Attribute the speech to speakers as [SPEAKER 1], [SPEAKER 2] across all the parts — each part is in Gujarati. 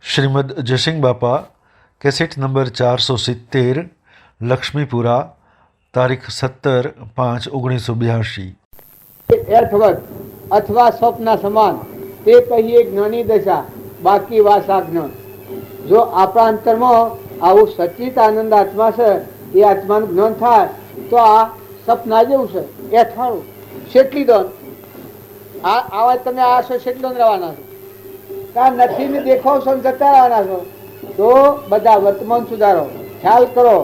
[SPEAKER 1] श्रीमद जयसिंह बापा कैसेट नंबर 470 लक्ष्मीपुरा तारीख 17/5/1982।
[SPEAKER 2] અર્થવત અથવા સ્વપ્ન સમાન તે કહીએ જ્ઞાની દશા, બાકી વાસા જ્ઞાન. જો આપણા અંતરમાં આવું સચિત આનંદ આત્મા છે, એ આત્માનું જ્ઞાન થાય તો આ સપના જેવું છે. એ અઠવાડું શેટલી દોન આવા તમે આ છો શેટલો રહેવાના છો, કાં નથી ને દેખાવ છો જતા રહેવાના છો. તો બધા વર્તમાન સુધારો, ખ્યાલ કરો.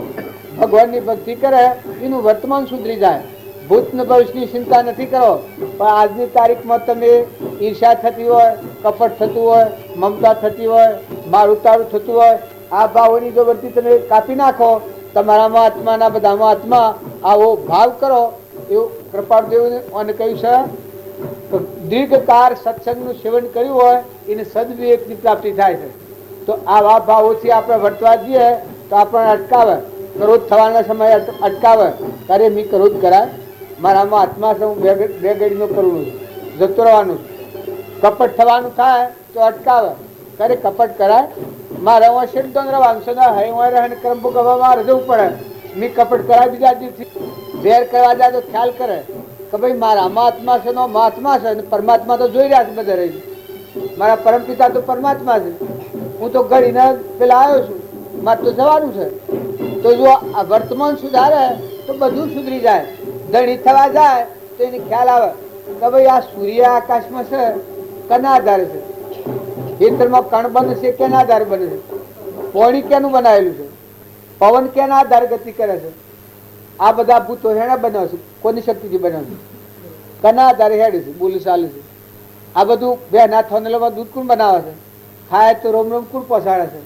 [SPEAKER 2] ભગવાનની ભક્તિ કરે એનું વર્તમાન સુધરી જાય. ભૂત ને ભવિષ્યની ચિંતા નથી કરો. પણ આજની તારીખમાં તમે ઈર્ષા થતી હોય, કપટ થતું હોય, મમતા થતી હોય, માર ઉતારું થતું હોય, આ ભાવોની જો વર્તી તમે કાપી નાખો, તમારામાં આત્માના બધામાં આત્મા આવો ભાવ કરો. એવું કૃપાળદેવને અને કહ્યું છે, દીર્ઘકાળ સત્સંગનું સેવન કર્યું હોય એને સદવિવેકની પ્રાપ્તિ થાય છે. તો આવા ભાવોથી આપણે વર્તવા જઈએ તો આપણને અટકાવે. ક્રોધ થવાના સમયે અટકાવે. ત્યારે મેં ક્રોધ કરાય, મારામાં આત્મા છે, હું બે ઘડીનો કરું છું, જતો રહેવાનું છું. કપટ થવાનું થાય તો અટકાવે. ત્યારે કપટ કરાય, મારે હું શેઠ રહેવાનું છે ને, હે હું રહે કર્મ ભોગવવા મારે જવું પડે. મેં કપટ કરાય બીજા દિવસથી વેર કરવા જાય તો ખ્યાલ કરે કે ભાઈ મારામાં આત્મા છે, નો મહાત્મા છે, પરમાત્મા તો જોઈ રહ્યા છે બધા રહી. મારા પરમપિતા તો પરમાત્મા છે, હું તો ઘડીને પેલા આવ્યો છું, મારે તો જવાનું છે. તો જો આ વર્તમાન સુધારે તો બધું સુધરી જાય. ધણી થવા જાય તો એને ખ્યાલ આવે કે ભાઈ આ સૂર્ય આકાશમાં છે, કના આધારે છે? ખેતરમાં કણ બને છે, કેના આધારે બને છે? પાણી કેનું બનાવેલું છે? પવન કેના આધારે ગતિ કરે છે? આ બધા ભૂતો હેણે બનાવે છે, કોની શક્તિથી બનાવે છે? કના આધારે હેડે છે, બોલી ચાલે છે? આ બધું બે નાથ દૂધ કોણ બનાવે છે? ખાય તો રોમ રોમ કોણ પહોંચાડે છે?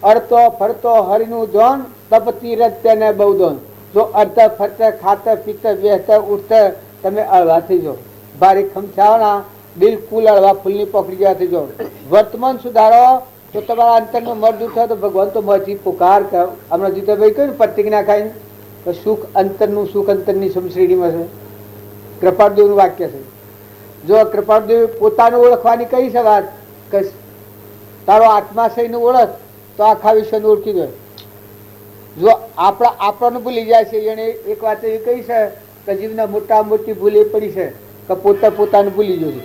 [SPEAKER 2] અડતો ફરતો હરિનું જોન, તપ તીરથ તેને બહુ દોન. જો અડતા ફરતા ખાતા પીતા બેસતા ઉઠતા તમે અળવા થઈ જાઓ. ભારે ખમછાવના બિલકુલ અળવા ફૂલની પકડી ગયા થઈ જાઓ. વર્તમાન સુધારો તો તમારા અંતરમાં મરદું થાય તો ભગવાન તો મરજી પુકાર કરો. હમણાં જીતોભાઈ કહ્યું ને પ્રતિજ્ઞા ખાઈને તો સુખ અંતરનું સુખ અંતરની સમશ્રેણીમાં છે. કૃપાળદેવનું વાક્ય છે. જો કૃપાળદેવ પોતાનું ઓળખવાની કઈ છે વાત કે તારો આત્મા છે એનું ઓળખ તો આખા વિશ્વને ઓળખી દો. જો આપણને ભૂલી જાય છે. એને એક વાત એવી કહી છે કે જીવના મોટા મોટી ભૂલ એ પડી છે કે પોતાનું ભૂલી ગયો છે,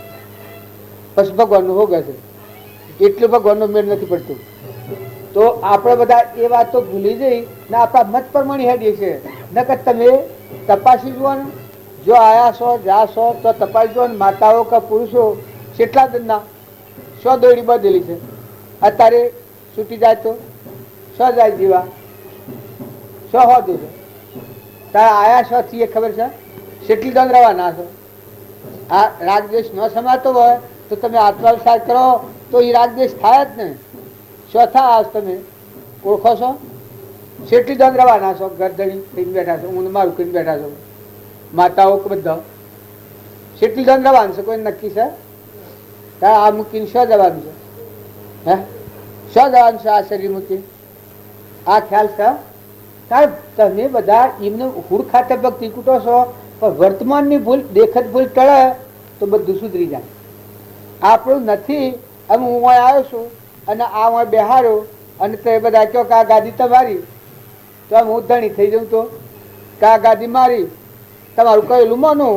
[SPEAKER 2] પછી ભગવાનનું હોગે છે. એટલું ભગવાનનો મેળ નથી પડતું. તો આપણે બધા એ વાતો ભૂલી જઈ ને આપણા મત પ્રમાણે હેડીએ છીએ. નકર તમે તપાસી જુઓ ને, જો આયા છો જાશો તો તપાસી જુઓ ને, માતાઓ કે પુરુષો કેટલા દરના સો દોડી બધેલી છે. અત્યારે છૂટી જાય તો સો જાય જીવા સો હોતું છે. તારે આયા સો થી ખબર છે કેટલી દંડ રવાના છો. આ રાગદ્વેષ ન સમાતો હોય તો તમે આત્મવિચાર કરો તો એ રાગદ્વેષ થાય જ નહીં. ચોથા આજ તમે ઓળખો છો કેટલી દંડ રવાના છો. ગરદણી થઈને બેઠા છો, હું મારું કરીને બેઠા છો. માતાઓ બધા કેટલી દંડ રવાનું છે કોઈ નક્કી છે? તારે આ મૂકીને શું જવાનું છે? હે શું જવાનું છે આ શરીર મૂકી? આ ખ્યાલ છે? સાહેબ તમે બધા એમને હુડ ખાતે ભક્તિ કૂટો છો, પણ વર્તમાનની ભૂલ દેખત ભૂલ ટળે તો બધું સુધરી જાય. આપણું નથી. હવે હું અહીં આવ્યો છું અને આ હું બેહાર્યો અને તે બધા કહો કે આ ગાદી તમારી, તો આમ હું ધણી થઈ જાઉં તો કે આ ગાદી મારી, તમારું કહેલું માનું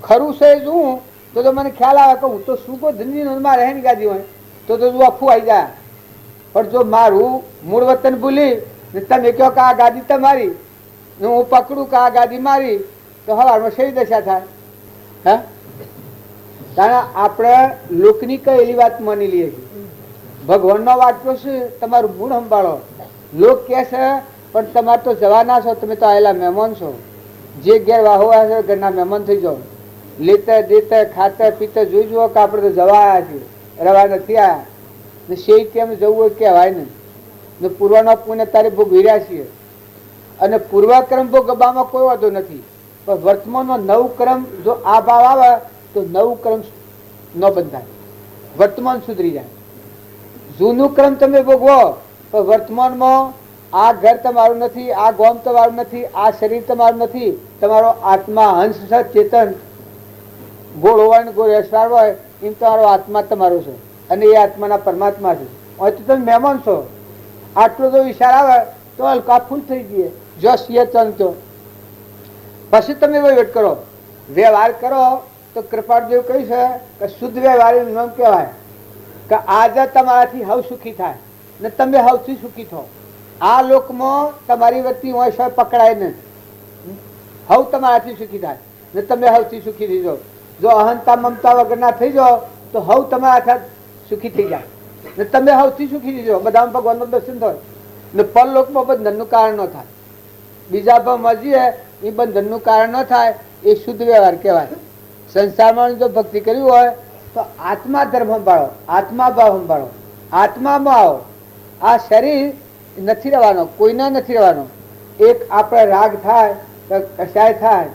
[SPEAKER 2] ખરું છે શું? તો મને ખ્યાલ આવે કે હું તો શું કહું ધંધી મારે હે ને ગાદી હોય તો આખું આવી જાય. પણ જો મારું મૂળ વતન ભૂલી તમે કહો કે આ ગાદી તમારી, હું પકડું કે આ ગાદી મારી, તો હવારમાં શેરી દશા થાય? હે કારણ આપણે લોકની કહેલી વાત માની લઈએ છીએ. ભગવાનનો વાક્યો છે તમારું મૂળ સંભાળો. લોક કહે છે પણ તમારે તો જવાના છો, તમે તો આવેલા મહેમાન છો. જે ઘેર વાહો છે ઘરના મહેમાન થઈ જાઓ. લેતા દેતા ખાતા પીતા જોઈ જુઓ કે આપણે તો જવા આવ્યા છીએ, રવા નથી આવ્યા ને. શેરી કેમ જવું હોય કહેવાય નહીં ને. પૂર્વનો પુણ્ય તારે ભોગવી રહ્યા છીએ અને પૂર્વક્રમ ભોગવવામાં કોઈ વાંધો નથી. પણ વર્તમાનનો નવ ક્રમ જો આ ભાવ આવે તો નવું ક્રમ ન બંધાય, વર્તમાન સુધરી જાય. જૂનું ક્રમ તમે ભોગવો પણ વર્તમાનમાં આ ઘર તમારું નથી, આ ગોમ તમારું નથી, આ શરીર તમારું નથી. તમારો આત્મા હંસ છે, ચેતન ગોળ હોય ને ગોળ એસવાર હોય એમ તમારો આત્મા તમારો છે અને એ આત્માના પરમાત્મા છે. હોય તો તમે મહેમાન છો, આટલો તો વિચાર આવે તો હલકા ફૂલ થઈ જઈએ. જો સિંહ તો પછી તમે વહીવટ કરો, વ્યવહાર કરો તો કૃપાળદેવ કહ્યું છે કે શુદ્ધ વ્યવહારનું નામ કહેવાય કે આજે તમારાથી હવ સુખી થાય ને તમે હવથી સુખી થો. આ લોકમાં તમારી વતી હોય છે પકડાય ને હવ તમારાથી સુખી થાય ને તમે હવથી સુખી થઈ જાઓ. જો અહંતા મમતા વગરના થઈ જાઓ તો હવ તમારા સુખી થઈ જાય ને તમે હવથી સુખી થઈ જાઓ. બધામાં ભગવાનનું દર્શન થાય ને પરલોકમાં બંધનનું કારણ ન થાય. બીજા ભાવ મરજીએ એ બંધનનું કારણ ન થાય, એ શુદ્ધ વ્યવહાર કહેવાય. સંસારમાં જો ભક્તિ કરવી હોય તો આત્મા ધર્મ સંભાળો, આત્મા ભાવ સંભાળો, આત્મામાં આવો. આ શરીર નથી રહેવાનો, કોઈના નથી રહેવાનો. એક આપણે રાગ થાય કે કશાય થાય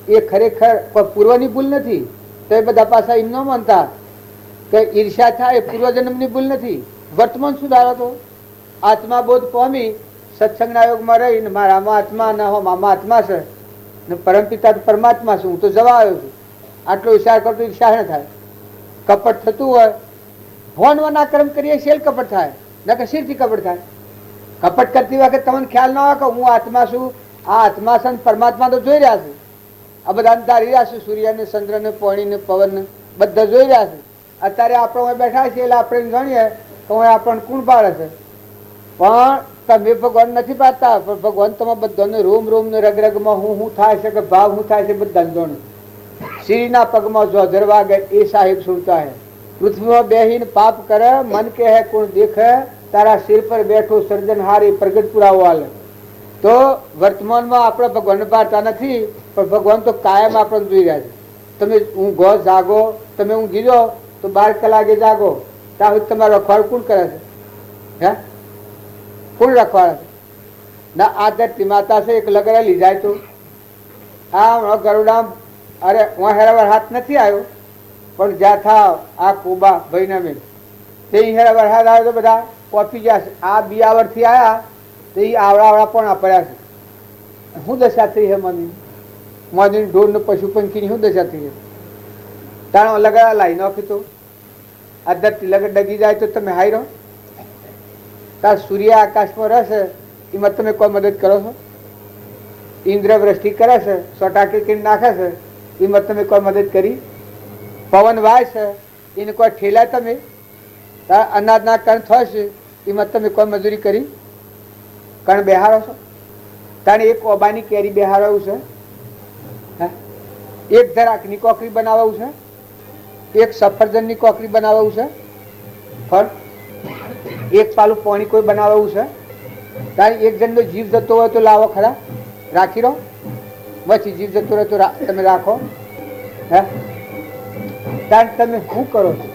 [SPEAKER 2] એ ખરેખર કોઈ પૂર્વની ભૂલ નથી, તો એ બધા પાછા એમ ન માનતા કે ઈર્ષા થાય એ પૂર્વજન્મની ભૂલ નથી. વર્તમાન સુધારો તો આત્મા બોધ પામી સત્સંગના યોગમાં રહીને મારામાં આત્મા ના હો મામા આત્મા છે ને પરમપિતા તો પરમાત્મા છું, હું તો જવા આવ્યો છું, આટલો વિચાર કરતો ઈર્ષા ન થાય. કપટ થતું હોય ભોનવાના કર્મ કરીએ શેલ કપટ થાય ન કે શીરથી કપટ થાય. કપટ કરતી વખતે તમને ખ્યાલ ના આવે કે હું આત્મા છું, આ આત્મા છે પરમાત્મા તો જોઈ રહ્યા છે. આ બધા ધારી રહ્યા છે, સૂર્યને ચંદ્રને પાણીને પવનને બધા જોઈ રહ્યા છે. અત્યારે આપણે બેઠા છીએ એટલે આપણે જાણીએ કે હું આપણને કોણ પાડે છે, પણ તમે ભગવાન નથી પાડતા. પણ ભગવાન તમે બધાને રોમ રોમ ને રગરગમાં હું થાય છે કે ભાવ હું થાય છે બધાને જોણે. શ્રીના પગમાં જો ધરવા ગયે એ સાહેબ સુનતા હે. પૃથ્વીમાં બેહીને પાપ કરે મન કે હે કોણ દેખે, તારા સિર પર બેઠો સર્જનહારી પ્રગટ પુરાવો આલે. તો વર્તમાનમાં આપણે ભગવાનને પાડતા નથી, પણ ભગવાન તો કાયમ આપણને જોઈ રહ્યા છે. તમે ઊંઘો જાગો, તમે ઊંઘી જાઓ તો 12 કલાકે જાગો, ત્યાં સુધી તમારો રખવાડ કોણ કરે છે? હે કોણ રખવાડે છે? ના આ ધરતી માતા છે એક લગડેલી જાય તો આ ગરુડામ અરે હું હેરાવર હાથ નથી આવ્યો, પણ જ્યાં થાવ આ કોબા ભાઈના મેં તે હેરાવર હાથ આવ્યો તો બધા પોપી ગયા છે. આ બિયાવરથી આવ્યા તો એ આવડાવડા પણ પડ્યા છે. શું દશા થઈ હે મની મોદી ઢોરને પશુ પંખીની શું દશા થઈ? તાણો લગડા લાવી નાખી તો આ ધરતી લગડ ડગી જાય તો તમે હાઈ રહો. તાર સૂર્ય આકાશમાં રહેશે એમાં તમે કોઈ મદદ કરો છો? ઇન્દ્ર વૃષ્ટિ કરે છે, સોટાકી કિણ નાખે છે, એમાં તમે કોઈ મદદ કરી? પવન વાય છે એને કોઈ ઠેલાય તમે? અનાજના કણ થશે એમાં તમે કોઈ મજૂરી કરી? કણ બેહારો છો? તાણે એક ઓબાની કેરી બેહારવું છે, એક ધરાકની કોકરી બનાવવું છે, એક સફરજનની કોકરી બનાવવું છે, ફળ એક પાલું પાણી કોઈ બનાવવું છે. તારે એક જણનો જીવ જતો હોય તો લાવો ખરા, રાખી રહો. પછી જીવ જતો રહે તો તમે રાખો. હે તારે તમે શું કરો છો?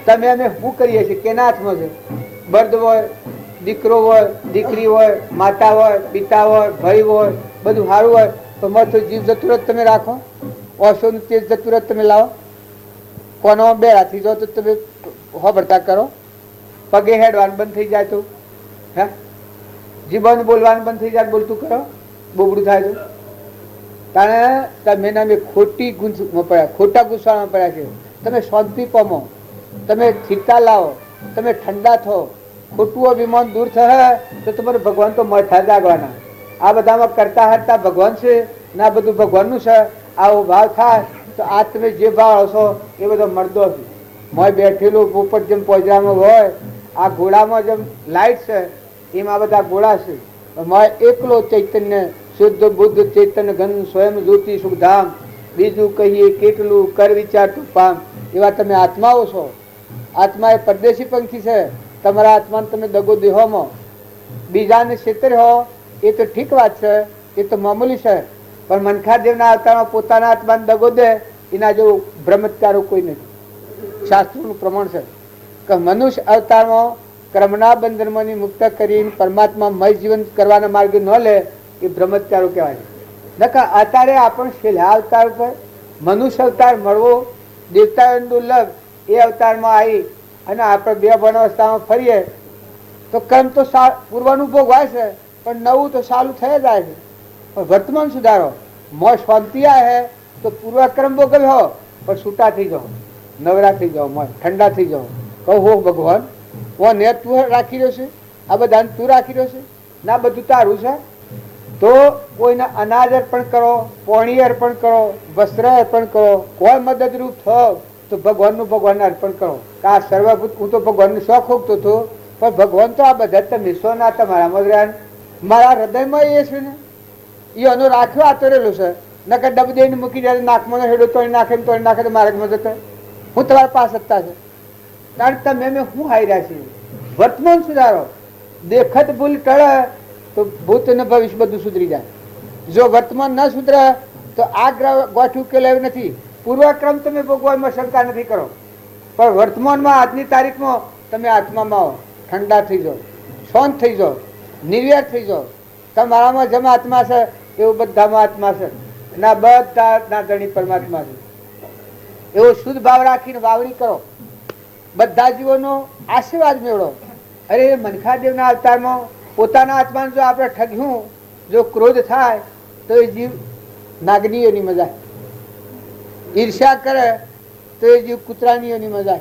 [SPEAKER 2] તમે અમે શું કરીએ છીએ? કેના હાથમાં છે? બર્દ હોય, દીકરો હોય, દીકરી હોય, માતા હોય, પિતા હોય, ભાઈ હોય, બધું સારું હોય તો મત જીવ જતું રહે તમે રાખો. ઓશોનું તેજ જતું રહે તમે લાવો. કોનો બે હાથી જાઓ તો તમે હોબડતા કરો. પગે હેડવાનું બંધ થઈ જાય તો હે જીભને બોલવાનું બંધ થઈ જાય, બોલતું કરો, બોબડું થાય તો તાણે તમે નામે ખોટી ગુંચમાં પડ્યા, ખોટા ગુસ્સામાં પડ્યા છે. તમે શાંતિ પામો, તમે ચિંતા લાવો, તમે ઠંડા થો, ખોટું અભિમાન દૂર થશે તો તમારે ભગવાન તો મળતા જાગવાના. આ બધામાં કરતા હરતા ભગવાન છે ને આ બધું ભગવાનનું છે. આવો ભાવ થાય તો આ તમે જે ભાવ આવશો એ બધો મળતો છે. મોય બેઠેલું ઉપર જેમ પોજરામાં હોય, આ ઘોડામાં જેમ લાઈટ છે એમાં બધા ઘોડા છે. મોય એકલો ચૈતન્ય શુદ્ધ બુદ્ધ ચૈતન્ય ઘન સ્વયં જ્યોતિ સુખધામ. બીજું કહીએ કેટલું કર વિચાર તું પામ. એવા તમે આત્માઓ છો. આત્મા એ પરદેશી પંખી છે. તમારા આત્માને તમે દગો દેહોમાં બીજાને છેતર હો એ તો ઠીક વાત છે, એ તો મામૂલી છે. પણ મનખાદેવના અવતારમાં પોતાના આત્માને દગો દે એના જેવું બ્રહ્મત્કારો કોઈ નથી. શાસ્ત્રોનું પ્રમાણ છે કે મનુષ્ય અવતારમાં કર્મના બંધનમાંથી મુક્ત કરીને પરમાત્મા મય જીવન કરવાના માર્ગે ન લે એ બ્રહ્મત્કારો કહેવાય. નકા અત્યારે આપણે છેલ્લા અવતાર પર મનુષ્ય અવતાર મળવો દેવતાઓનું દુર્લભ. એ અવતારમાં આવી અને આપણે બે ભણ અવસ્થામાં ફરીએ તો કર્મ તો પૂર્વનું ભોગવાય છે, પણ નવું તો ચાલુ થઈ જાય છે. પણ વર્તમાન સુધારો મોય શાંતિ આવે તો પૂર્વક્રમ ભોગવ્યો પણ છૂટા થઈ જાઓ, નવરા થઈ જાઓ, મોય ઠંડા થઈ જાઓ. કહો હો ભગવાન ને તું રાખી રહ્યો છે, આ બધાને તું રાખી રહ્યો છે, ના બધું તારું છે. તો કોઈને અનાજ અર્પણ કરો, પોણી અર્પણ કરો, વસ્ત્ર અર્પણ કરો, કોઈ મદદરૂપ થાવ તો ભગવાનનું ભગવાનને અર્પણ કરો. આ સર્વભૂત હું તો ભગવાનને શોખ હોગતો હતો, પણ ભગવાન તો આ બધા તમે સોના તમારામાં જ રહ્યા, મારા હૃદયમાં એ છે ને, એનો રાખ્યો આતરેલો છે. નકર ડબ દઈને મૂકી દે, નાકમાં હેડો તોડી નાખે તોડી નાખે તો મારે જતો હું તમારા પાસે સત્તા છે. કારણ તમે મેં હું હાઈ રહ્યા છીએ. વર્તમાન સુધારો, દેખત ભૂલ ટળે તો ભૂત ને ભવિષ્ય બધું સુધરી જાય. જો વર્તમાન ન સુધરે તો આ ગોઠ ઉકેલ એવું નથી. પૂર્વક્રમ તમે ભગવાનમાં શંકા નથી કરો, પણ વર્તમાનમાં આજની તારીખમાં તમે આત્મામાં આવો, ઠંડા થઈ જાઓ, શાંત થઈ જાઓ, નિર્વ્યાર થઈ જાઓ. તમારામાં જેમ આત્મા છે એવું બધામાં આત્મા છે, ના બધા ના ધણી પરમાત્મા છે. એવો શુદ્ધ ભાવ રાખીને વાવણી કરો, બધા જીવોનો આશીર્વાદ મેળવો. અરે મનખાદેવના અવતારમાં પોતાના આત્માને જો આપણે ઠગ્યું, જો ક્રોધ થાય તો એ જીવ નાગનીઓની મજા, ઈર્ષ્યા કરે તો એ જીવ કૂતરાનીઓની મજા,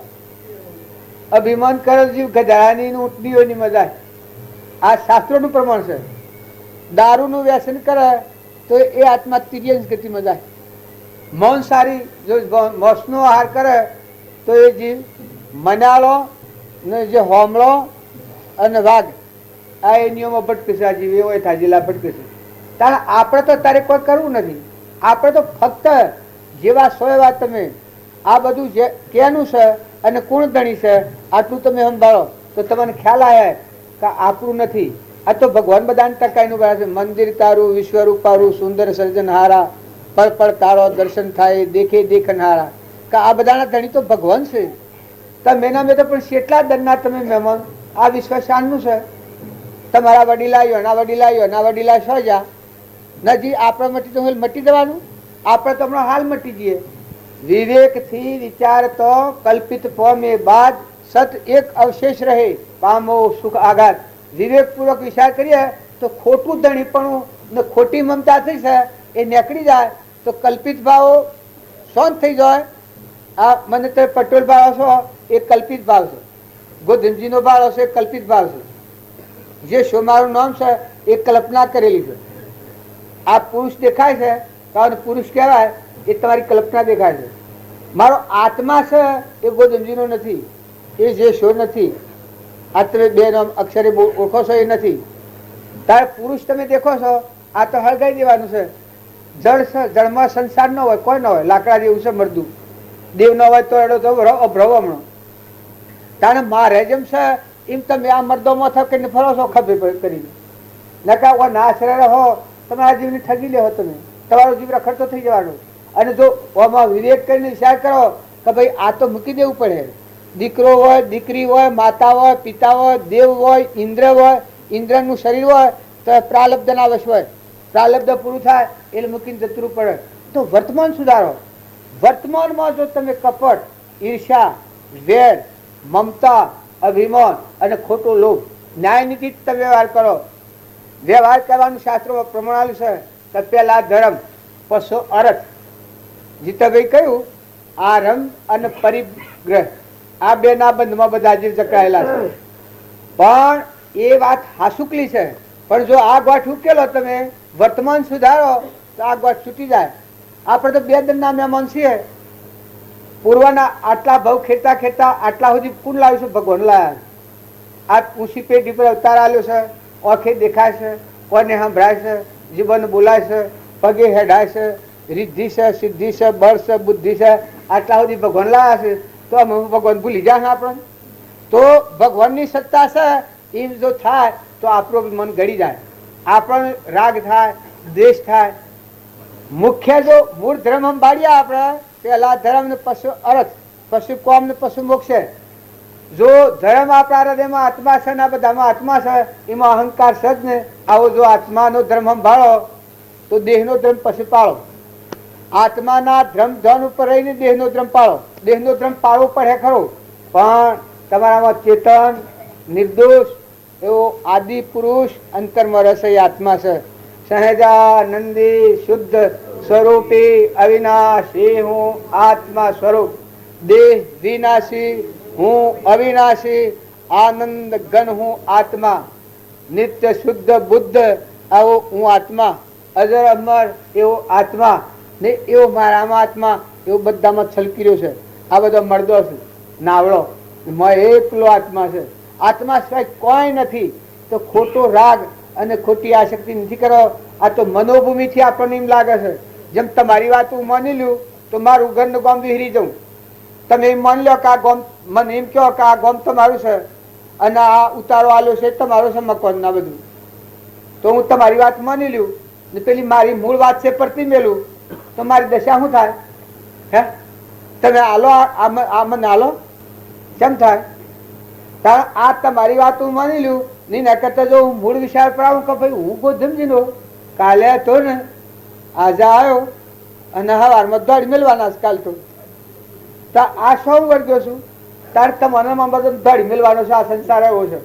[SPEAKER 2] અભિમાન કરે જીવ ગધાડાની ઊંટનીઓની મજા. આ શાસ્ત્રોનું પ્રમાણ છે. દારૂનું વ્યસન કરે તો એ આત્મા તિર્યંશ ગતિ મજા. મૌનસારી જો મોસનો આહાર કરે તો એ જીવ મનાળો ને જે હોમળો અને વાઘ આ એ નિયમો ભટકે છે. આ જીવ એવો થાજીલા ભટકે છે. કારણ આપણે તો તારે કોઈ કરવું નથી. આપણે તો ફક્ત જેવા સો એવા તમે આ બધું જે કેનું છે અને કોણ ધણી છે આટલું તમે સંભાળો તો તમને ખ્યાલ આવે કે આપણું નથી. આ તો ભગવાન બધાને ટકાઈનું બને છે. મંદિર તારું, વિશ્વરૂપારું, સુંદર સર્જનહારા, પળ પળ તારો દર્શન થાય, દેખે દેખનહારા. કે આ બધાના ધણી તો ભગવાન છે. તમે એના મેં તો પણ કેટલા દરના તમે મહેમાન. આ વિશ્વ શાનનું છે. તમારા વડીલા યોના વડીલા યોના વડીલા શો જા નજી આપણે મટી તો મટી જવાનું. આપણે તો હમણાં હાલ મટી જઈએ. વિવેકથી વિચાર તો કલ્પિત પોમે બાદ સત એક અવશેષ રહે, પામો સુખ આઘાત. વિવેકપૂર્વક વિચાર કરીએ તો ખોટું ધણીપણું ને ખોટી મમતા થઈ છે એ નીકળી જાય તો કલ્પિત ભાવો શાંત થઈ જાય. આ મને તો પટેલ ભાવ છો એ કલ્પિત ભાવ છે, ગોધનજીનો ભાવ હશે એ કલ્પિત ભાવ છે, જે સોમારું નામ છે એ કલ્પના કરેલી છે. આ પુરુષ દેખાય છે કારણ પુરુષ કહેવાય એ તમારી કલ્પના દેખાય છે. મારો આત્મા છે એ ગોધનજીનો નથી, એ જે શો નથી. આ તમે બે નામ અક્ષરે ઓળખો છો એ નથી. તારે પુરુષ તમે દેખો છો આ તો હળગાઈ દેવાનું છે. જળ છે, જળમાં સંસાર ન હોય, કોઈ ન હોય, લાકડા જેવું છે મરદું. દેવ ન હોય તો એડો તો અભ્રવમણો. તારે મારે જેમ છે એમ તમે આ મર્દોમાં થાવ કે ફરો છો ખભે કરીને નકા ના આશરે રહો તમારા જીવને ઠગી લેવો. તમે તમારો જીવ રખડતો થઈ જવાનો. અને જો આમાં વિવેક કરીને વિચાર કરો કે ભાઈ આ તો મૂકી દેવું પડે. દીકરો હોય, દીકરી હોય, માતા હોય, પિતા હોય, દેવ હોય, ઇન્દ્ર હોય, ઇન્દ્રનું શરીર હોય તો પ્રાલબ્ધના વશ હોય. પ્રાલબ્ધ પૂરું થાય એટલે મૂકીને જતું પડે. તો વર્તમાન સુધારો. વર્તમાનમાં જો તમે કપટ, ઈર્ષા, વેર, મમતા, અભિમાન અને ખોટો લોભ, ન્યાયનીતિ તમે વ્યવહાર કરો. વ્યવહાર કરવાનું શાસ્ત્રો પ્રમાણ છે કે પહેલા ધર્મ પછી અર્થ. જીતાભાઈ કહ્યું આરંભ અને પરિગ્રહ આ બે ના બંધમાં બધા જીવ જકડાયેલા છે. પણ એ વાત હાસુકલી છે. પણ જો આ ગોઠ ઉકેલો તમે વર્તમાન સુધારો તો આ ગોઠ છૂટી જાય. આપણે તો બે દંડના મહેમાન છીએ. પૂર્વના આટલા ભાવ ખેતા ખેતા આટલા સુધી કોણ લાવીશું? ભગવાન લાયા. આ ઊંચી પેઢી પર અવતાર આવ્યો છે. ઓખે દેખાય છે, કોને સંભળાય છે, જીવન બોલાય છે, પગે હેડાય છે, રિદ્ધિ છે, સિદ્ધિ છે, બળ છે, બુદ્ધિ છે, આટલા સુધી ભગવાન લાયા છે. તો અમે ભગવાન ભૂલી જાય આપણને? તો ભગવાનની સત્તા છે એમ જો થાય તો આપણું મન ગળી જાય, આપણને રાગ થાય, દ્વેષ થાય. મુખ્ય જો મૂળ ધર્મ સંભાળીએ આપણે પેલા ધર્મ ને પશુ અર્થ, પશુ કોમ ને પશુ મોક્ષ. જો ધર્મ આપણા હૃદયમાં આત્મા છે ને આ બધામાં આત્મા છે એમાં અહંકાર છે જ ને. આવો જો આત્માનો ધર્મ સંભાળો તો દેહનો ધર્મ પછી પાળો. આત્માના ધર્મ ધન ઉપર રહીને દેહનો ધર્મ પાળો. દેહનો ધર્મ પાળવો પડે ખરો, પણ તમારામાં ચેતન નિર્દોષ એવો આદિ પુરુષ અંતરમાં રસ એ આત્મા છે. સહેજાનંદી શુદ્ધ સ્વરૂપી અવિનાશી હું આત્મા સ્વરૂપ. દેહ વિનાશી, હું અવિનાશી, આનંદ ઘન હું આત્મા, નિત્ય શુદ્ધ બુદ્ધ આવો હું આત્મા, અજર અમર એવો આત્મા ને એવો મારામાં આત્મા એવો બધામાં છલકી રહ્યો છે. આ બધો મળદો છે નાવડો, એકલો આત્મા છે. આત્મા સિવાય કોઈ નથી. તો ખોટો રાગ અને ખોટી આસક્તિ નથી કરો. આ તો મનોભૂમિથી આપણને એમ લાગે છે જેમ તમારી વાત હું માની લ્યું તો મારું ઘરનું ગામ વિહરી જાઉં. તમે એમ માની લો કે આ ગામ, મને એમ કહો કે આ ગામ તમારું છે અને આ ઉતારો આલ્યો છે તમારો છે મકાન ના બધું, તો હું તમારી વાત માની લ્યું ને પેલી મારી મૂળ વાત છે પરથી મેલું તો મારી દશા શું થાય? હે તમે આલો આ મને આલો કેમ થાય? કારણ આ તમારી વાત હું માની લ્યું નહીં ના કરતા જો હું મૂળ વિચાર પર આવું કે ભાઈ હું કોઈ સમજી લો કાલે હતો ને આજે આવ્યો અને હવારમાં દોડ મેળવાના કાલ તો આ સૌ વર્ગ્યો છું તારે તમારામાં બધો દોડ મેળવાનો છે. આ સંસાર એવો છે.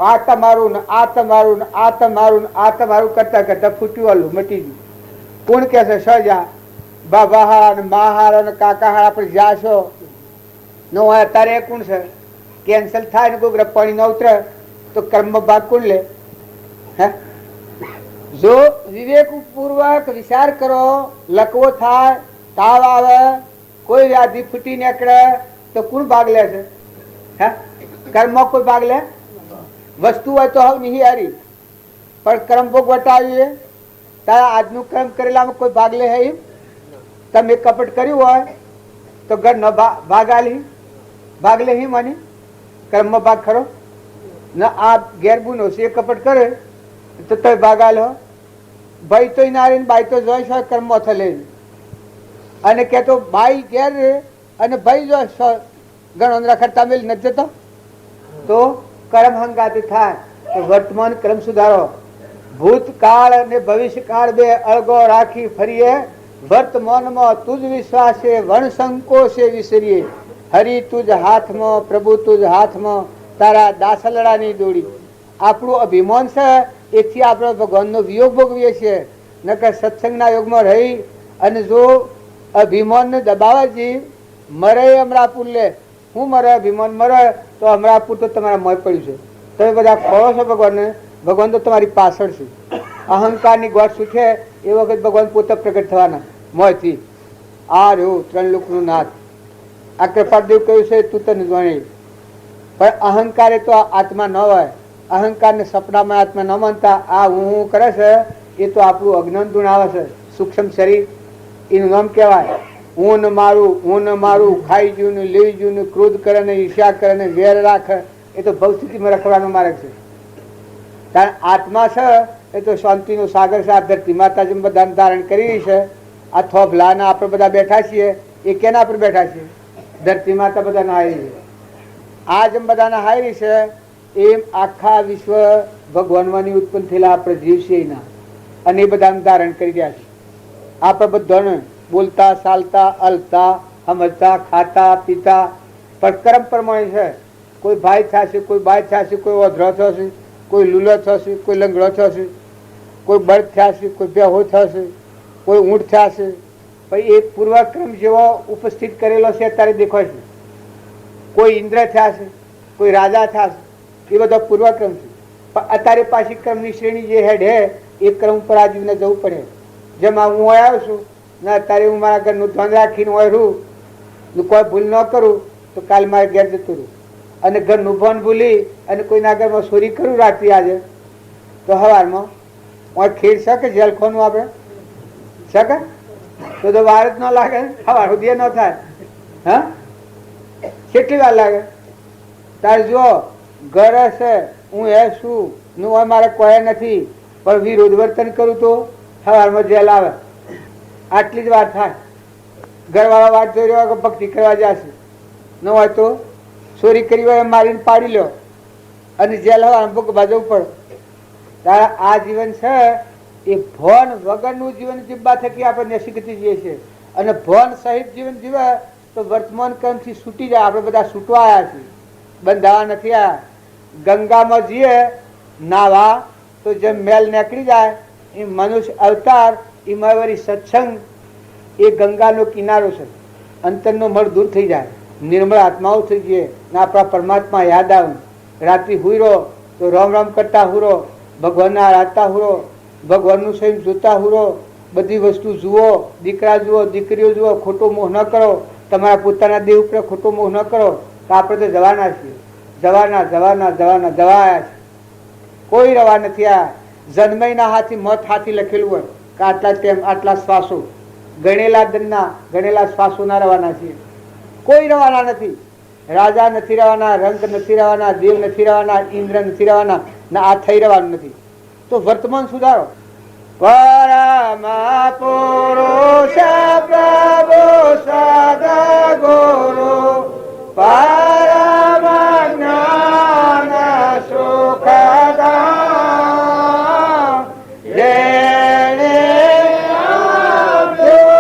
[SPEAKER 2] આ તમારું ને આ તમારું ને આ તમારું ને આ તમારું કરતા કરતા ફૂટ્યું વાલું મટી ગયું. કોણ કે છે સજા બાબા હાર ને મા હાર અને કાકા હાર આપણે જાશો ન હોય અત્યારે કોણ છે? કેન્સલ થાય ને કોઈ પાણી ન ઉતરે તો કર્મ ભાગ કોણ લે? હે જો વિવેક પૂર્વક વિચાર કરો, લકવો થાય, તાવ આવે, કોઈ વ્યાધિ ફૂટી નીકળે તો કોણ ભાગ લે છે? હે કર્મ કોઈ ભાગ લે? વસ્તુ હોય તો હવે નહીં હારી પણ કર્મ ભોગ વટાવીએ તારા આજનું કર્મ કરેલામાં કોઈ ભાગ લે હે? તમે કપટ કર્યું હોય તો ઘર ન ભાગ આલી ભાગ લે માની કર્મ ભાગ ખરો ને? આ ગેરગુનો છે એ કપટ કરે તો તમે ભાગ આલો. ભાઈ તો નારી બાઈ તો જોઈશ હોય કર્મ થલે અને કે તો બાઈ ઘેર અને ભાઈ જોઈશ ઘણો રખડતા મેલ નથી જતો તો કર્મ હંગાતી થાય. તો વર્તમાન કર્મ સુધારો, ભૂતકાળ અને ભવિષ્યકાળ બે અળગો રાખી ફરીએ, વર્તમાનમાં તુજ વિશ્વાસે વણ સંકોચે વિસરીએ, હરિ તુજ હાથમાં પ્રભુ તુજ હાથમાં તારા દાસલડાની દોડી. આપણું અભિમાન છે એથી આપણે ભગવાનનો વિયોગ ભોગવીએ છીએ. નકર સત્સંગના યોગમાં રહી અને જો અભિમાનને દબાવે જીવ મરે અમરાપુર લે. હું મરે અભિમાન મરે તો અમરાપુર તો તમારા મોય પડ્યું છે. તમે બધા ખોળો છો ભગવાનને, ભગવાન તો તમારી પાછળ છે. અહંકારની ગોઠ શું છે એ વખત ભગવાન પોતે પ્રગટ થવાના મોયથી. આ રહ્યું ત્રણ લોકનું નાથ. આ કૃપાદેવ કહ્યું છે તું તને જાણે. પણ અહંકારે તો આત્મા ન હોય. અહંકારને સપનામાં આત્મા ન માનતા આ હું કરે છે એ તો આપણું અજ્ઞાન ગુણ આવે છે. સૂક્ષ્મ શરીર એનું નામ કહેવાય. હું ને મારું, હું ને મારું, ખાઈ જ્યું ને લેવી જ્યું ને ક્રોધ કરે ને ઈર્ષ્યા કરે ને વેર રાખે એ તો ભવસ્થિતિમાં રખવાનો માર્ગ છે. કારણ આત્મા છે એ તો શાંતિનો સાગર છે. આ ધરતી માતા જેમ બધા ધારણ કરી રહી છે. આ થોભલાના આપણે બધા બેઠા છીએ એ કેના પર બેઠા છીએ? ધરતી માતા બધા નહાઈ રહી છે. આ જેમ બધા નહાઈ રહી છે એમ આખા વિશ્વ ભગવાનવાની ઉત્પન્ન થયેલા આપણે જીવ છે એના અને એ બધા ધારણ કરી રહ્યા છે. આપણે બધાને બોલતા ચાલતા હલતા સમજતા ખાતા પીતા પણ કર્મ પ્રમાણે છે. કોઈ ભાઈ થશે, કોઈ બાઈ થશે, કોઈ ઓધરો થશે, કોઈ લૂલો થશે, કોઈ લંગડો થશે, કોઈ બળદ થશે, કોઈ બેહો થશે, કોઈ ઊંટ થશે. પછી એ પૂર્વક્રમ જેવો ઉપસ્થિત કરેલો છે અત્યારે દેખાય છે. કોઈ ઇન્દ્ર થશે, કોઈ રાજા થશે, એ બધો પૂર્વક્રમ છે. પણ અત્યારે પાછી ક્રમની શ્રેણી જે હેડ હે એ ક્રમ પર આ જીવને જવું પડે. જેમાં હું આવ્યો છું ને અત્યારે હું મારા ઘરનું ધ્યાન રાખીને હોય રહું, કોઈ ભૂલ ન કરું તો કાલ મારે ઘેર જતું રહું. અને ઘરનું ભાન ભૂલી અને કોઈના ઘરમાં ચોરી કરું રાત્રિ આજે તો સવારમાં ખેડ શકે જેલ ખોનું આપણે શકે તો વાર જ ન લાગે. સવાર સુધી ન થાય. હા કેટલી વાર લાગે? તારે જો ઘર હશે હું એ છું નું મારે કોઈ નથી પણ વિરોધ વર્તન કરું તો સવારમાં જેલ આવે. આટલી જ વાર થાય. ઘરવાળા વાત જોઈ રહ્યો કે ભક્તિ કરવા જશે ન હોય તો ચોરી કરી હોય મારીને પાડી લો અને જેલ હવા ભોગવા જવું પડે. તારા આ જીવન છે એ ભોન વગરનું જીવન જીવવા થકી આપણે નસીકતી જઈએ છીએ. અને ભોન સહિત જીવન જીવે તો વર્તમાન કર્મથી છૂટી જાય. આપણે બધા છૂટવા આવ્યા છીએ, બંધાવા નથી આવ્યા. ગંગામાં જઈએ નાવા તો જેમ મેલ નીકળી જાય એ મનુષ્ય અવતાર એમાં વળી સત્સંગ એ ગંગાનો કિનારો છે. અંતરનો મળ દૂર થઈ જાય. નિર્મળ આત્માઓ થઈ જઈએ ને આપણા પરમાત્મા યાદ આવે. રાત્રિ હુઈ રહો તો રામ રામ કરતા હુરો, ભગવાનના આરાધતા હુરો, ભગવાનનું સ્વયં જોતા હુરો, બધી વસ્તુ જુઓ, દીકરા જુઓ, દીકરીઓ જુઓ, ખોટો મોહ ન કરો, તમારા પોતાના દેહ ઉપર ખોટો મોહ ન કરો. તો આપણે તો જવાના છીએ, જવાના જવાના જવાના જવાયા છે, કોઈ રવા નથી. આ જન્મયના હાથી મત હાથી લખેલું હોય કે આટલા ટેમ આટલા શ્વાસો, ગણેલા દનના ગણેલા શ્વાસોના રવાના છીએ, કોઈ રવાના નથી. રાજા નથી રહેવાના, રંગ નથી રહેવાના, દેવ નથી રહેવાના, ઇન્દ્ર નથી રહેવાના, ના આ થઈ રહેવાનું નથી. તો વર્તમાન સુધારો. પરમ પુરુષ પ્રભુ સદગુરુ પરમ જ્ઞાન સુખદામ જેણે આપ્યું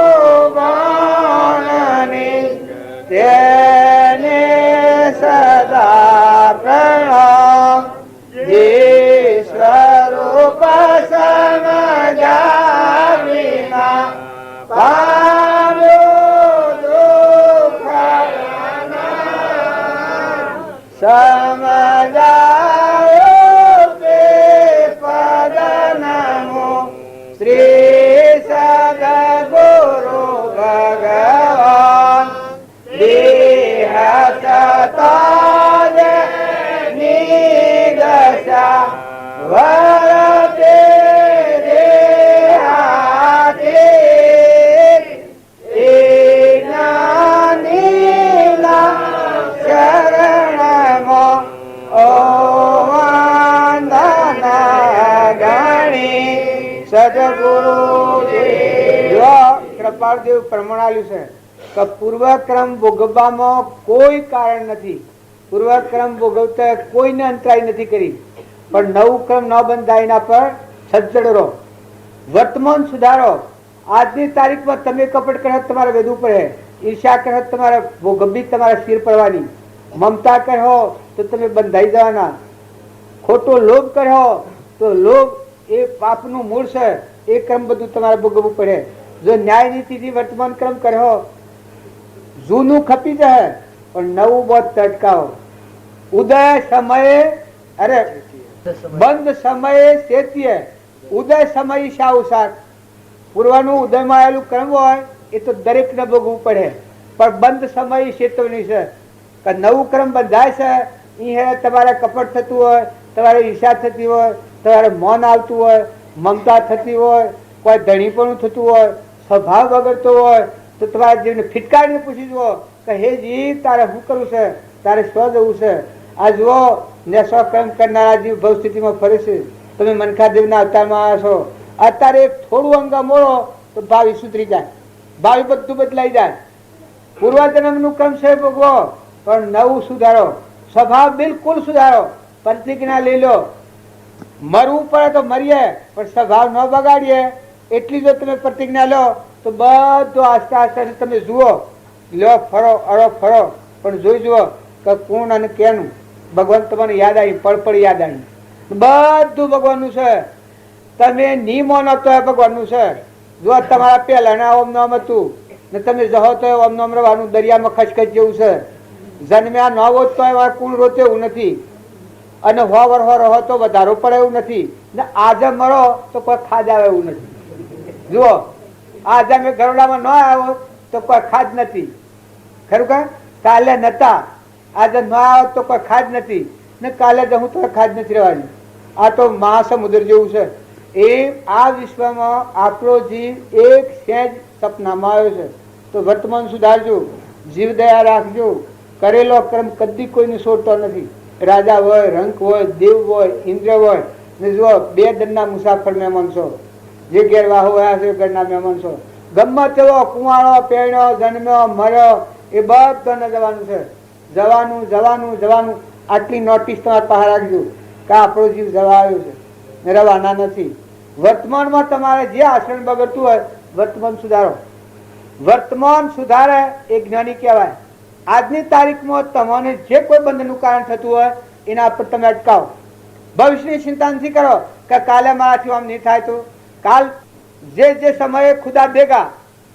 [SPEAKER 2] તેને સદા પ્રણામ. સ્વરૂપ સમજ્યા વિના પામ્યો દુઃખ સમજાયો તે પદ નમો શ્રી સદગુરુ ભગવાન. દેહ સતાજ નિદશા વરતે દેહાતે જ્ઞાનીના શરણમાં ઓવંદના ગણી સદગુરુદેવ. કૃપાળદેવ પ્રમાણાલ્યું છે કે પૂર્વક્રમ ભોગવવામાં કોઈ કારણ નથી, પૂર્વક્રમ ભોગવતા કોઈને અંતરાય નથી કરી, પણ નવું ક્રમ ન બંધાય એના પર સજ્જડ રહો, વર્તમાન સુધારો. આજની તારીખમાં તમે કપટ કરો તમારે વેદવું પડે, ઈર્ષા કરો તમારે ભોગવવી તમારે સ્થિર પડવાની, મમતા કરો તો તમે બંધાઈ જવાના, ખોટો લોભ કરો તો લોભ એ પાપનું મૂળ છે, એ ક્રમ બધું તમારે ભોગવવું પડે. જો ન્યાય નીતિથી વર્તમાન ક્રમ કરો જૂનું ખપી જાય પણ નવું બહુ તટકાવો. ઉદય સમયે અરે બંધ સમયે શેતીએ, ઉદય સમય સાવસાર. પૂર્વનું ઉદયમાં આવેલું ક્રમ હોય એ તો દરેકને ભોગવવું પડે, પણ બંધ સમય ચેતવણી છે કે નવું ક્રમ બંધાય છે. એ તમારે કપટ થતું હોય, તમારે ઈર્ષા થતી હોય, તમારે મૌન આવતું હોય, મમતા થતી હોય, કોઈ ધણીપણું થતું હોય, સ્વભાવ બગડતો હોય, તો તમારા જીવને ફિટકારીને પૂછી જુઓ કે હે જીવ તારે શું કરવું છે, તારે સ્વ જવું છે. આ જુઓ ને સ્વકર્મ કરનારા જીવ ભવ સ્થિતિમાં ફરે છે. તમે મનખાદેવના અવતારમાં આવ્યા છો, અત્યારે એક થોડું અંગ મોડો તો ભાવિ સુધરી જાય, ભાવિ બધું બદલાઈ જાય. પૂર્વજન્મનું ક્રમ છે ભોગવો પણ નવું સુધારો, સ્વભાવ બિલકુલ સુધારો. પ્રતિજ્ઞા લઈ લો, મરવું પડે તો મરીએ પણ સ્વભાવ ન બગાડીએ એટલી જો તમે પ્રતિજ્ઞા લો તો બધું આસ્તે આસ્તે તમે જુઓ, લો ફરો અડો ફરો પણ જોઈ જુઓ કે કોણ અને કેનું. ભગવાન તમને યાદ આવી, પળ પળ યાદ આવી, બધું ભગવાનનું છે. તમે ની માનો તો ભગવાનનું છે. જો તમારા પહેલાના ઓમ નામ હતું ને તમે જહો તો ઓમ નામ રહેવાનું, દરિયામાં ખચખચ જેવું છે. જન્મ્યા ન હોત તો એવા કુણ રોતે એવું નથી, અને હો વરહો રહો તો વધારો પડે એવું નથી, ને આજે મરો તો કોઈ ખાદ આવે એવું નથી. જુઓ આજે અમે ગરોડામાં ન આવ્યો તો કોઈ ખાદ નથી, ખરું કે કાલે નતા, આજે ન આવ્યો તો કોઈ ખાદ નથી, ને કાલે જવું તો ખાદ નથી રહેવાની. આ તો મહાસમુદ્ર જેવું છે. એ આ વિશ્વમાં આપણો જીવ એક સહેજ સપનામાં આવ્યો છે. તો વર્તમાન સુધારજો, જીવ દયા રાખજો. કરેલો કર્મ કદી કોઈને છોડતો નથી. રાજા હોય, રંક હોય, દેવ હોય, ઇન્દ્ર હોય, ને જુઓ બે દંડના મુસાફર મહેમાન છો, જે ઘેરવા હોયા છે ઘરના મહેમાન છો. ગમે તેવો કુંવાળો, પેણ્યો, જન્મ્યો, મર્યો એ બધાને જવાનું છે. જવાનું જવાનું જવાનું. આટલી નોટિસ તમારે પાસે રાખજો કે આપણો જીવ જવા આવ્યો છે ને રવાના નથી. વર્તમાનમાં તમારે જે આચરણ બગડતું હોય વર્તમાન સુધારો. વર્તમાન સુધારે એ જ્ઞાની કહેવાય. આજની તારીખમાં તમને જે કોઈ બંધનનું કારણ થતું હોય એના પર તમે અટકાવો. ભવિષ્યની ચિંતા નથી કરો કે કાલે મારાથી આમ નહીં થાય તો કાલ જે જે સમયે ખુદા દેગા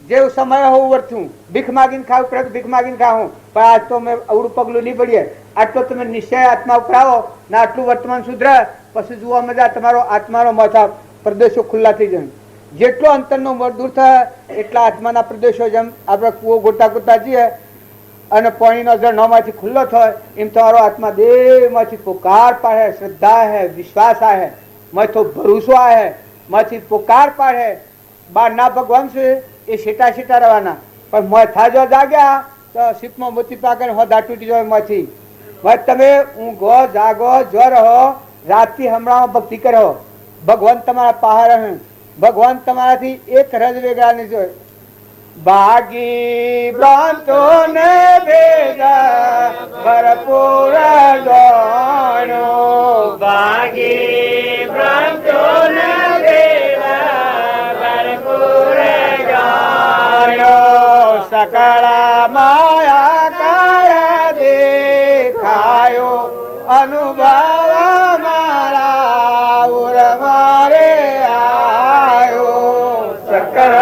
[SPEAKER 2] જેવું સમય હોવું વર્થું ભીખ માગીને ખાવું પડે તો ભીખ માગીને ખાવું, પણ આજ તો મેં અવડું પગલું નહીં પડીએ. આટલો તમે નિશ્ચય આત્મા ઉપરાવો ને આટલું વર્તમાન સુધરે, પછી જોવા મજા તમારો આત્માનો માથા પ્રદેશો ખુલ્લા થઈ જાય. જેટલો અંતરનો મોર દૂર થાય એટલા આત્માના પ્રદેશો, જેમ આપણે કૂવો ગોટા ગોતા જઈએ અને પાણીનો ઝરણામાંથી ખુલ્લો થાય, એમ તમારો આત્મા દેહમાંથી પુકાર પાડે, શ્રદ્ધા હે, વિશ્વાસ આવે, માથો ભરોસો આવે, માંથી પુકાર પાડે. બહારના ભગવાન છે એ સીટા સીટા રહેવાના, પણ માથા જો જાગ્યા તો સીપમાં મોતી પાકે હોદા તૂટી જાય માંથી. તમે ઊંઘો જાગો જો રહો, રાતથી હમણાં ભક્તિ કરો, ભગવાન તમારા પહાડ રહે, ભગવાન તમારાથી એક રજ વેગળા નહીં જોઈ. ભાગી ભ્રાંતો ને ભેગા ભરપૂર જાણો, ભાગી ભ્રાંતો ને ભેગા ભરપૂર જાણો, સકળ માયા કાળ દેખાયો અનુભવ મારા ઉર મારે આયો, સકળ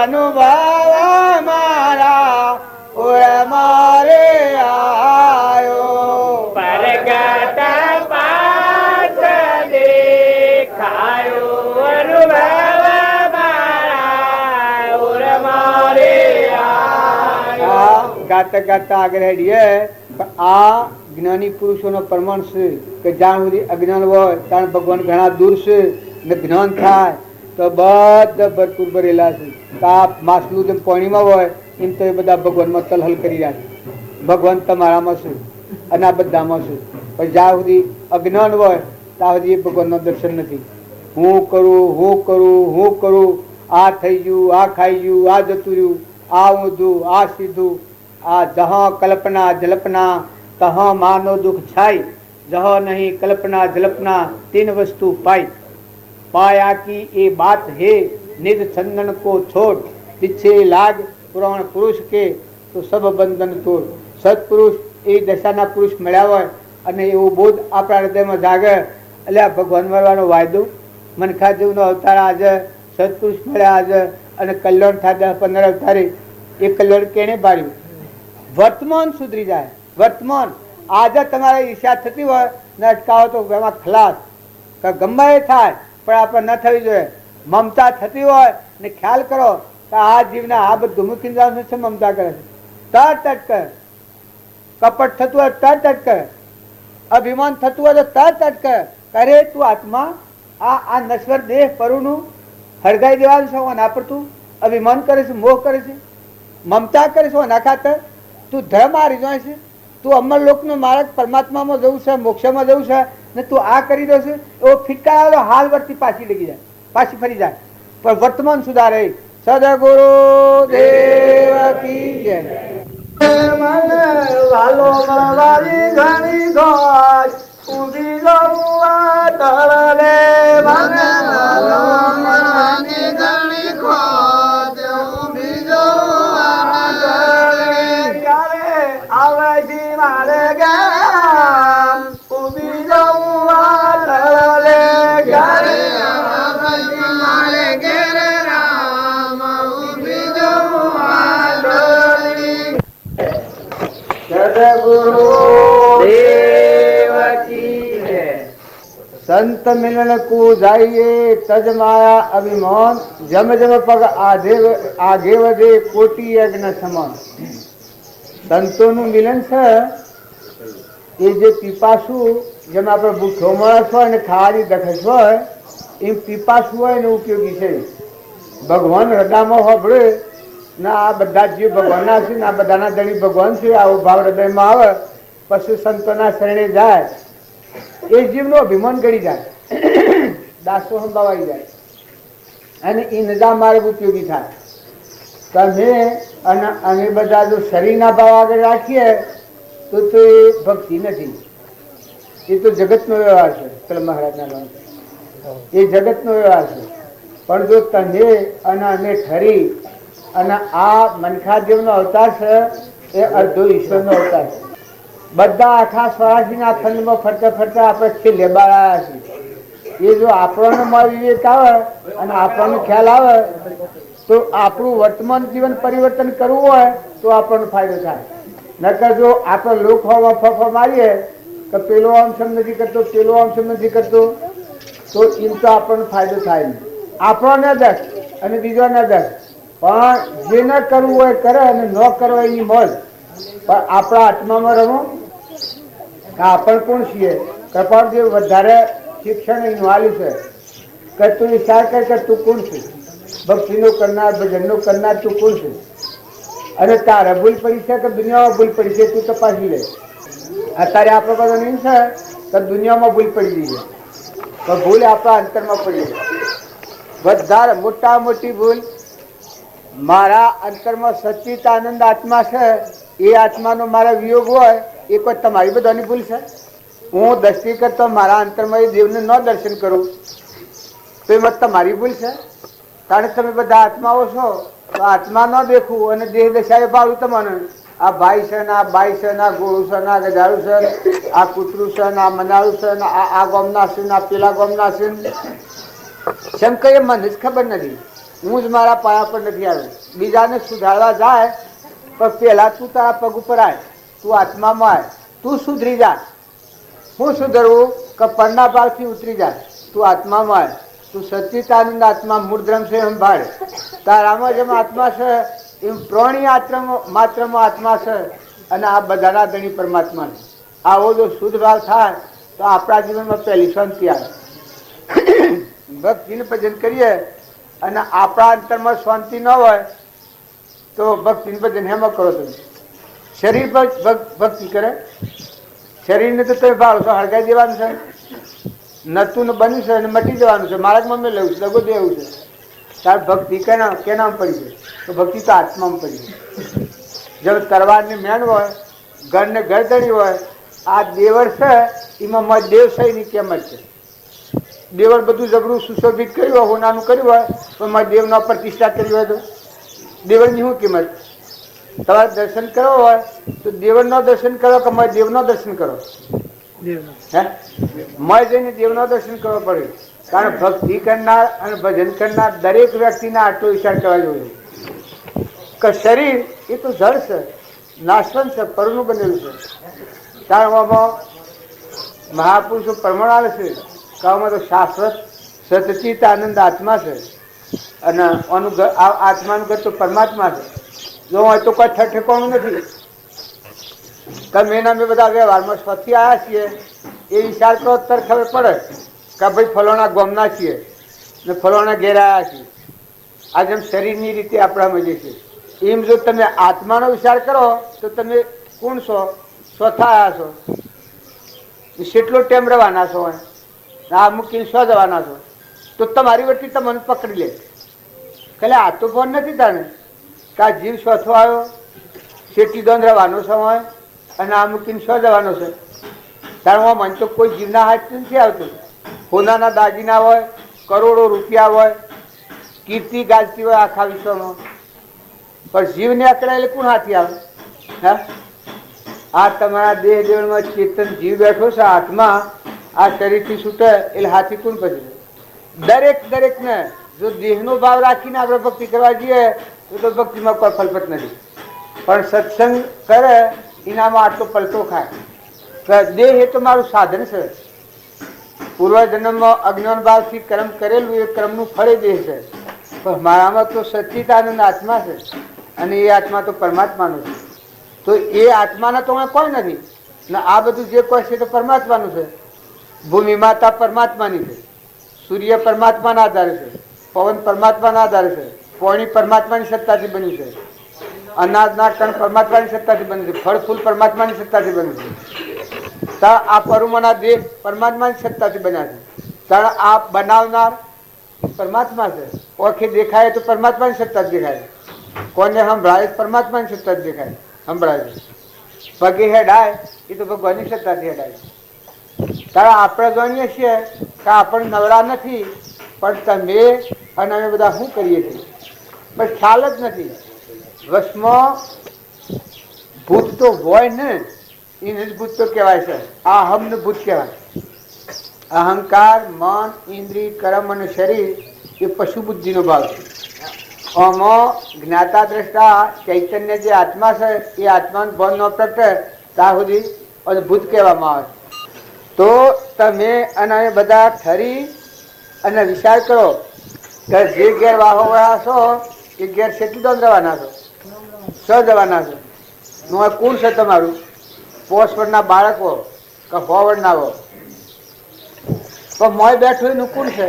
[SPEAKER 2] અનુભવ મારા ઓય મારે આયો, પરગટ પાસ દેખાયો અનુભવ મારા ઓય મારે આયો. ગાતા ગાતા આગળ હેડીએ. આ જ્ઞાની પુરુષોનો પ્રમાણ છે કે જ્યાં સુધી અજ્ઞાન હોય ત્યાં ભગવાન ઘણા દૂર છે ને જ્ઞાન થાય તો બધા ભરપૂર ભરેલા છે. તાપ માસલું જેમ પાણીમાં હોય એમ તો એ બધા ભગવાનમાં તલહલ કરી રહ્યા છે. ભગવાન તમારામાં છે અને આ બધામાં છે, પણ જ્યાં સુધી અજ્ઞાન હોય ત્યાં સુધી એ ભગવાનનું દર્શન નથી. હું કરું હું કરું હું કરું, આ થઈ ગયું, આ ખાઈ ગયું, આ જતું રહ્યું, આ ઊંધું, આ સીધું, આ જहाँ કલ્પના જલ્પના તहाँ માનો દુઃખ છાય, જहाँ નહીં કલ્પના જલ્પના तीन वस्तु पाई, पाया की ये बात है निज चंदन को छोड़, पीछे लाग पुराण पुरुष के તો સબ બંધન તોડ. સત્પુરુષ એ દશાના પુરુષ મળ્યા હોય અને એવો બોધ આપણા હૃદયમાં જાગે, એટલે આ ભગવાન મળવાનો વાયદો મનખા જેવનો અવતાર આજે સત્પુરુષ મળ્યા આજે અને કલ્યાણ થાય 15 અવતારે, એ કલ્યાણ કેને બાળ્યું? વર્તમાન સુધરી જાય. વર્તમાન આજે તમારે ઈચ્છા થતી હોય ને અટકાવો તો એમાં ખલાસ, ગમે એ થાય પણ આપણે ન થવી જોઈએ. મમતા થતી હોય ને ખ્યાલ કરો કે આ જીવના આ બધું મૂકીને જવાનું છે, મમતા કરે છે, તરત અટકે. કપટ થતું હોય તરત અટકે, અભિમાન થતું હોય તો તરત અટકે. અરે તું આત્મા આ નશ્વર દેહ પરુનું હળગાઈ દેવાનું છે, ના પર તું અભિમાન કરે છે, મોહ કરે છે, મમતા કરે છે, ના ખાતર તું ધર્મ હારી જાય છે, તું અમર લોકનો માર્ગ પરમાત્મામાં જવું છે, મોક્ષમાં જવું છે ને તું આ કરી દો છે. એવો ફિટકાયેલો હાલ વર્તી પાછી લગી જાય, પાછી ફરી જાય. પણ વર્તમાન સુધારે. સદગુરુ દેવ કી જય. વાલો મળવાની ઘણી ગોજ ઉભી જવા તળલે, મને વાલો મળવાની ઘણી ગોજ ઉભી જવા તળલે, ક્યારે આવે જી મારે ગામ ઉભી જવા તળલે, ક્યારે આવે જી મારે ઘેર રામ ઉભી જવા તળલે. સદગુરુ દેવ કી જય. સંત મિલન કો જાઈએ તજ માયા અભિમાન, જમ જમ પગ આગે વધે કોટી યજ્ઞ સમાન. સંતોનું મિલન છે એ જે પીપાસુ, જેમ આપણે ભૂખો માણસ હોય ને ખાવાની દખસ હોય એમ પીપાસુ હોય ને ઉપયોગી છે. ભગવાન હૃદયમાં હોબળે ના આ બધા જીવ ભગવાનના છે ને આ બધાના ધણી ભગવાન છે, આવો ભાવ હૃદયમાં આવે પછી સંતોના શરણે જાય, એ જીવનો અભિમાન ગળી જાય, દાસો સંભાવાઈ જાય. અને એ નિજામ મારે ઉપયોગી થાય. તમે અને અમે બધા જો શરીરના ભાવ આગળ રાખીએ તો એ ભક્તિ નથી, એ તો જગતનો વ્યવહાર છે. પેલા મહારાજના નામ એ જગતનો વ્યવહાર છે. પણ જો તમે અને અમે ઠરી અને આ મનખાદેવનો અવતાર છે એ અર્ધો ઈશ્વરનો અવતાર છે. બધા આખા સ્વરાજીના ખંડમાં ફરતા ફરતા આપણે છેલ્લે બાર આવ્યા છીએ. એ જો આપણને વિવેક આવે અને આપણને ખ્યાલ આવે તો આપણું વર્તમાન જીવન પરિવર્તન કરવું હોય તો આપણને ફાયદો થાય. નકર જો આપણે લોક હોવા ફફા મારીએ કે પેલો આમ સમ નથી કરતો, પેલો આમ સમ નથી કરતો, તો એમ તો આપણને ફાયદો થાય નહીં. આપણને દસ અને બીજોને દસ, પણ જે ન કરવું હોય કરે અને ન કરવા એની મોજ. પણ આપણા આત્મામાં રમો કે આપણે કોણ છીએ. કપાળદેવ વધારે શિક્ષણ વાલ્યું છે કે તું વિચાર કર કે તું કોણ છે. ભક્તિનું કરનાર, ભજનનું કરનાર તું કોણ છે. અને તારે ભૂલ પડી છે કે દુનિયામાં ભૂલ પડી છે તું તપાસી લે. અત્યારે આપણે બધા નહીં છે કે દુનિયામાં ભૂલ પડી ગઈ છે, પણ ભૂલ આપણા અંતરમાં પડી છે. વધારે મોટા મોટી ભૂલ મારા અંતરમાં સચ્ચિદાનંદ આત્મા છે, એ આત્માનો મારા વિયોગ હોય એ કોઈ તમારી બધાની ભૂલ છે. હું દ્રષ્ટિ કરતો મારા અંતરમાં એ દેવને ન દર્શન કરું તો એમાં તમારી ભૂલ છે. કારણ કે તમે બધા આત્માઓ છો તો આત્મા ન દેખવું અને દેહ દશાએ ભાવું તમને આ ભાઈ છે ને આ બાઈ છે ને આ ગોળું છે ને આ ગજાડું છે, આ કૂતરું છે ને આ મનાળું છે ને આ ગોમના છે ને આ પેલા ગોમના છે. જેમ કે એ મને જ ખબર નથી. હું જ મારા પાયા પર નથી આવ્યો. બીજાને સુધારવા જાય પણ પેલા તું તારા પગ ઉપર આય, તું આત્મામાં આય, તું સુધરી જા. હું સુધરવું કે પરના ભાવથી ઉતરી જાય, તું આત્મામાં આય. તું સચ્ચિદાનંદ આત્મા મૂળધ્રમ છે સંભાળ. તારામાં જેમ આત્મા છે એમ પ્રાણી માત્રમાં આત્મા છે અને આ બધાના ધણી પરમાત્મા છે. આવો જો શુદ્ધ ભાવ થાય તો આપણા જીવનમાં પહેલી શાંતિ આવે. ભક્તિનું ભજન કરીએ અને આપણા અંતરમાં શાંતિ ન હોય તો ભક્તિનું ભજન હેમાં કરો તમે. શરીર પર ભક્તિ કરે, શરીરને તો તમે ભાવ છો હળગાઈ દેવાનું છે, નતું ને બન્યું છે અને મટી જવાનું છે. મારા મમ્મી લેવું છે, દગો દેવું છે. તાર ભક્તિ કેનામાં પડી છે? તો ભક્તિ તો આત્મામાં પડી છે. જેમ તરવારની મેણ હોય, ઘરને ગરદણી હોય, આ દેવળ છે એમાં દેવ સહીની કિંમત છે. દેવળ બધું જબરું સુશોભિત કર્યું હોય, હોનાનું કર્યું હોય, તો મારે દેવના પ્રતિષ્ઠા કરી હોય તો દેવળની શું કિંમત? તમારે દર્શન કરવો હોય તો દેવળનો દર્શન કરો કે મારે દેવનો દર્શન કરો? હે મય જઈને દેવનો દર્શન કરવો પડે. કારણ ભક્તિ કરનાર અને ભજન કરનાર દરેક વ્યક્તિને આટલો વિચાર કરવા જોઈએ કે શરીર એ તો જળ છે, નાશવંત છે, પરનું બનેલું છે. કારણ મહાપુરુષો પ્રમાણ આવે છે કે આમાં તો શાશ્વત સચિત આનંદ આત્મા છે અને આત્માનું ઘર તો પરમાત્મા છે. જો હોય તો કોઈ ઠેકાણું નથી. તમે એના મેં બધા વ્યવહારમાં સ્વથી આવ્યા છીએ એ વિચાર કરો ત્યારે ખબર પડે કે ભાઈ ફલોણા ગોમના છીએ ને ફલોણા ઘેર આવ્યા છીએ. આ જેમ શરીરની રીતે આપણા મજે છે એમ જો તમે આત્માનો વિચાર કરો તો તમે કોણ છો? સ્વથા આવ્યા છો, કેટલો ટાઈમ રહેવાના છો, આ મૂકીને સ્વ જવાના છો, તો તમારી વચ્ચે તમને પકડી લે. એટલે આ તો ફોન નથી તાને કે આ જીવ સ્વથો આવ્યો, શેટી દોન રહેવાનો સમય અને આ મૂકીને સ્વ જવાનો છે. તારમાં મન તો કોઈ જીવના હાથ નથી આવતું. સોનાના દાગીના હોય, કરોડો રૂપિયા હોય, કીર્તિ ગાજતી હોય આખા વિશ્વમાં, પણ જીવને અકળાયેલે કોણ હાથી આવે? હા, આ તમારા દેહ દેવળમાં ચેતન જીવ બેઠો છે, આત્મા આ શરીરથી છૂટે એટલે હાથી કોણ પછી? દરેકને જો દેહનો ભાવ રાખીને આપણે ભક્તિ કરવા જઈએ તો ભક્તિમાં કોઈ ફલપત નથી. પણ સત્સંગ કરે એનામાં આટલો પલટો ખાય. દેહ એ તો મારું સાધન છે. પૂર્વજન્મમાં અજ્ઞાન ભાવથી કર્મ કરેલું એ કર્મનું ફળ દેહ છે. પણ મારામાં તો સચ્ચિદાનંદ આત્મા છે અને એ આત્મા તો પરમાત્માનો છે. તો એ આત્માના તો કોઈ નથી ને આ બધું જે કોઈ છે તો પરમાત્માનું છે. ભૂમિ માતા પરમાત્માની છે, સૂર્ય પરમાત્માના આધારે છે, પવન પરમાત્માના આધારે છે, પાણી પરમાત્માની સત્તાથી બન્યું છે, અનાજના કણ પરમાત્માની સત્તાથી બન્યું છે, ફળ ફૂલ પરમાત્માની સત્તાથી બન્યું છે. આ પરુમના દેહ પરમાત્માની સત્તાથી બન્યા છે. કારણ આ બનાવનાર એ પરમાત્મા છે. ઓળખી દેખાય તો પરમાત્માની સત્તા જ દેખાય. કોને સંભળાય પરમાત્માની સત્તા જ દેખાય, સંભળાય. પગે હેડાય એ તો ભગવાનની સત્તાથી હેડાય. તારા આપણે જાણીએ છીએ કે આપણે નવરા નથી, પણ તમે અને અમે બધા શું કરીએ છીએ પણ ખ્યાલ જ નથી. વશમાં ભૂત તો હોય ને, એને જ ભૂત તો કહેવાય છે. આ અહમને ભૂત કહેવાય. અહંકાર, મન, ઇન્દ્રિય, કર્મ અને શરીર એ પશુ બુદ્ધિનો ભાગ છે. આમાં જ્ઞાતા દ્રષ્ટા ચૈતન્ય જે આત્મા છે એ આત્માનું ભાન ન પ્રગટે ત્યાં સુધી અદભુત કહેવામાં આવે છે. તો તમે અને અમે બધા ઠરી અને વિચાર કરો કે જે ઘેર વાહો વયા છો એ ઘેર કેટલી દોડ જવાના છો? 6 જવાના છો. કોણ છે તમારું? 5 વર્ષના બાળકો કે 6 વર્ષના હો? પણ મોય બેઠું એનું કોણ છે?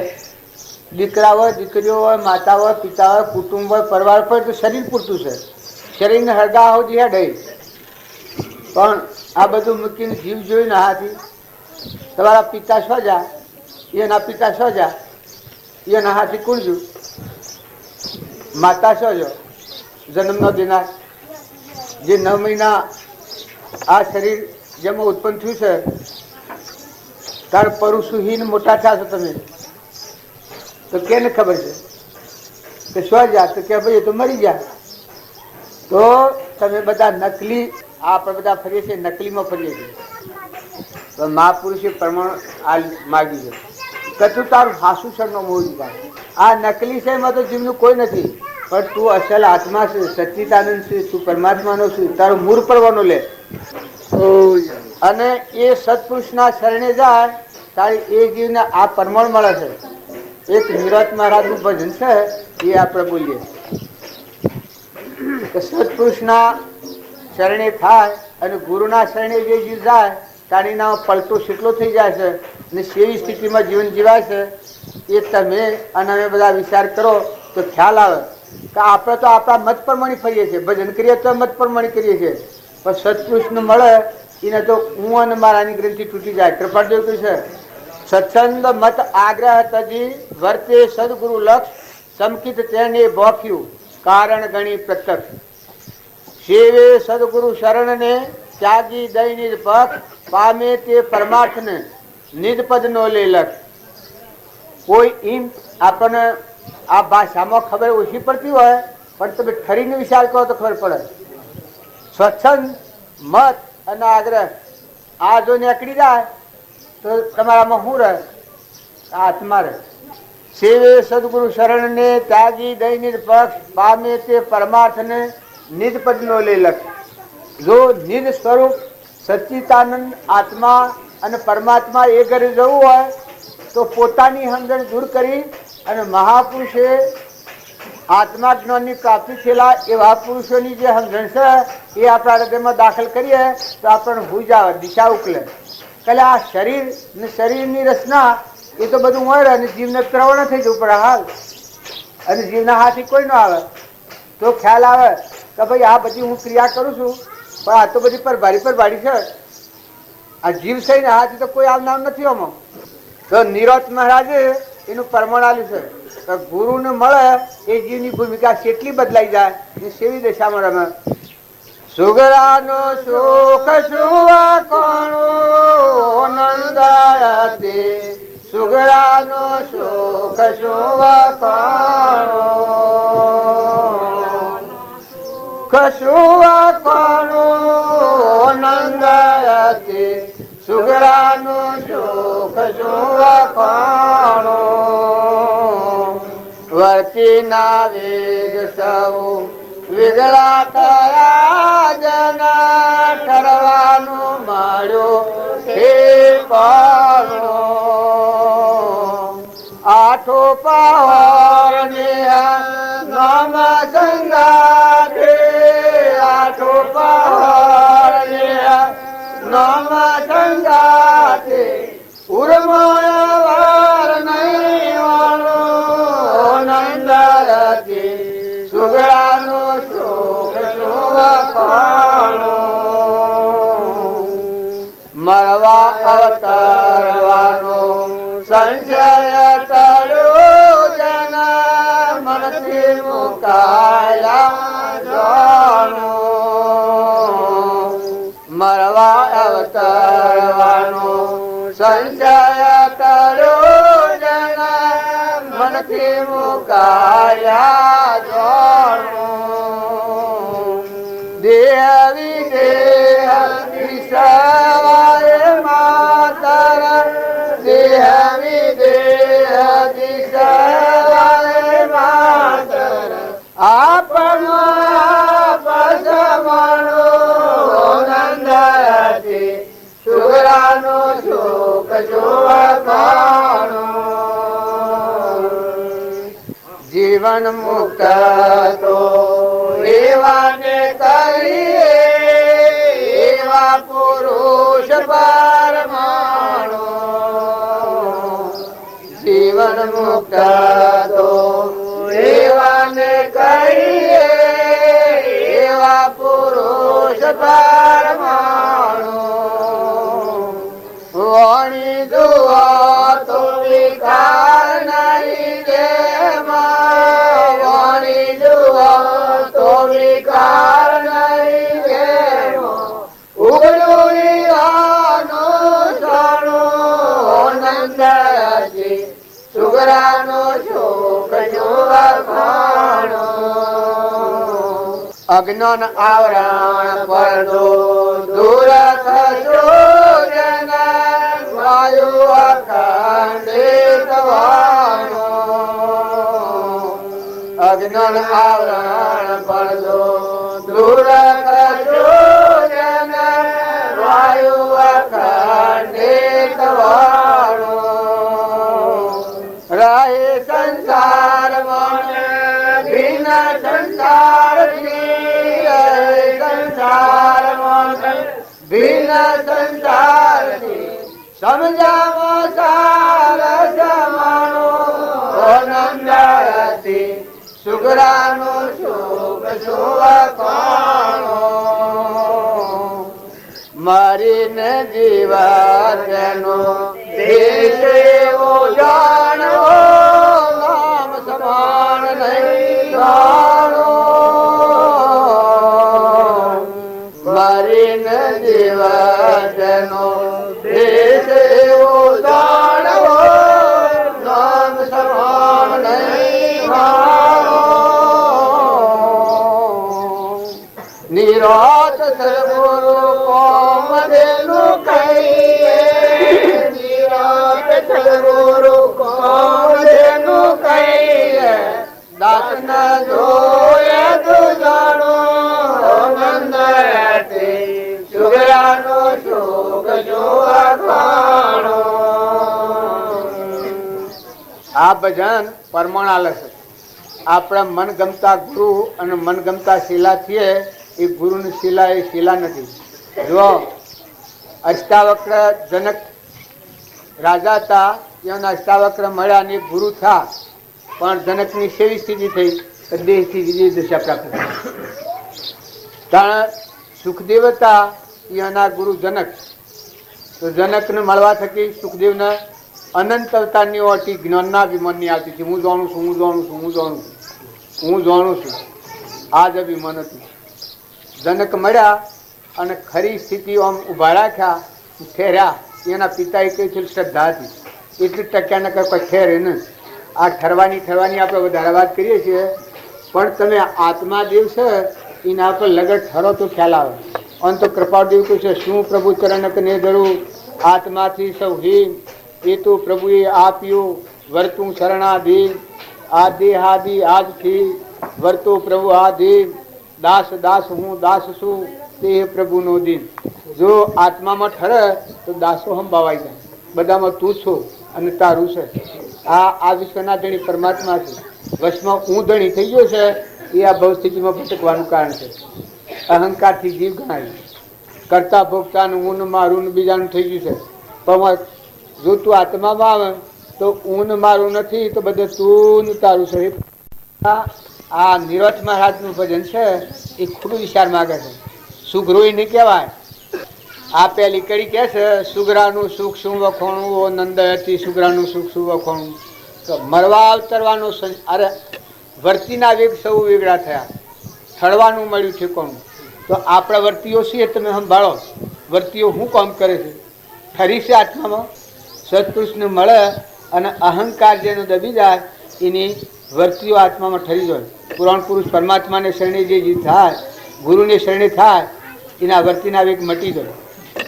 [SPEAKER 2] દીકરા હોય, દીકરીઓ હોય, માતા હોય, પિતા હોય, કુટુંબ હોય, પરિવાર હોય. તો શરીર પૂરતું છે. શરીરને હળગા સુધી હેડે. પણ આ બધું મૂકીને જીવ જોઈને હાથી તમારા પિતા શું જા, એના પિતા શું જા, એના હાથી કોણ જુ? માતા શું જો જન્મ ન દેનાર, જે 9 મહિના આ શરીર જેમાં ઉત્પન્ન થયું છે તાર પરુષુહીન મોટા થયા છો તમે, તો કેને ખબર છે કે શું જા? તો કે ભાઈ એ તો મરી જા. તો તમે બધા નકલી, આપણે બધા ફરીએ છીએ નકલીમાં ફરીએ છીએ. તો મહાપુરુષે પ્રમાણ આ માગ્યું છે કે તું તારું હાસુ શરનો મોડી જાય. આ નકલી છે એમાં તો જીવનું કોઈ નથી, પણ તું અસલ આત્મા છે, સચ્ચિદાનંદ છે, તું પરમાત્માનો છું. તારું મૂળ પરવાનો લે અને એ સત્પુરુષના શરણે જાય તારી એ જીવને આ પરમાણ મળે છે. એક નિરત મહારાજનું ભજન છે એ આપણે બોલીએ કે સત્પુરુષના શરણે થાય અને ગુરુના શરણે જે જીવ જાય તારી નામ પલટો કેટલો થઈ જાય છે અને સેવી સ્થિતિમાં જીવન જીવાય છે. એ તમે અને અમે બધા વિચાર કરો તો ખ્યાલ આવે કે આપણે તો આપણા મત પ્રમાણે ફરીએ છીએ. ભજન કરીએ તો મત પ્રમાણે કરીએ છીએ, પણ સત્પુરુષને મળે એને તો હું અને મારાની ગ્રંથિ તૂટી જાય. કૃપાદેવ કહ્યું છે સત્સંગ મત આગ્રહ તજી વર્તે સદગુરુ લક્ષ સમકિત તેને બોખ્યું કારણ ગણી પ્રત્યક્ષ સેવે સદગુરુ શરણને ત્યાગી દઈ નિજ પક્ષ પામે તે પરમાર્થને નિજ પદ નો લે લક્ષ. કોઈ એમ આપણને આ ભાષામાં ખબર ઓછી પડતી હોય પણ તમે ઠરીને વિચાર કરો તો ખબર પડે. સ્વચ્છંદ મત અને આગ્રહ આ જો નીકળી જાય તો તમારામાં શું રહે? આત્મા રહે. સેવે સદગુરુ શરણને ત્યાગી દઈ નિજ પક્ષ પામે તે પરમાર્થને નિજ પદ નો લે લક્ષ. જો નિજ સ્વરૂપ સચ્ચિદાનંદ આત્મા અને પરમાત્મા એ ઘરે જવું હોય તો પોતાની સમજણ દૂર કરી અને મહાપુરુષે આત્મા જ્ઞાનની પ્રાપ્તિ થયેલા એવા પુરુષોની જે સમજણ છે એ આપણા હૃદયમાં દાખલ કરીએ તો આપણને ભૂજ આવે, દિશા ઉકલે. એટલે આ શરીર ને શરીરની રચના એ તો બધું હોય અને જીવને પ્રવણ થઈ જવું પડે હાલ, અને જીવના હાથી કોઈ ન આવે તો ખ્યાલ આવે કે ભાઈ આ બધી હું ક્રિયા કરું છું પણ આ તો બધી પરભારી છે. આ જીવ છે ને હાથી તો કોઈ આવનાર નથી આમાં. તો નિરત મહારાજે એનું પ્રમાણ આપ્યું છે કે ગુરુને મળે એ જીવની ભૂમિકા કેટલી બદલાઈ જાય એ સેવી દશામાં રમે. સુગરાનો સુખ સુવા કોણો નંદાયતે સુગરાનો સુખ સુવા કોણો કશુવા કોણો નંદાયતે સુગરાનો સુખ સુવા કોણો વર્તીના વેગ સૌ વિગળા થયા જના ઠરવાનું મળ્યું હે પાણો આઠો પહોર ને નામ સંગાથે આઠો પહોર ને નામ સંગાથે ઉર્મય વાર નહીં વાળો નંદાયતે સુગરાનો શોક શોભાણો મળવા અવતરવાનો સંશય તળ્યો મુકાયા જાણું મરવા અવતરવાનો સંચય કર્યો જના મનથી મુકાયા જાણું દેહ વિદેહ દિશવાય માતર દેહ વિદેહ દિશવાય માતર આપણો પસમણો નંદરતી સુગરાનો શોક જોવાનો જીવન મુક્ત તો એવાને કરીએ એવા પુરુષ પરમાણો જીવન મુક્ત તો એવાને કરીએ એવા પુરુષ પરમાણો વાણી જુઓ તો વિકાર નહીં જેમાં વાણી જુઓ તો વિકાર નહીં જેમાં ઉગડું ઈરાનું સોનું નંદરતી સુગરાનો શોક જોવાનો અજ્ઞાન આવરણ પડદો દૂર થશો વાયુ અખંડિત વાનો અજ્ઞાન આવરણ પડદો દૂર થશો વાયુ અખંડિત વાનો રહે સંસાર મને ભિન્ન સંસારથી રહે સંસાર મને ભિન્ન સંસારથી સમજાવો સાર સમાનો નંદરતી સુગરાનો શોક જોવાનો મારીને જીવતનો દેશ એવો જાણો નામ સમાન નહીં જાણો મારીને જીવતનો દેશ એવો જાણો નામ સમાન નહીં જાણો નિરાત સદગુરુ કોમ દેનું કહીએ નિરાત સદગુરુ કોમ દેનું કહીએ દાસ ન જોયે તું જાણો નંદરતી સુગરાનો શોક જોવાનો આ ભજન પરમાણાલ છે આપણા મનગમતા ગુરુ અને મનગમતા શિલા છીએ એ ગુરુની શિલા એ શિલા નથી જો અષ્ટાવક્ર જનક રાજા હતા એના અષ્ટાવક્ર મળ્યા ને ગુરુ થયા પણ જનકની સેવી સ્થિતિ થઈ કે દેહથી વિજય દશા પ્રાપ્ત થઈ કારણ સુખદેવ હતા એના ગુરુ જનક તો જનકને મળવા થકી સુખદેવને અનંત અવતારની ઓટી જ્ઞાનના અભિમાનની આવતી હતી હું જાણું છું હું જાણું છું હું જાણું છું હું જાણું છું આ જ અભિમાન હતું જનક મળ્યા અને ખરી સ્થિતિ આમ ઊભા રાખ્યા ઠેર્યા એના પિતાએ કહી છે શ્રદ્ધા હતી એટલી ટક્યાને કંઈ કોઈ ઠેરે નહીં આ ઠરવાની આપણે વધારે વાત કરીએ છીએ પણ તમે આત્માદેવ છે એના પર લગટ ઠરો તો ખ્યાલ આવે અંત કૃપાદેવ કહે છે શું પ્રભુ ચરણક ને ધરું આત્માથી સૌ હિમ એ તો પ્રભુએ આપ્યું વર્તું શરણાધીન આદિ આજથી વર્તો પ્રભુ આધીન દાસ દાસ હું દાસ છું તે પ્રભુનો દિન જો આત્મામાં ઠરે તો દાસો સંભાવાઈ જાય બધામાં તું છો અને તારું છે આ વિશ્વના ધણી પરમાત્મા છે વશમાં હું ધણી થઈ ગયો છે એ આ ભવસ્થિતિમાં ભટકવાનું કારણ છે અહંકારથી જીવ ગણાય કરતા ભોગતાનું હું મારું બીજાનું થઈ ગયું છે પણ જો તું આત્મામાં આવે તો ઊન મારું નથી તો બધે તું તારું છે આ નિરોધ મહારાજનું ભજન છે એ ખૂબ વિચાર માગે છે સુગરોઈ નહીં કહેવાય આ પેલી કડી કહે છે સુગરાનું સુખ શું વખોણું ઓ નંદ હતી સુગરાનું સુખ શું વખોણું તો મરવા અવતરવાનો અરે વર્તીના વેગ સૌ વેગળા થયા, ઠળવાનું મળ્યું ઠેકોણું. તો આપણા વર્તીઓ છીએ, તમે સંભાળો, વર્તીઓ શું કામ કરે છે? ઠરી છે આત્મામાં. સત્પુરુષને મળે અને અહંકાર જેનો દબી જાય એની વર્તીઓ આત્મામાં ઠરી જાય. પુરાણ પુરુષ પરમાત્માને શરણે જે થાય, ગુરુને શરણે થાય, એના વર્તીના વેગ મટી જાય.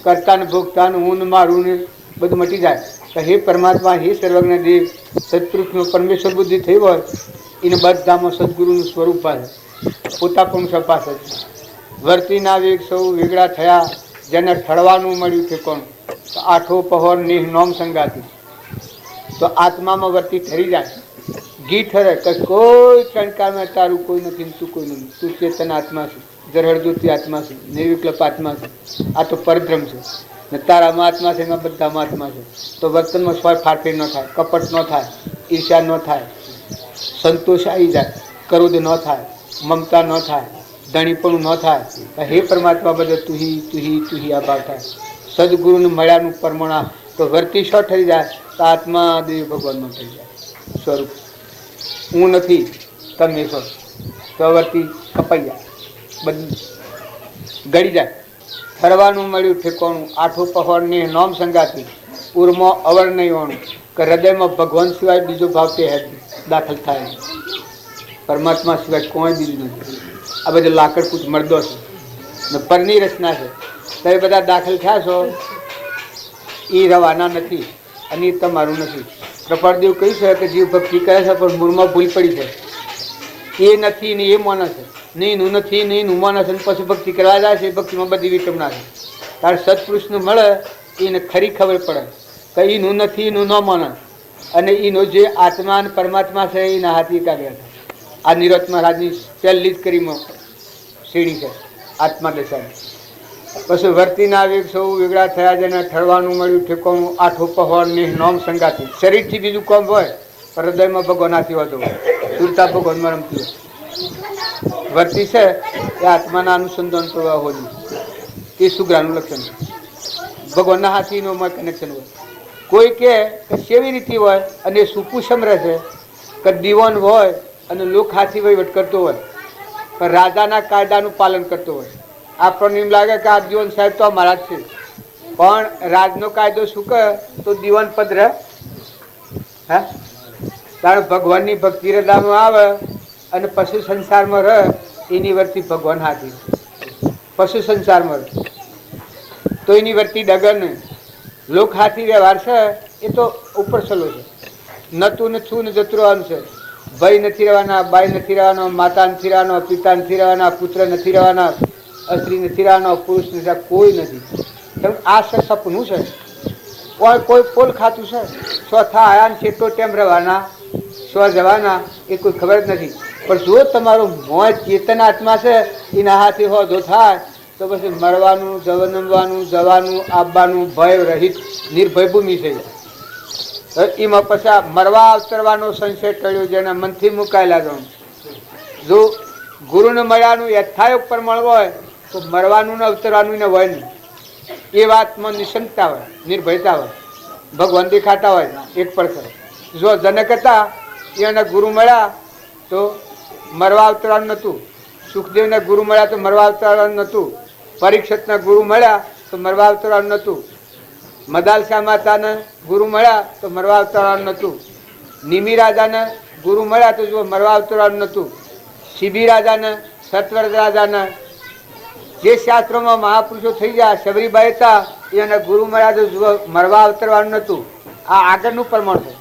[SPEAKER 2] કરતાને ભોગતાનું હું ને મારું ને બધું મટી જાય. તો હે પરમાત્મા, હે સર્વજ્ઞ દેવ, સત્પુરુષનો પરમેશ્વર બુદ્ધિ થઈ હોય એને બધામાં સદગુરુનું સ્વરૂપ પાસે પોતા પણ સપાસ જ. વર્તીના વેગ સૌ વેગળા થયા, જેને ઠળવાનું મળ્યું છે કોણ? તો આઠો પહોર નિહ નોમ સંગાતી. તો આત્મામાં વર્તી ઠરી જાય. ઘી ઠરે કે કોઈ ક્ષણકાળમાં તારું કોઈ નથી, તું કોઈ નથી. તું ચેતન આત્મા છે, જરહરજ્યોતિ આત્મા છે, નિર્વિકલ્પ આત્મા છે. આ તો પરબ્રહ્મ છે ને તારામાં આત્મા છે, એમાં બધામાં આત્મા છે. તો વર્તનમાં સ્વય ફાટફેર ન થાય, કપટ ન થાય, ઈર્ષ્યા ન થાય, સંતોષ આવી જાય, ક્રોધ ન થાય, મમતા ન થાય, ધણીપણું ન થાય. હે પરમાત્મા બધે તુહી તુહી તુહી આ ભાવ થાય. સદગુરુને મળ્યાનું પરમણા તો વર્તી શો થઈ જાય? તો આત્મા દેવ ભગવાનનો થઈ જાય સ્વરૂપ. હું નથી, તમે છો. તો વર્તી કપાઈ જાય, બધું ગળી જાય. ઠરવાનું મળ્યું ઠેકોણું, આઠો પહોળની નોમ સંગાતી. ઉર્મો અવર નહીં હોણું કે હૃદયમાં ભગવાન સિવાય બીજો ભાવ તે દાખલ થાય. પરમાત્મા સિવાય કોઈ બીજું નથી. આ બધું લાકડકૂચ મર્દો છે ને પરની રચના છે. તો એ બધા દાખલ થયા છો, એ રવાના નથી અને એ તમારું નથી. કૃપાળદેવ કહ્યું છે કે જીવ ભક્તિ કરે છે પણ મૂળમાં ભૂલ પડી છે. એ નથી ને એ માને છે, નહીં નું નથી નહીં નું માને છે, પછી ભક્તિ કરવા જાય છે. ભક્તિમાં બધી વિટમણા છે. તારે સત્પુરુષને મળે એને ખરી ખબર પડે કે એનું નથી, એનું ન માને, અને એનો જે આત્મા અને પરમાત્મા છે એના હાથી કાઢ્યા છે. આ નિરત મહારાજની પહેલી જ કરીમાં શ્રેણી છે આત્મા દશાની. પછી વર્તીના વેગ સૌ વેગળા થયા, જેને ઠરવાનું મળ્યું ઠેકોણું, આઠો પહોળ ને નોમ સંગાતી. શરીરથી બીજું કોમ હોય, હૃદયમાં ભગવાન હાથી હોતો હોય, સુરતા ભગવાનમાં રમતી હોય. વર્તી છે એ આત્માના અનુસંધાન પ્રવાહ હોય, એ સુગ્રાનું લક્ષણ. ભગવાનના હાથીનું કનેક્શન હોય. કોઈ કે કેવી રીતે હોય અને સુપુષમ રહે છે કે દીવાન હોય અને લોક હાથી વહીવટ કરતો હોય, પણ રાજાના કાયદાનું પાલન કરતો હોય. આપણને એમ લાગે કે આ દીવાન સાહેબ તો અમારા જ છે, પણ રાજનો કાયદો શું કહે તો દીવાન પદ રહે. હા, કારણ ભગવાનની ભક્તિ હૃદયમાં આવે અને પશુ સંસારમાં રહે, એની વર્તી ભગવાન હાથી. પશુ સંસારમાં રહે તો એની વર્તી ડગર નહીં. લોક હાથી વ્યવહાર છે એ તો ઉપર સલો છે. નતું ને છું ને જતું રહેવાનું છે. ભાઈ નથી રહેવાના, બાઈ નથી રહેવાનો, માતા નથી રહેવાનો, પિતા નથી રહેવાના, પુત્ર નથી રહેવાના, સ્ત્રી નથી રહેવાનો, પુરુષ નથી, કોઈ નથી. આ સપનું છે. કોઈ પોલ ખાતું છે. ચોથા આયા ને છેટો ટેમ રહેવાના, સ્વ જવાના, એ કોઈ ખબર જ નથી. પણ જો તમારો મોજ ચેતન આત્મા છે એના હાથે હોજો થાય તો પછી મરવાનું, જન્મવાનું, જવાનું, આવવાનું ભય રહિત નિર્ભય ભૂમિ છે. એમાં પછી મરવા અવતરવાનો સંશય ટળ્યો, જેના મનથી મુકાયેલા જાઉં. જો ગુરુને મળ્યાનું યથાયોગ પ્રમાણ હોય તો મરવાનું ને અવતરવાનું ને હોય નહીં. એ વાતમાં નિશંકતા હોય, નિર્ભયતા હોય, ભગવાન દેખાતા હોય એક પડખર. જો જનક હતા એને ગુરુ મળ્યા તો મરવા અવતરવાનું નહોતું. સુખદેવને ગુરુ મળ્યા તો મરવા અવતરવાનું નહોતું. પરીક્ષિતના ગુરુ મળ્યા તો મરવા અવતરવાનું નહોતું. મદાલસા માતાને ગુરુ મળ્યા તો મરવા અવતરવાનું નહોતું. નિમિ રાજાને ગુરુ મળ્યા તો જો મરવા અવતરવાનું નહોતું. શિબી રાજાને, સત્વર રાજાને, જે શાસ્ત્રોમાં મહાપુરુષો થઈ ગયા, શબરીબાઈ હતા એને ગુરુ મળ્યા તો જો મરવા અવતરવાનું નહોતું. આ આગળનું પ્રમાણ છે.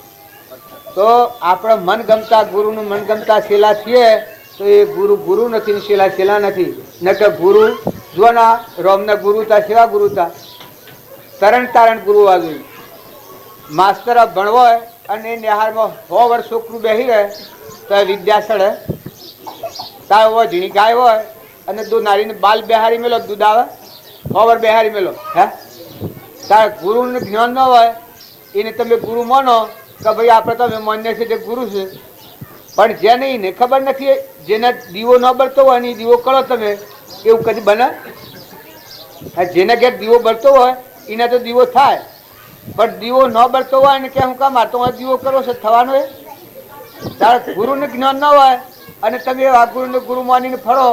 [SPEAKER 2] તો આપણે મનગમતા ગુરુનું મનગમતા શેલા છીએ તો એ ગુરુ ગુરુ નથી, શેલા શેલા નથી. ન કે ગુરુ જો ના રોમના ગુરુ હતા, સેવા ગુરુ હતા, તરણ તારણ ગુરુ આવ્યું. માસ્તર ભણવો હોય અને એ નિહાળમાં 100 વર્ષ છોકરું બેસી રહે તો વિદ્યાસળે તાર હોય ઝીણી ગાય હોય અને દૂધ નારીને બાલ બેહારી મેલો, દૂધ આવે 100 વર્ષ બેહારી મેલો. હે, તાર ગુરુનું જ્ઞાન ન હોય એને તમે ગુરુ માનો કે ભાઈ આપણે તમે માન્ય છે તે ગુરુ છે, પણ જેને એને ખબર નથી, જેને દીવો ન બળતો હોય ને દીવો કરો તમે, એવું કદી બને? જેને ઘેર દીવો બળતો હોય એને તો દીવો થાય, પણ દીવો ન બળતો હોય ને કે હું કામ આ તો દીવો કરો છો થવાનો? એ તારે ગુરુનું જ્ઞાન ન હોય અને તમે આ ગુરુને ગુરુ માનીને ફરો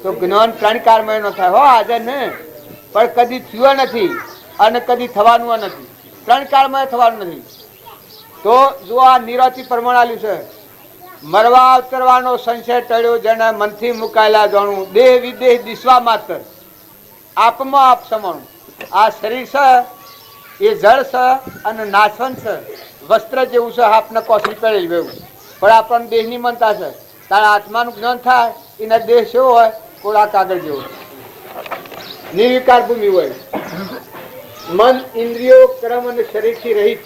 [SPEAKER 2] તો જ્ઞાન 3 કાળમાં ન થાય. હો હાજર ને, પણ કદી થયું નથી અને કદી થવાનું નથી. 3 કાળમાં થવાનું નથી. તો જો આ નિરાથી પ્રમાણ આલ્યું છે. મરવા અવતરવાનો સંશય ટળ્યો જેને મનથી મુકાયેલા જાણું, દેહ વિદેહ દિશવા માત્ર આપમાં આપ સમાણું. આ શરીર છે એ જળ છે અને નાશવંત છે, વસ્ત્ર જેવું છે, આપને કોસરી પહેરેલ એવું. પણ આપણને દેહની મનતા છે. તારા આત્માનું જ્ઞાન થાય એના દેહ કેવો હોય? કોળા કાગળ જેવો, નિર્વિકાર ભૂમિ હોય. મન, ઇન્દ્રિયો, કર્મ અને શરીરથી રહિત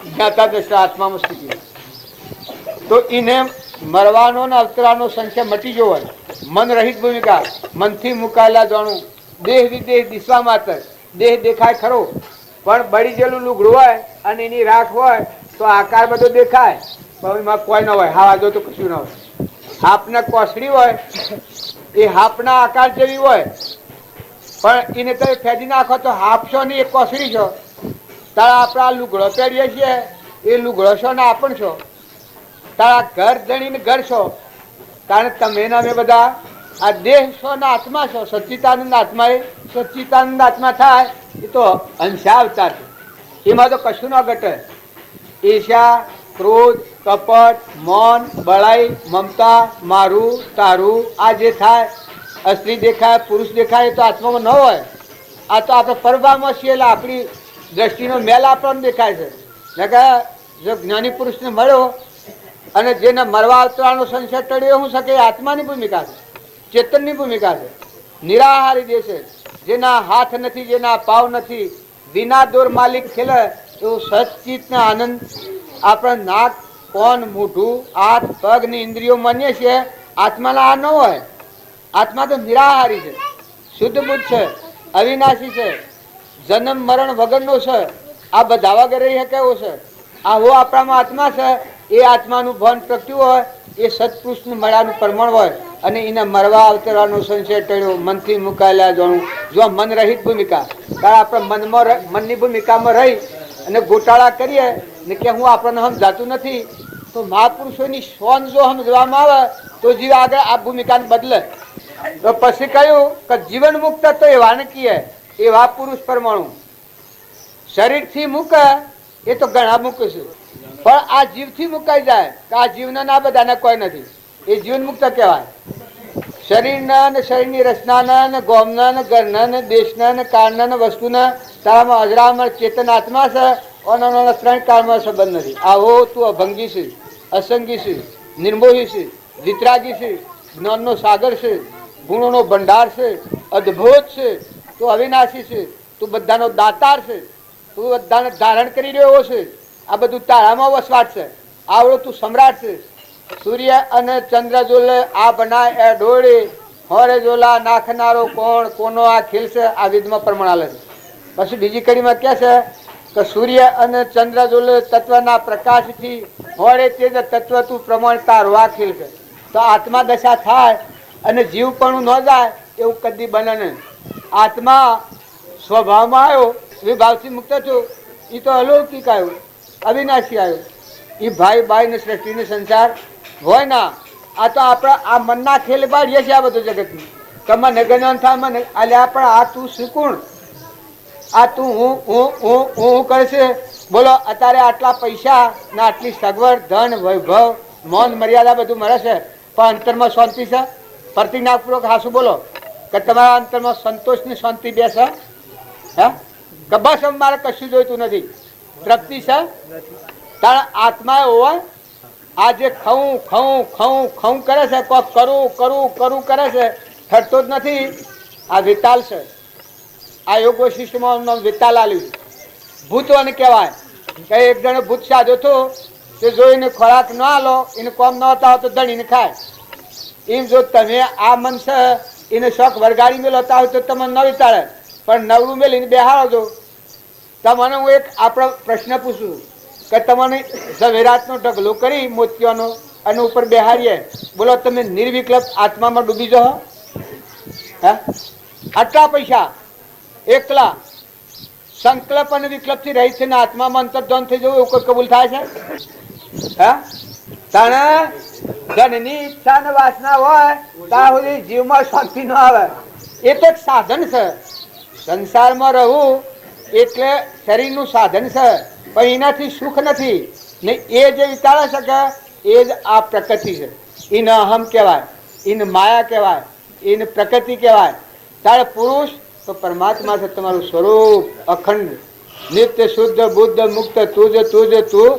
[SPEAKER 2] જ્ઞાતા દશા આત્મામાં સ્થિતિ. તો એને મરવાનો ને અવતરવાનો સંશય મટી ગયો હોય. મન રહિત ભૂમિકા, મનથી મુકાયેલા જાણું, દેહ વિદેહ દિશવા માત્ર. દેહ દેખાય ખરો, પણ બળી ગયેલું લુગડું હોય અને એની રાખ હોય તો આકાર બધો દેખાય, પણ એમાં કોઈ ન હોય. હાવા જો તો કશું ન હોય. હાપને કોસડી હોય એ હાપના આકાર જેવી હોય, પણ એને તમે ફેંદી નાખો તો હાપ છો ને એ કોસડી છો. તારા આપણા લુગડો પહેરીએ છીએ એ લુગડો છો ને આપણ છો. તારા ઘર જણીને ઘર છો, કારણ તમે ને અમે બધા આ દેહ છો ને આત્મા છો. સચ્ચિતાનંદ આત્મા એ સચ્ચિતાનંદ આત્મા થાય એ તો અંશા અવતાર છે. એમાં તો કશું ન ઘટે. ઈર્ષા, ક્રોધ, કપટ, મૌન, બળાઈ, મમતા, મારું તારું આ જે થાય, સ્ત્રી દેખાય પુરુષ દેખાય એ તો આત્મામાં ન હોય. આ તો આપણે પરભામાં છીએ એટલે આપણી દ્રષ્ટિનો મેલ આપણને દેખાય છે. કે જો જ્ઞાની પુરુષને મળ્યો અને જેને મરવા અવતરવાનો સંશય ટળ્યો શું શકે? આત્માની ભૂમિકા છે, ચેતનની ભૂમિકા છે. નિરાહારી દેશ છે, જેના હાથ નથી, જેના પાવ નથી, વિના દોર માલિક ખેલે એવું સચિતના આનંદ. આપણે નાક, કોન, મોઢું, હાથ, પગ ની ઇન્દ્રિયો માનીએ છીએ, આત્માના આ ન હોય. આત્મા તો નિરાહારી છે, શુદ્ધ બુદ્ધ છે, અવિનાશી છે, જન્મ મરણ વગરનો છે. આ બધા વગર રહી શકે એવો છે. આવો આપણામાં આત્મા છે. એ આત્માનું ભાન પ્રગટ્યું હોય એ સત્પુરુષનું મળ્યાનું પ્રમાણ હોય. અને એને મરવા અવતરવાનો સંશય ટળ્યો, મનથી મુકાયેલા જાણું. જો મન રહિત ભૂમિકા, કારણ આપણે મનની ભૂમિકામાં રહી અને ગોટાળા કરીએ ને કે હું આપણને સમજાતું નથી, તો મહાપુરુષોની સોન જો સમજવામાં આવે તો જીવ આગળ આ ભૂમિકાને બદલે. તો પછી કહ્યું કે જીવન મુક્ત તો એવા ને કીએ એવા પુરુષ પરમાણુ. શરીરથી મૂકે એ તો ઘણા મૂકે છે, પણ આ જીવથી મુકાઈ જાય કે આ જીવના ના બધાને કોઈ નથી, એ જીવન મુક્ત કહેવાય. શરીરના ને શરીરની રચનાના ને ગોમના ને ઘરના ને દેશના ને કાળના ને વસ્તુના તારામાં અજરામર ચેતન આત્મા છે. ઓનો 3 કાળમાં સંબંધ નથી. આવો તું અભંગી છે, અસંગી છે, નિર્મોહી છે, વિતરાગી છે, જ્ઞાનનો સાગર છે, ગુણોનો ભંડાર છે, અદ્ભુત છે, તું અવિનાશી છે, તું બધાનો દાતાર છે, તું બધાને ધારણ કરી રહ્યો છે. આ બધું તારામાં વસવાટ છે. આવડો તું સમ્રાટ છે. સૂર્ય અને ચંદ્ર જોલે આ બનાય એ ડોળે, હોરે જોલા નાખનારો કોણ, કોનો આ ખીલ છે. આ વિધમાં પ્રમાણ આલે છે. પછી બીજી કડીમાં કહે છે કે સૂર્ય અને ચંદ્ર જોલે તત્વના પ્રકાશથી હોરે તેજ તત્વ તું પ્રમાણ તારો આ ખીલ છે. તો આત્મા દશા થાય અને જીવ પણ ન જાય એવું કદી બને નહીં. આત્મા સ્વભાવમાં આવ્યો, વિભાવથી મુક્ત થયો, એ તો અલૌકિક આવ્યો, અવિનાશી આવ્યો. એ ભાઈ ભાઈ ને સૃષ્ટિ ને સંસાર હોય ના. આ તો આપણા આ મનના ખેલ બાળીએ છીએ. આ બધું જગતનું તમને જ્ઞાન થાય મને આલ્યા, પણ આ તું શ્રીકુણ, આ તું હું કરે છે. બોલો અત્યારે આટલા પૈસા ને આટલી સગવડ, ધન, વૈભવ, મૌન, મર્યાદા બધું મળે છે, પણ અંતરમાં શાંતિ છે? પ્રતિજ્ઞાપૂર્વક હાસું બોલો કે તમારા અંતરમાં સંતોષ ની શાંતિ બેસે? હે કે બસ મારે કશું જોઈતું નથી, તૃપ્તિ છે? તારા આત્મા હોય આ જે ખવું ખવું ખવું ખવું કરે છે, કોક કરું કરું કરું કરે છે, થતો જ નથી. આ વિતાલ છે. આ યોગ વશિષ્ઠમાં વિતાલ આલ્યું. ભૂતોને કહેવાય કે એક જણે ભૂત સાધ્યો હતો, તે જોઈને ખોરાક ન આલો, એને કોમ ન હોતા તો ધણીને ખાય. એમ જો તમે આ મન છે એને શોખ વરગાડી મેળવતા હોય તો તમે ન વિતાડે, પણ નવરું મેળીને બેહાડો છો. તમને હું એક આપણો પ્રશ્ન પૂછું કે તમને ઝવેરાતનો ઢગલો કરી મોતિયાનો અને ઉપર બેહારીએ, બોલો તમે નિર્વિકલ્પ આત્મામાં ડૂબી જાઓ? હે આટલા પૈસા એકલા સંકલ્પ અને વિકલ્પ થી રહી છે ને આત્મામાં અંતર્ધ્યાન થઈ જવું એવું કોઈ કબૂલ થાય છે? હે તાણે ધનની ઈચ્છા ને વાસના હોય ત્યાં સુધી જીવમાં શાંતિ ન આવે. એ તો એક સાધન છે. સંસારમાં રહેવું એટલે શરીરનું સાધન છે, પણ એનાથી સુખ નથી ને. એ જે વિચારે શકે એ જ આ પ્રકૃતિ છે. એને અહમ કહેવાય, એને માયા કહેવાય, એને પ્રકૃતિ કહેવાય. તારે પુરુષ તો પરમાત્મા છે, તમારું સ્વરૂપ અખંડ નિત્ય શુદ્ધ બુદ્ધ મુક્ત તુજ તું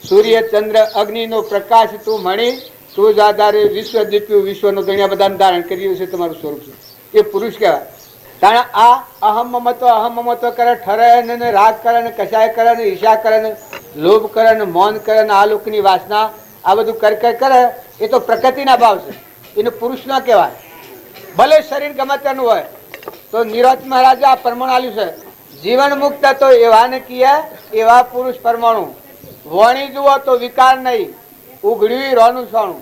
[SPEAKER 2] સૂર્ય ચંદ્ર અગ્નિનો પ્રકાશ તું મણી તું જ આધારે વિશ્વ દીપ્યું વિશ્વનું ઘણા બધા ધારણ કર્યું છે. તમારું સ્વરૂપ છે એ પુરુષ કહેવાય. કારણ આ અહમ મમત્વ કરે, ઠરે ને રાગ કરે ને કશાય કરે ને ઈર્ષા કરે ને લોભ કરે ને મૌન કરે ને આ લોકની વાસના આ બધું કરે એ તો પ્રકૃતિના ભાવ છે. એને પુરુષ ના કહેવાય. ભલે શરીર ગમે તેનું હોય. તો નિરજ મહારાજે આ પરમાણુ આલ્યું છે. જીવન મુક્ત તો એવા ને કીએ એવા પુરુષ પરમાણુ. વણી જુઓ તો વિકાર નહીં, ઉઘડ્યું રોનું સોનું.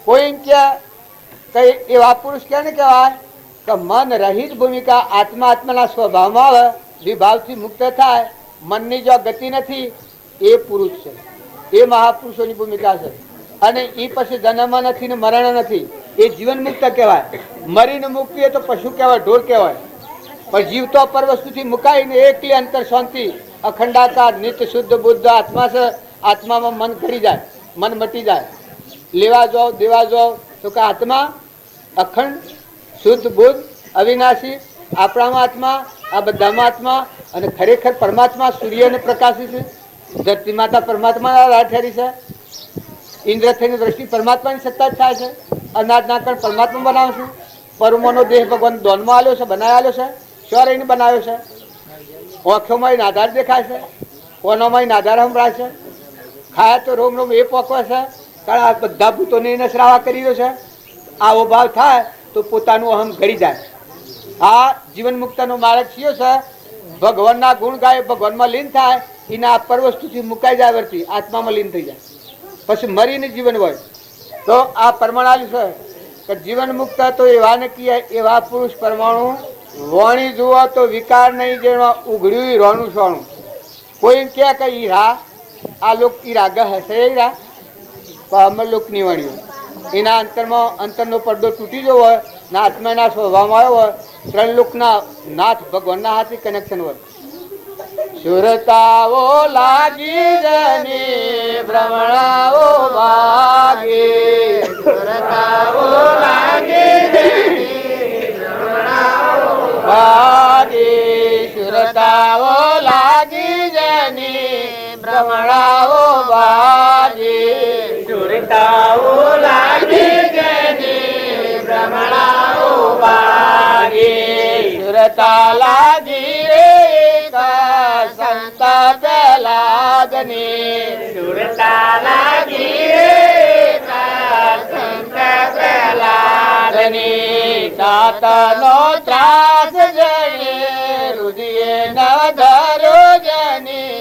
[SPEAKER 2] કોઈ કે કઈ એવા પુરુષ કે ને કહેવાય કે મન રહિત ભૂમિકા આત્માના સ્વભાવમાં આવે, વિભાવથી મુક્ત થાય, મનની જો ગતિ નથી એ પુરુષ છે. એ મહાપુરુષોની ભૂમિકા છે. અને એ પછી જન્મ નથી ને મરણ નથી, એ જીવન મુક્ત કહેવાય. મરીને મુક્તિ તો પશુ કહેવાય, ઢોર કહેવાય. પણ જીવતો પર વસ્તુથી મુકાઈને એકલી અંતર શાંતિ અખંડાકાર નિત્ય શુદ્ધ બુદ્ધ આત્મા છે. આત્મામાં મન કરી જાય, મન મટી જાય. લેવા જાઓ દેવા જાઓ તો કે આત્મા અખંડ શુદ્ધ બુદ્ધ અવિનાશી, આપણામાં આત્મા, આ બધામાં આત્મા. અને ખરેખર પરમાત્મા સૂર્યને પ્રકાશી છે. ધરતી માતા પરમાત્મા રાઠેરી છે. ઇન્દ્ર થઈને દ્રષ્ટિ પરમાત્માની સત્તા જ થાય છે. અનાજ નાકણ પરમાત્મા બનાવું છું. પરમોનો દેહ ભગવાન દોનમાં આવ્યો છે, બનાવી આવ્યો છે. શું રહીને બનાવ્યો છે? ઓખોમાં આધાર દેખાય છે, કોનોમાં આધાર સંભળાય છે. ખાય તો રોમ રોમ એ પોકવે છે. કારણ આ બધા ભૂતોને એને શ્રાવા કરી રહ્યો છે. આવો ભાવ થાય તો પોતાનું અહમ ઘડી જાય. આ જીવન મુક્તનો માર્ગ થયો છે. ભગવાનના ગુણ ગાય, ભગવાનમાં લીન થાય, એના પર વસ્તુથી મુકાઈ જાય, વર્તી આત્મામાં લીન થઈ જાય. પછી મરીને જીવન હોય. તો આ પરમાણુ છે કે જીવન મુક્ત તો એવા ને કીએ એવા પુરુષ પરમાણુ. વણી જુઓ તો વિકાર નહીં, જેમાં ઉઘડ્યું રોનું સોનું. કોઈ કે ઈરા આ લોક ઈરા ગહ હશે ઈરા, પણ અમર લોકની વણ્યું. એના અંતરનો પડદો તૂટી ગયો હોય ને આત્માના સ્વભાવમાં આવ્યો હોય. ત્રણ લોકના નાથ ભગવાનના હાથે કનેક્શન હોય. સુરતાઓ લાગી જની ભ્રમણાઓ ભાગે, સુરતાઓ લાગી જની ભ્રમણાઓ ભાગે, સુરતાઓ લાગી જની ભ્રમણાઓ ભાગે, સુરતાઓ લાગી જની ભ્રમણાઓ ભાગે, સુરતા લાગી સંત પેલાદની, સુરતા લાગી સંત પેલાદની. સાતનો ત્રાસ જણી રુધિએ ન ધરો જની,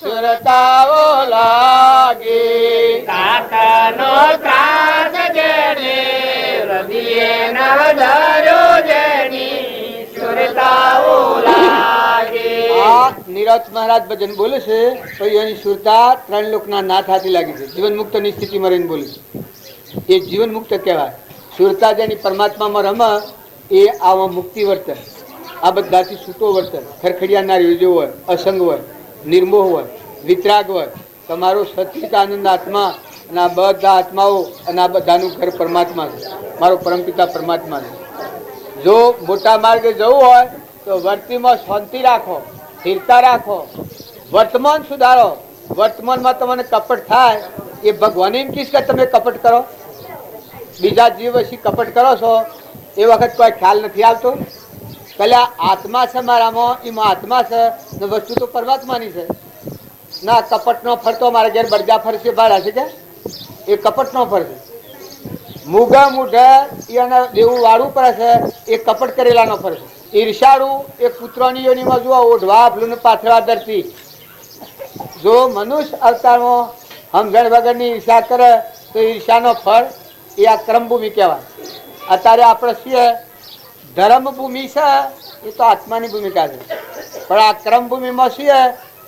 [SPEAKER 2] સુરતાઓ લાગી. સાતનો ત્રાસ જણી રુધિએ ન ધરો જની, સુરતાઓ લાગી. નિરજ મહારાજ ભજન બોલે છે તો એની સુરતા ત્રણ લોકના નાથ હાથી લાગી છે. જીવન મુક્ત ની સ્થિતિમાં રહીને બોલે છે. એ જીવન મુક્ત કહેવાય. સુરતા જેની પરમાત્મામાં રમે એ આવા મુક્તિ વર્તન, આ બધાથી છૂટો વર્તન. ખરખડિયાના યોજો હોય, અસંગ હોય, નિર્મોહ હોય, વિતરાગ હોય. તમારો સચિત આનંદ આત્મા અને આ બધા આત્માઓ અને આ બધાનું ઘર પરમાત્મા છે. મારો પરમપિતા પરમાત્મા છે. જો મોટા માર્ગે જવું હોય તો વર્તીમાં શાંતિ રાખો, સ્થિરતા રાખો, વર્તમાન સુધારો. વર્તમાનમાં તમને કપટ થાય એ ભગવાન એમ કહીશ કે તમે કપટ કરો. બીજા જીવ પછી કપટ કરો છો એ વખત કોઈ ખ્યાલ નથી આવતો. પેલા આત્મા છે મારામાં, એમાં આત્મા છે ને વસ્તુ તો પરમાત્માની છે. ના કપટ નો ફરતો મારા ઘેર બળજા ફરશે ભાડા છે કે એ કપટ નો ફરશે. મૂગા મૂઢા એને દેવું વાળું પડે છે એ કપટ કરેલા નો ફરશે. ઈર્ષાળું એ પુત્રોની યોનિમાં જુઓ ઓઢવા ભલું પાથરવા ધરતી. જો મનુષ્ય અવતારમાં સમજણ વગરની ઈર્ષા કરે તો ઈર્ષાનો ફળ એ આ કર્મભૂમિ કહેવાય. અત્યારે આપણે છીએ ધર્મભૂમિ છે એ તો આત્માની ભૂમિકા છે. પણ આ કર્મભૂમિમાં છીએ.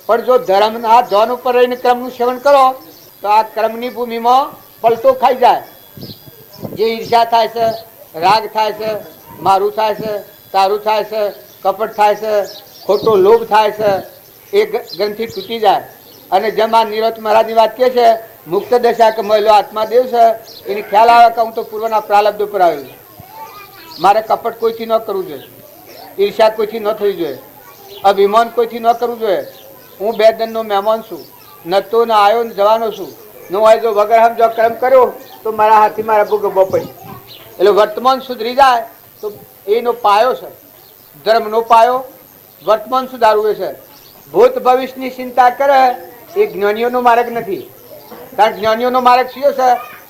[SPEAKER 2] પણ જો ધર્મના ધન ઉપર રહીને કર્મનું સેવન કરો તો આ કર્મની ભૂમિમાં પલટો ખાઈ જાય. જે ઈર્ષ્યા થાય છે, રાગ થાય છે, મારું થાય છે, તારું થાય છે, કપટ થાય છે, ખોટો લોભ થાય છે, એ ગ્રંથિ તૂટી જાય. અને જેમ આ નિરોધ મહારાજની વાત કહે છે, મુક્ત દશા કે મહિલો આત્મા દેવ છે, એને ખ્યાલ આવે કે હું તો પૂર્વના પ્રાલબ્ધ ઉપર આવેલું, મારે કપટ કોઈથી ન કરવું જોઈએ, ઈર્ષ્યા કોઈથી ન થવી જોઈએ, અભિમાન કોઈથી ન કરવું જોઈએ. હું બે દનનો મહેમાન છું, નતો ને આવ્યો ને જવાનો છું. ન હોય જો વગર હમ જો કર્મ કર્યો તો મારા હાથી મારા ભોગવવો પડી. એટલે વર્તમાન સુધરી જાય તો એનો પાયો છે, ધર્મનો પાયો વર્તમાન સુધારવું છે. ભૂત ભવિષ્યની ચિંતા કરે એ જ્ઞાનીઓનો માર્ગ નથી. કારણ જ્ઞાનીઓનો માર્ગ શું છે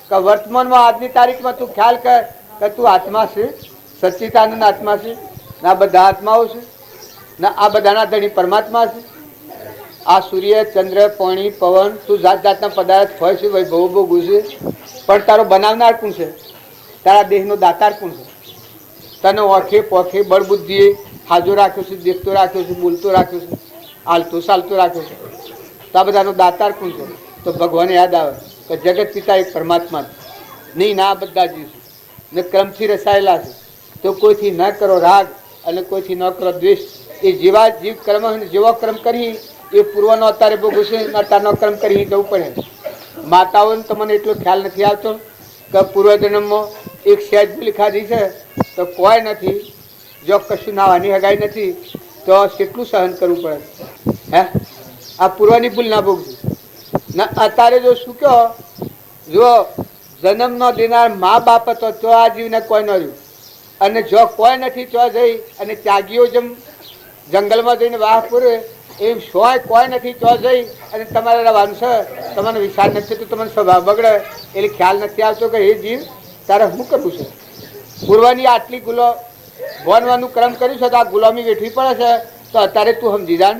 [SPEAKER 2] કે વર્તમાનમાં આજની તારીખમાં તું ખ્યાલ કર કે તું આત્મા છે, સચ્ચિદાનંદ આત્મા છે, ના બધા આત્માઓ છે, ના આ બધાના ધણી પરમાત્મા છે. આ સૂર્ય, ચંદ્ર, પાણી, પવન, તું જાત જાતના પદાર્થ હોય છે, વૈભવ ભોગવું છે, પણ તારો બનાવનાર કોણ છે? તારા દેહનો દાતાર કોણ છે? તને ઓખે પોખે બળ બુદ્ધિએ હાજો રાખ્યો છે, દેખતો રાખ્યો છે, બોલતો રાખ્યો છે, હાલતો ચાલતો રાખ્યો છે, તો આ બધાનો દાતાર કોણ છે? તો ભગવાન યાદ આવે કે જગત પિતા એક પરમાત્મા છે. નહીં ના બધા જીવ છે ને ક્રમથી રસાયેલા છે. તો કોઈથી ન કરો રાગ અને કોઈથી ન કરો દ્વેષ. એ જેવા જીવ કર્મ જેવો કર્મ કરી એ પૂર્વનો અત્યારે ભોગવશે, અત્યારનો કર્મ કરી જવું પડે. માતાઓને તો મને એટલો ખ્યાલ નથી આવતો કે પૂર્વજન્મમાં એક સહેજ ભૂલ ખાધી છે તો કોઈ નથી, જો કશું નાવાની હગાઈ નથી તો કેટલું સહન કરવું પડે. હે આ પૂર્વની ભૂલ ના ભોગવું ના. અત્યારે જો શું કહો, જો જન્મ ન દેનાર મા બાપ હતો તો આ જીવને કોઈ ન રહ્યું, અને જો કોઈ નથી તો જઈ અને ત્યાગીઓ જેમ જંગલમાં જઈને વાહ પૂરે એમ સોય કોઈ નથી તો જઈ અને તમારે રહેવાનું છે. તમને વિચાર નથી તો તમને સ્વભાવ બગડે એટલે ખ્યાલ નથી આવતો કે એ જીવ તારે શું કરવું છે. પૂર્વની આટલી ભણવાનું ક્રમ કર્યું છે તો આ ગુલામી વેઠવી પડે છે. તો અત્યારે તું સમજી જાણ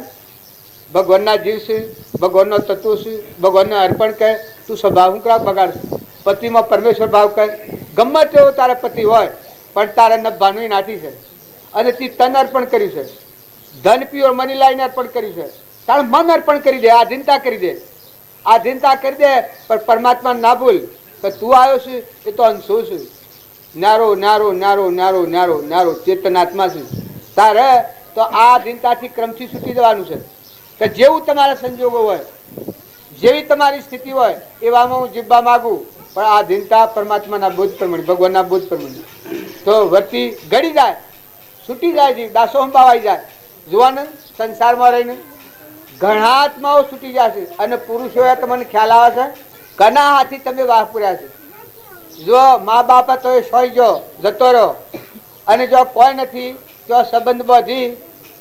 [SPEAKER 2] ભગવાનના જીવ છે, ભગવાનનો તત્વ છે, ભગવાનને અર્પણ કરે. તું સ્વભાવ શું કરા બગાડશે? પતિમાં પરમેશ્વર ભાવ કર. ગમે તેવો તારા પતિ હોય પણ તારે નભાનું નાથી છે અને તે તન અર્પણ કર્યું છે, ધન પ્યોર મની લાઈને અર્પણ કર્યું છે, તારું મન અર્પણ કરી દે, આધીનતા કરી દે, આધીનતા કરી દે. પણ પરમાત્મા ના ભૂલ કે તું આવ્યો છે એ તો અંશો છે, નારો નારો નારો નારો નારો નારો ચેતનાત્મા છે. તારે તો આ આધીનતાથી ક્રમથી છૂટી જવાનું છે કે જેવું તમારા સંજોગો હોય, જેવી તમારી સ્થિતિ હોય એવામાં હું જીવવા માગું, પણ આ આધીનતા પરમાત્માના બોધ પ્રમાણે, ભગવાનના બોધ પ્રમાણે તો વર્તી ગળી જાય, છૂટી જાય, જીવ દાસો સંભાવાઈ જાય. જોવાને સંસારમાં રહીને ઘણા આત્માઓ છૂટી જશે. અને પુરુષોએ તમને ખ્યાલ આવે છે ઘણા હાથી તમે વાહ પૂર્યા છે. જો મા બાપ તો એ સોઈ ગયો જતો રહ્યો, અને જો કોઈ નથી તો સંબંધ બાંધી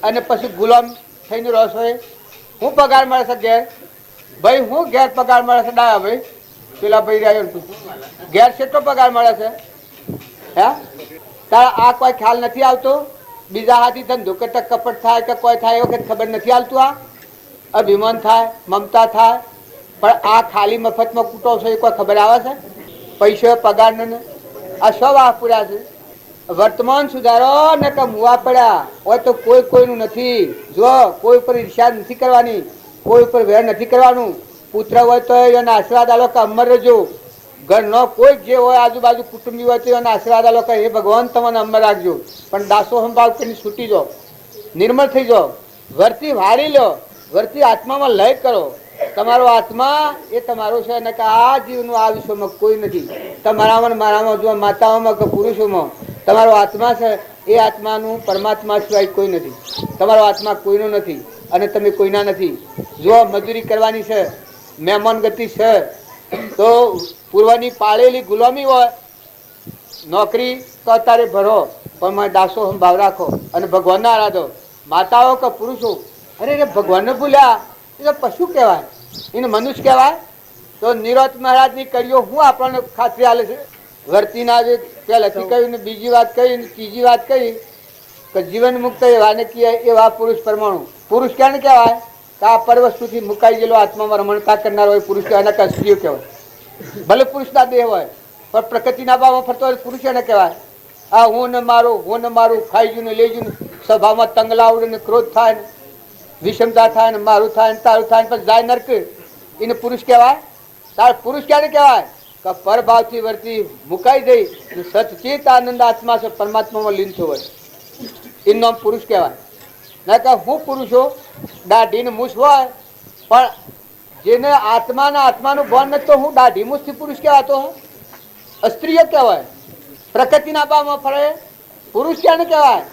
[SPEAKER 2] અને પછી ગુલામ થઈને રહશો. હું પગાર મળે છે ઘેર? ભાઈ હું ઘેર પગાર મળે છે? ડાયા ભાઈ પેલા ભાઈ રહ્યો ઘેર કેટલો પગાર મળે છે? હે તારા આ કોઈ ખ્યાલ નથી આવતો? બીજા હાથી ધંધો કે કપટ થાય કે કોઈ થાય એ વખત ખબર નથી આવતું. આ અભિમાન થાય, મમતા થાય, પણ આ ખાલી મફતમાં કૂટો છો એ કોઈ ખબર આવે છે? પૈસો પગાર ને આ સૌ આ પૂર્યા છે. વર્તમાન સુધારો ને કે મુવા પડ્યા હોય તો કોઈ કોઈનું નથી. જો કોઈ ઉપર ઈર્ષ્યા નથી કરવાની, કોઈ ઉપર વેર નથી કરવાનું. પુત્ર હોય તો એના આશીર્વાદ આલો કે અમર રહેજો. ઘરનો કોઈ જે હોય આજુબાજુ કુટુંબી હોય તો એના આશીર્વાદ આલો કે હે ભગવાન તમને અમર રાખજો. પણ દાસો સંભાવ કરીને છૂટી જાઓ, નિર્મળ થઈ જાઓ, વર્તી વારી લો, વર્તી આત્મામાં લય કરો. તમારો આત્મા એ તમારો છે અને કે આ જીવનું આ વિશ્વમાં કોઈ નથી. તમારામાં મારામાં જો માતાઓમાં કે પુરુષોમાં તમારો આત્મા છે એ આત્માનું પરમાત્મા સિવાય કોઈ નથી. તમારો આત્મા કોઈનો નથી અને તમે કોઈના નથી. જો મજૂરી કરવાની છે, મહેમાન ગતિ છે, તો પૂર્વની પાળેલી ગુલામી હોય, નોકરી તો અત્યારે ભરો પણ મને દાસો ભાવ રાખો અને ભગવાનના આરાધો. માતાઓ કે પુરુષો અરે એ ભગવાનને ભૂલ્યા એ તો પશુ કહેવાય, એને મનુષ્ય કહેવાય. તો નિરોધ મહારાજની કડીઓ હું આપણને ખાતરી આલે છે. વર્તીના જે પહેલાથી કહ્યું ને બીજી વાત કહી ને ત્રીજી વાત કહી કે જીવન મુક્ત એવાને કહે એવા પુરુષ પરમાણુ. પુરુષ ક્યાંને કહેવાય? કે આ પરવસ્તુથી મુકાઈ ગયેલો આત્મામાં રમણતા કરનાર હોય પુરુષ કહેવાય, કે સ્ત્રીઓ કહેવાય. ભલે પુરુષના દેહ હોય પણ પ્રકૃતિના ભાવમાં ફરતો હોય પુરુષ એને કહેવાય. આ હું ને મારું ખાઈ જુ ને લઈ જુ ને સ્વભાવમાં તંગલાવડ ને ક્રોધ થાય ને વિષમતા થાય ને મારું થાય ને તારું થાય ને પછી જાય નરક, એને પુરુષ કહેવાય? તાર પુરુષ ક્યારે કહેવાય? કે પરભાવથી વર્તી મુકાઈ જઈ સચિત આનંદ આત્મા છે પરમાત્મામાં લીન થયો એનું નામ પુરુષ કહેવાય. ના કે હું પુરુષ હો દાઢીને મૂછ હોય પણ જેને આત્માનું ભાન નથી તો હું દાઢી મૂછથી પુરુષ કહેવાતો સ્ત્રીઓ કહેવાય. પ્રકૃતિના ભાવમાં ફરે પુરુષ ક્યાં કહેવાય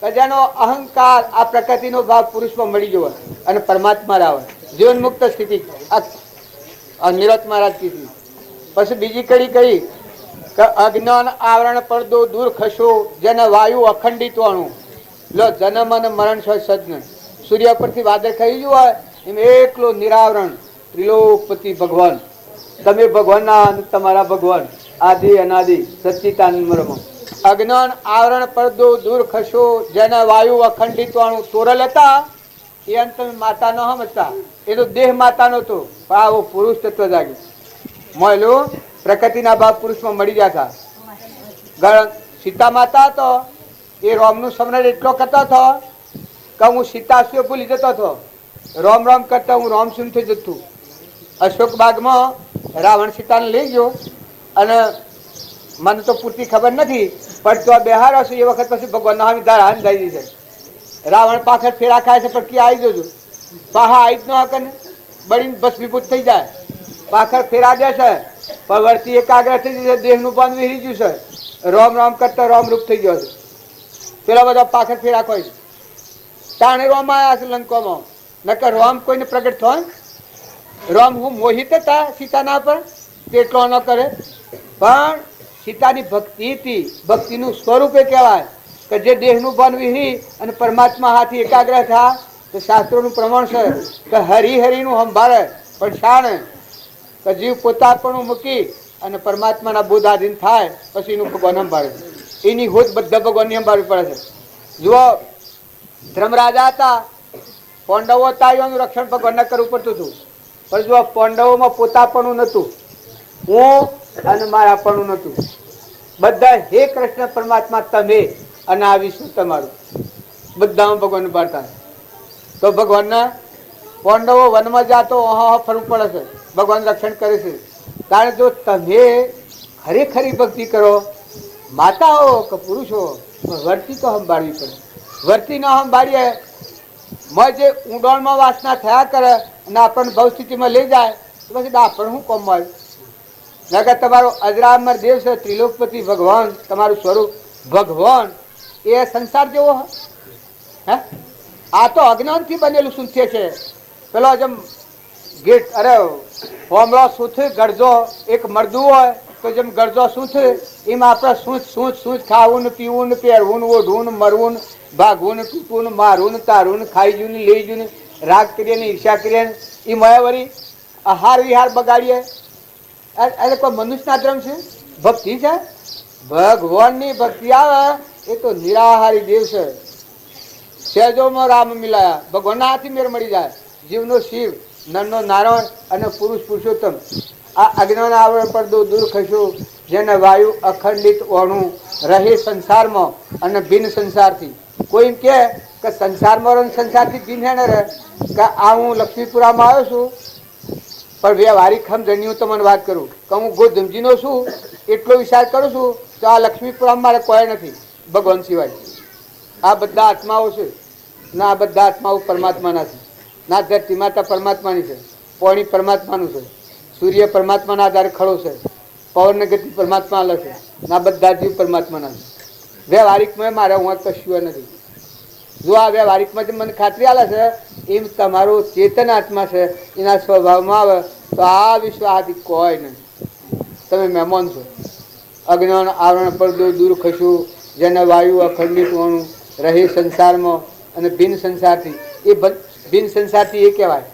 [SPEAKER 2] કે જેનો અહંકાર આ પ્રકૃતિનો ભાવ પુરુષમાં મળી જવો અને પરમાત્મા આવે જીવન મુક્ત સ્થિતિ. નિરત મહારાજ કીધી. પછી બીજી કડી કહી કે અજ્ઞાન આવરણ પડદો દૂર ખસો જેને વાયુ અખંડિત વાણું લો જન્મ અને મરણ છે સજ્ઞ. સૂર્ય પરથી વાદળ ખાઈ ગયું હોય એમ એકલો નિરાવરણ ત્રિલોકપતિ ભગવાન. તમે ભગવાનના અને તમારા ભગવાન આદિ અનાદિ સચ્ચિદાનંદ બ્રહ્મ. અજ્ઞાન આવરણ પડદો દૂર ખસો જેને વાયુ અખંડિત વાણું તોરલ હતા એ અંત માતા નો સમજતા એનો દેહ માતાનો હતો પણ આવો પુરુષ તત્વ જાગ્યું મળ્યું પ્રકૃતિના ભાવ પુરુષમાં મળી ગયા હતા. સીતા માતા હતો એ રોમનું સ્મરણ એટલો કરતો હતો કે હું સીતાશ્યો ભૂલી જતો હતો. રોમ રોમ કરતા હું રોમ સુન થઈ જતું. અશોક બાગમાં રાવણ સીતાને લઈ ગયો અને મને તો પૂરતી ખબર નથી પણ તો બિહાર હશે એ વખત પછી ભગવાનના હામી ધારા હાન દઈ દીધે. રાવણ પાછળ ફેરા ખાય છે પણ ક્યાં આવી જજો પાહા આવી જ ન હકે ને બળીને ભસ્મીભૂત થઈ જાય. પાછળ ફેરા દે છે પણ વર્તી એકાગ્ર થઈ જશે દેહનું પાન વિહરી ગયું છે. રોમ રોમ કરતા રોમ રૂપ થઈ ગયો છે. પેલા બધા પાછળ ફેરા કોઈ તાણે રોમ આવ્યા છે લંકોમાં નકર રોમ કોઈને પ્રગટ થાય. રોમ હું મોહિત હતા સીતાના પર તેટલો ન કરે પણ સીતાની ભક્તિ હતી. ભક્તિનું સ્વરૂપ એ કહેવાય કે જે દેહનું ભાન વિહરી અને પરમાત્મા હાથી એકાગ્ર થાય તો શાસ્ત્રોનું પ્રમાણ છે કે હરિહરિનું સંભાળે પણ શાણે કે જીવ પોતાપણું મૂકી અને પરમાત્માના બોધાધીન થાય પછી એનું ભગવાન સંભાળે. એની હોજ બધા ભગવાનની સંભાળવી પડે છે. જુઓ ધર્મરાજા હતા પાંડવો હતા એનું રક્ષણ ભગવાનને કરવું પડતું હતું પણ જુઓ પાંડવોમાં પોતાપણું નહોતું હું અને મારાપણું નહોતું. બધા હે કૃષ્ણ પરમાત્મા તમે અને આ વિશ્વ તમારું બધામાં ભગવાન બાળતા. તો ભગવાનના પાંડવો વનમાં જાતો ફરવું પડે છે ભગવાન રક્ષણ કરે છે. કારણ જો તમે ખરેખરી ભક્તિ કરો માતા હો કે પુરુષ હો વર્તી તો સંભાળવી પડે. વર્તી ન સંભાળીએ જે ઊંડાણમાં વાસના થયા કરે અને આપણને ભવ સ્થિતિમાં લઈ જાય તો પછી આપણને શું કોમ મળે. નકર તમારો અજરામર દેવ છે ત્રિલોકપતિ ભગવાન તમારું સ્વરૂપ ભગવાન એ સંસાર જેવો હે. આ તો અજ્ઞાનથી બનેલું સૂંથે છે. પેલો જેમ ગેટ અરે હોમળો સૂથ ગરજો એક મરદું હોય તો જેમ ગરજો સૂથ એમાં આપણે સૂંચ ખાવું ને પીવું ને પહેરવું ને ઓઢવું ને મરવું ને ભાગવું ને તૂટવું ને મારવું ને તારવું ને ખાઈ જવું ને લઈ જવું ને રાગ કરીએ ને ઈર્ષા કરીએ ને એ મયાવરી આહાર વિહાર બગાડીએ. એટલે કોઈ મનુષ્યના ધર્મ છે ભક્તિ છે. ભગવાનની ભક્તિ આવે એ તો નિરાહારી દેવ છે. સહેજોમાં રામ મિલાયા ભગવાનના હાથી મેર મળી જાય. જીવનો શિવ નરનો નારાયણ અને પુરુષ પુરુષોત્તમ. આ અજ્ઞાન આવરણ પડદો દૂર ખસ્યો જેને વાયુ અખંડિત ઓણું રહે સંસારમાં અને બિન સંસારથી. કોઈ કે સંસારમાં સંસારથી બિન હેને રહે કે આ હું લક્ષ્મીપુરામાં આવ્યો છું પણ વ્યવહારિક સમજણની તમને વાત કરું કે હું ગોધમજીનો છું એટલો વિચાર કરું છું તો આ લક્ષ્મીપુરામાં મારે કોઈ નથી ભગવાન સિવાય. આ બધા આત્માઓ છે ના આ બધા આત્માઓ પરમાત્માના છે. ના ધરતી માતા પરમાત્માની છે પાણી પરમાત્માનું છે સૂર્ય પરમાત્માના આધારે ખડો છે પવનની ગતિ પરમાત્મા અલગ છે ના બધા જીવ પરમાત્માના છે. વ્યવહારિકમાં મારે હું કશું નથી. જો આ વ્યવહારિકમાંથી મને ખાતરી આલે છે એમ તમારું ચેતન આત્મા છે એના સ્વભાવમાં આવે તો આ વિશ્વ આથી કોઈ નહીં. તમે મહેમાન છો. અજ્ઞાન આવરણ પડદો દૂર ખસ્યું જેને વાયુ અખંડિત હોણું રહે સંસારમાં અને બિન સંસારથી. એ બિન સંસારથી એ કહેવાય.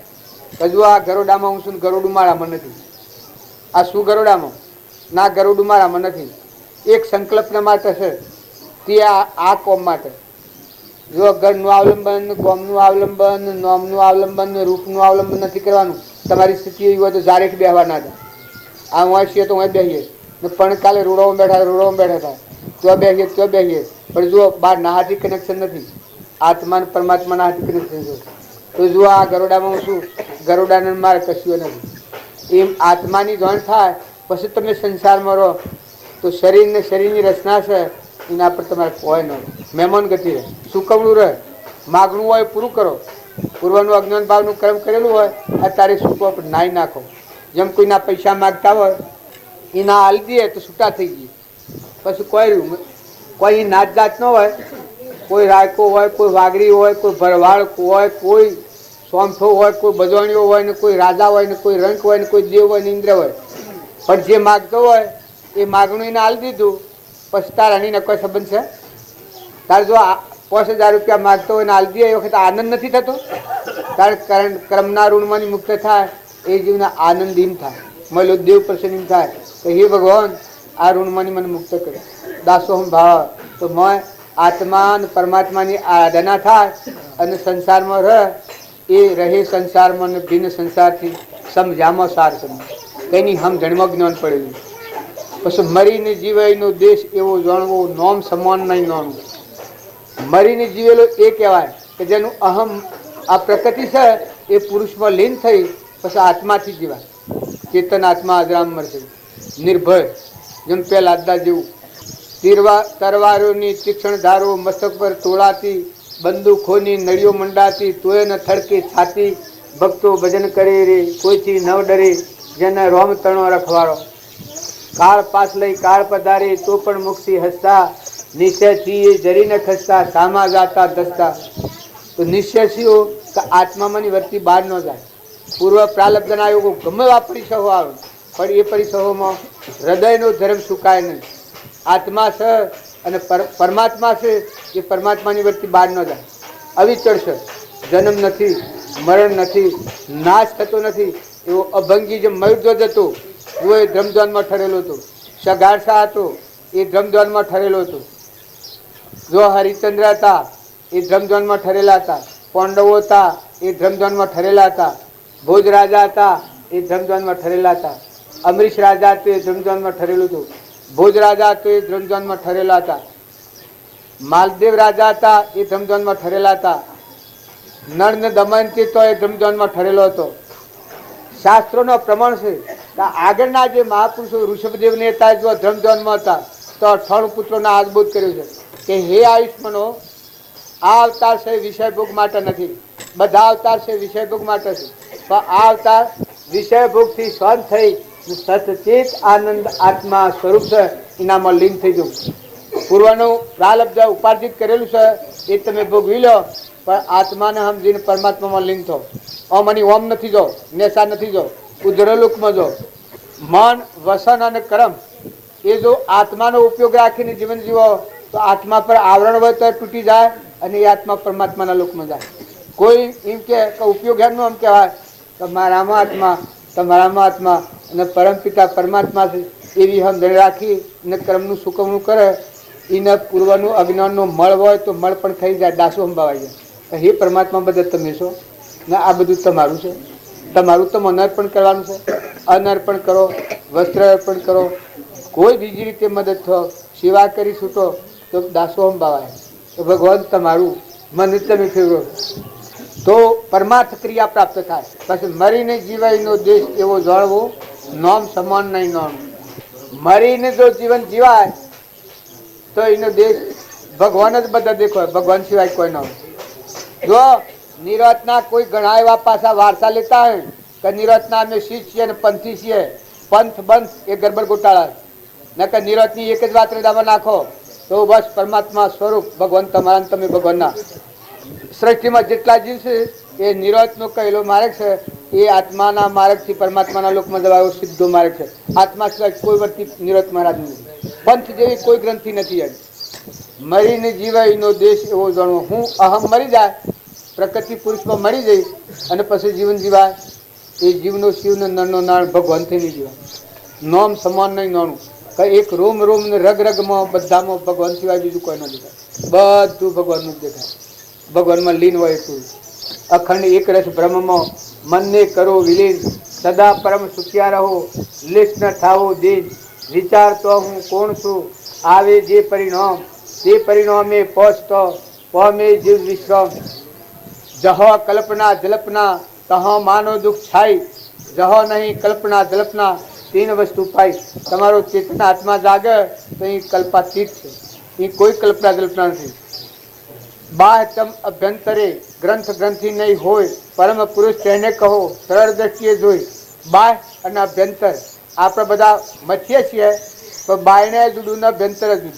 [SPEAKER 2] હજુ આ ગરોડામાં હું છું ગરોડું મારામાં નથી. આ શું ગરોડામાં ના ગરોડું મારામાં નથી. એક સંકલ્પના માટે છે તે આ કોમ માટે. જો ઘરનું અવલંબન ગોમનું અવલંબન નોમનું અવલંબન રૂપનું અવલંબન નથી કરવાનું. તમારી સ્થિતિ એવી હોય તો જારેખ બેહવા ના થાય. આ હું છીએ તો હું બેસીએ પણ કાલે રોડોમાં બેઠા હતા તો બેસીએ પણ જુઓ બહાર નાહાથી કનેક્શન નથી. આત્મા ને પરમાત્મા નાહાથી કનેક્શન છે. તો જુઓ આ ગરોડામાં હું છું ગરોડાને મારે કશું નથી. એમ આત્માની જાણ થાય પછી તમે સંસારમાં રહો તો શરીરને શરીરની રચના છે એના પર તમારે કોઈ ન મહેમાન ગતિ રહે. સુકવણું રહે, માગણું હોય પૂરું કરો. પૂર્વનું અજ્ઞાન ભાવનું કર્મ કરેલું હોય અત્યારે સૂકવો નાઈ નાખો. જેમ કોઈના પૈસા માગતા હોય એના હાલી દઈએ તો છૂટા થઈ ગઈ. પછી કોઈ રહ્યું કોઈ નાત જાત ન હોય, કોઈ રાયકો હોય, કોઈ વાઘરી હોય, કોઈ ભરવાડ હોય, કોઈ સોમઠો હોય, કોઈ બજવાણીઓ હોય ને કોઈ રાજા હોય ને કોઈ રંક હોય ને કોઈ દેવ હોય ને ઇન્દ્ર હોય. પણ જે માગતો હોય એ માગણું એને હાલી દીધું. પછી તાર હણીને કોઈ સંબંધ છે? તારે જો 5000 રૂપિયા માગતો હોય ને હાલી દે એ વખતે આનંદ નથી થતો? તારે કર્મના ઋણમાંથી મુક્ત થાય એ જીવને આનંદ એમ થાય, મળ્યો દેવ પ્રસન્ન એમ થાય કે હે ભગવાન આ ઋણમાંથી મને મુક્ત કરે. દાસોહમ ભાવ તો મેં આત્મા અને પરમાત્માની આરાધના થાય અને સંસારમાં એ રહે સંસારમાં ને ભિન્ન સંસારથી સમજામાં સાર સમજ તેની સમજણમાં જ્ઞાન પડેલું. પછી મરીને જીવાયનો દેશ એવો જાણવો, નોમ સમાન નહીં જાણવું. મરીને જીવેલો એ કહેવાય કે જેનું અહમ આ પ્રકૃતિ છે એ પુરુષમાં લીન થઈ પછી આત્માથી જીવાય. ચેતન આત્મા અજરામ મળશે નિર્ભય. જેમ પેલા દાદા જેવું તરવારોની તીક્ષ્ણ ધારો મસ્તક પર તોડાતી, બંદૂકોની નળીઓ મંડાતી, તોય ન થડકે છાતી. ભક્તો ભજન કરે રે કોઈથી ન ડરે, જેને રોમ તણો રખવાડો. કાળ પાસ લઈ કાળ પધારે તો પણ મુક્તિ હસતા, નિશ્ચયથી એ જરી ન ખસતા, સામા જાતા દસતા. તો નિશ્ચયથી કે આત્મામાંની વર્તી બહાર ન જાય. પૂર્વ પ્રાલબ્ધના યોગો ગમે એવા પરિસહો આવે પણ એ પરિસહોમાં હૃદયનો ધર્મ સુકાય નહીં. આત્મા છે અને પરમાત્મા છે એ પરમાત્માની વર્તી બહાર ન જાય. અવિચળ છે, જન્મ નથી, મરણ નથી, નાશ થતો નથી. એવો અભંગી જે મયુદ્ધ હતો એ ધ્રમદ્વાનમાં ઠરેલો હતો. સગારસા હતો એ ધ્રમદ્વાનમાં ઠરેલો હતો. જો હરિચંદ્ર હતા એ ધ્રમદ્વાનમાં ઠરેલા હતા. પાંડવો હતા એ ધ્રમદ્વાનમાં ઠરેલા હતા. ભોજ રાજા હતા એ ધ્રમદ્વાનમાં ઠરેલા હતા. અમરીશ રાજા હતું એ ધ્રમદ્વાનમાં ઠરેલું હતું. ભોજ રાજા હતો એ ધ્રમદ્વાનમાં ઠરેલા હતા. માલદેવ રાજા હતા એ ધ્રમદ્વાનમાં ઠરેલા હતા. નળ ને દમયંતી તો એ ધ્રમદ્વાનમાં ઠરેલો હતો. શાસ્ત્રોનો પ્રમાણ છે કે આગળના જે મહાપુરુષો ઋષભદેવને હતા જો ધ્રમદ્વાનમાં હતા તો 98 પુત્રોના આજબોધ કર્યું છે કે હે આયુષ્મનો, આ અવતાર છે વિષય ભોગ માટે નથી. બધા અવતાર છે વિષય ભોગ માટે છે. પણ આ અવતાર વિષય ભોગથી સ્વન થઈ સચેત આનંદ આત્મા સ્વરૂપ છે એનામાં લીન થઈ જવું. પૂર્વનું પ્રાલબ્ધ ઉપાર્જિત કરેલું છે એ તમે ભોગવી લો પણ આત્માને સમજીને પરમાત્મામાં લીન થો. ઓમ અને ઓમ નથી જો, નેસા નથી જો, ઉદ્રલોકમાં જો. મન, વસન અને કર્મ એ જો આત્માનો ઉપયોગ રાખીને જીવન જીવો તો આત્મા પર આવરણ હોય તો તૂટી જાય અને એ આત્મા પરમાત્માના લોકમાં જાય. કોઈ એમ કે ઉપયોગ એમનો એમ કહેવાય કે મારામાં આત્મા, તમારામાં આત્મા અને પરમપિતા પરમાત્મા છે એવી સમજણ રાખી અને કર્મનું સુકવણું કરે. એને પૂર્વનું અજ્ઞાનનો મળ હોય તો મળ પણ ખાઈ જાય, દાસો સંભાવાઈ જાય. હે પરમાત્મા બધા તમે છો ને આ બધું તમારું છે. તમારું તો અનર્પણ કરવાનું છે. અનર્પણ કરો, વસ્ત્ર અર્પણ કરો, કોઈ બીજી રીતે મદદ થો, સેવા કરી છૂટો તો દાસો સંભાવાય. તો ભગવાન તમારું મને તમે ફેરવો તો પરમાર્થ ક્રિયા પ્રાપ્ત થાય. પછી મરીને જીવાયનો દેશ એવો જાળવો, નોમ સમાન નહીં નોમ. મરીને જો જીવન જીવાય તો એનો દેશ ભગવાન જ બધા દેખાય, ભગવાન સિવાય કોઈ ન હોય. જો નિરતના કોઈ ઘણા એવા પાછા વારસા લેતા હોય કે નિરતના અમે શીખ છીએ ને પંથી છીએ, પંથ બંધ એ ગરબડ ગોટાળા ન કે નિરતની એક જ વાત હૃદયમાં નાખો તો બસ પરમાત્મા સ્વરૂપ ભગવાન તમારા ને તમે ભગવાનના. સૃષ્ટિમાં જેટલા જીવ છે એ નિરતનો કહેલો માર્ગ છે એ આત્માના માર્ગથી પરમાત્માના લોકમાં જવાયો સીધો માર્ગ છે. આત્મા સિવાય કોઈ વર્તી નિરત મહારાજ નથી. પંથ જેવી કોઈ ગ્રંથિ નથી. એમ મરીને જીવાયનો દેશ એવો જાણવો. હું અહમ મરી જાય, પ્રકૃતિ પુરુષમાં મરી જઈ અને પછી જીવન જીવાય એ જીવનો શિવનો નરનો નાળ ભગવાન થઈ નહીં જીવાય. નોમ સમાન નહીં નાણું કે એક રોમ રોમ ને રગ રગમાં બધામાં ભગવાન સિવાય બીજું કોઈ ન દેખાય. બધું ભગવાનનું જ દેખાય. ભગવાનમાં લીન હોય એટલું. અખંડ એક રસ બ્રહ્મમાં મનને કરો વિલીન, સદા પરમ સુખ્યા રહો, લેશ ન થાવો દીન. વિચાર તો હું કોણ છું, આવે જે પરિણામ તે પરિણામે પહોંચતો પમે જીવ વિશ્રામ. જહ કલ્પના જલ્પના તહ માનો દુઃખ છાઈ, જહ નહીં કલ્પના જલ્પના तीन वस्तु पाई तमारो चेतन आत्मा जागे तो ये कल्पातीत है, ये कोई कल्पना कल्पना नहीं। बाह तम अभ्यंतरे ग्रंथ ग्रंथि नहीं होय परम पुरुष कहने कहो सरल दृष्टिए જોઈ બાહ અને અભ્યંતર આપણે બધા મથીએ છીએ તો બાયણે જુદું ને અભ્યંતર જુદું।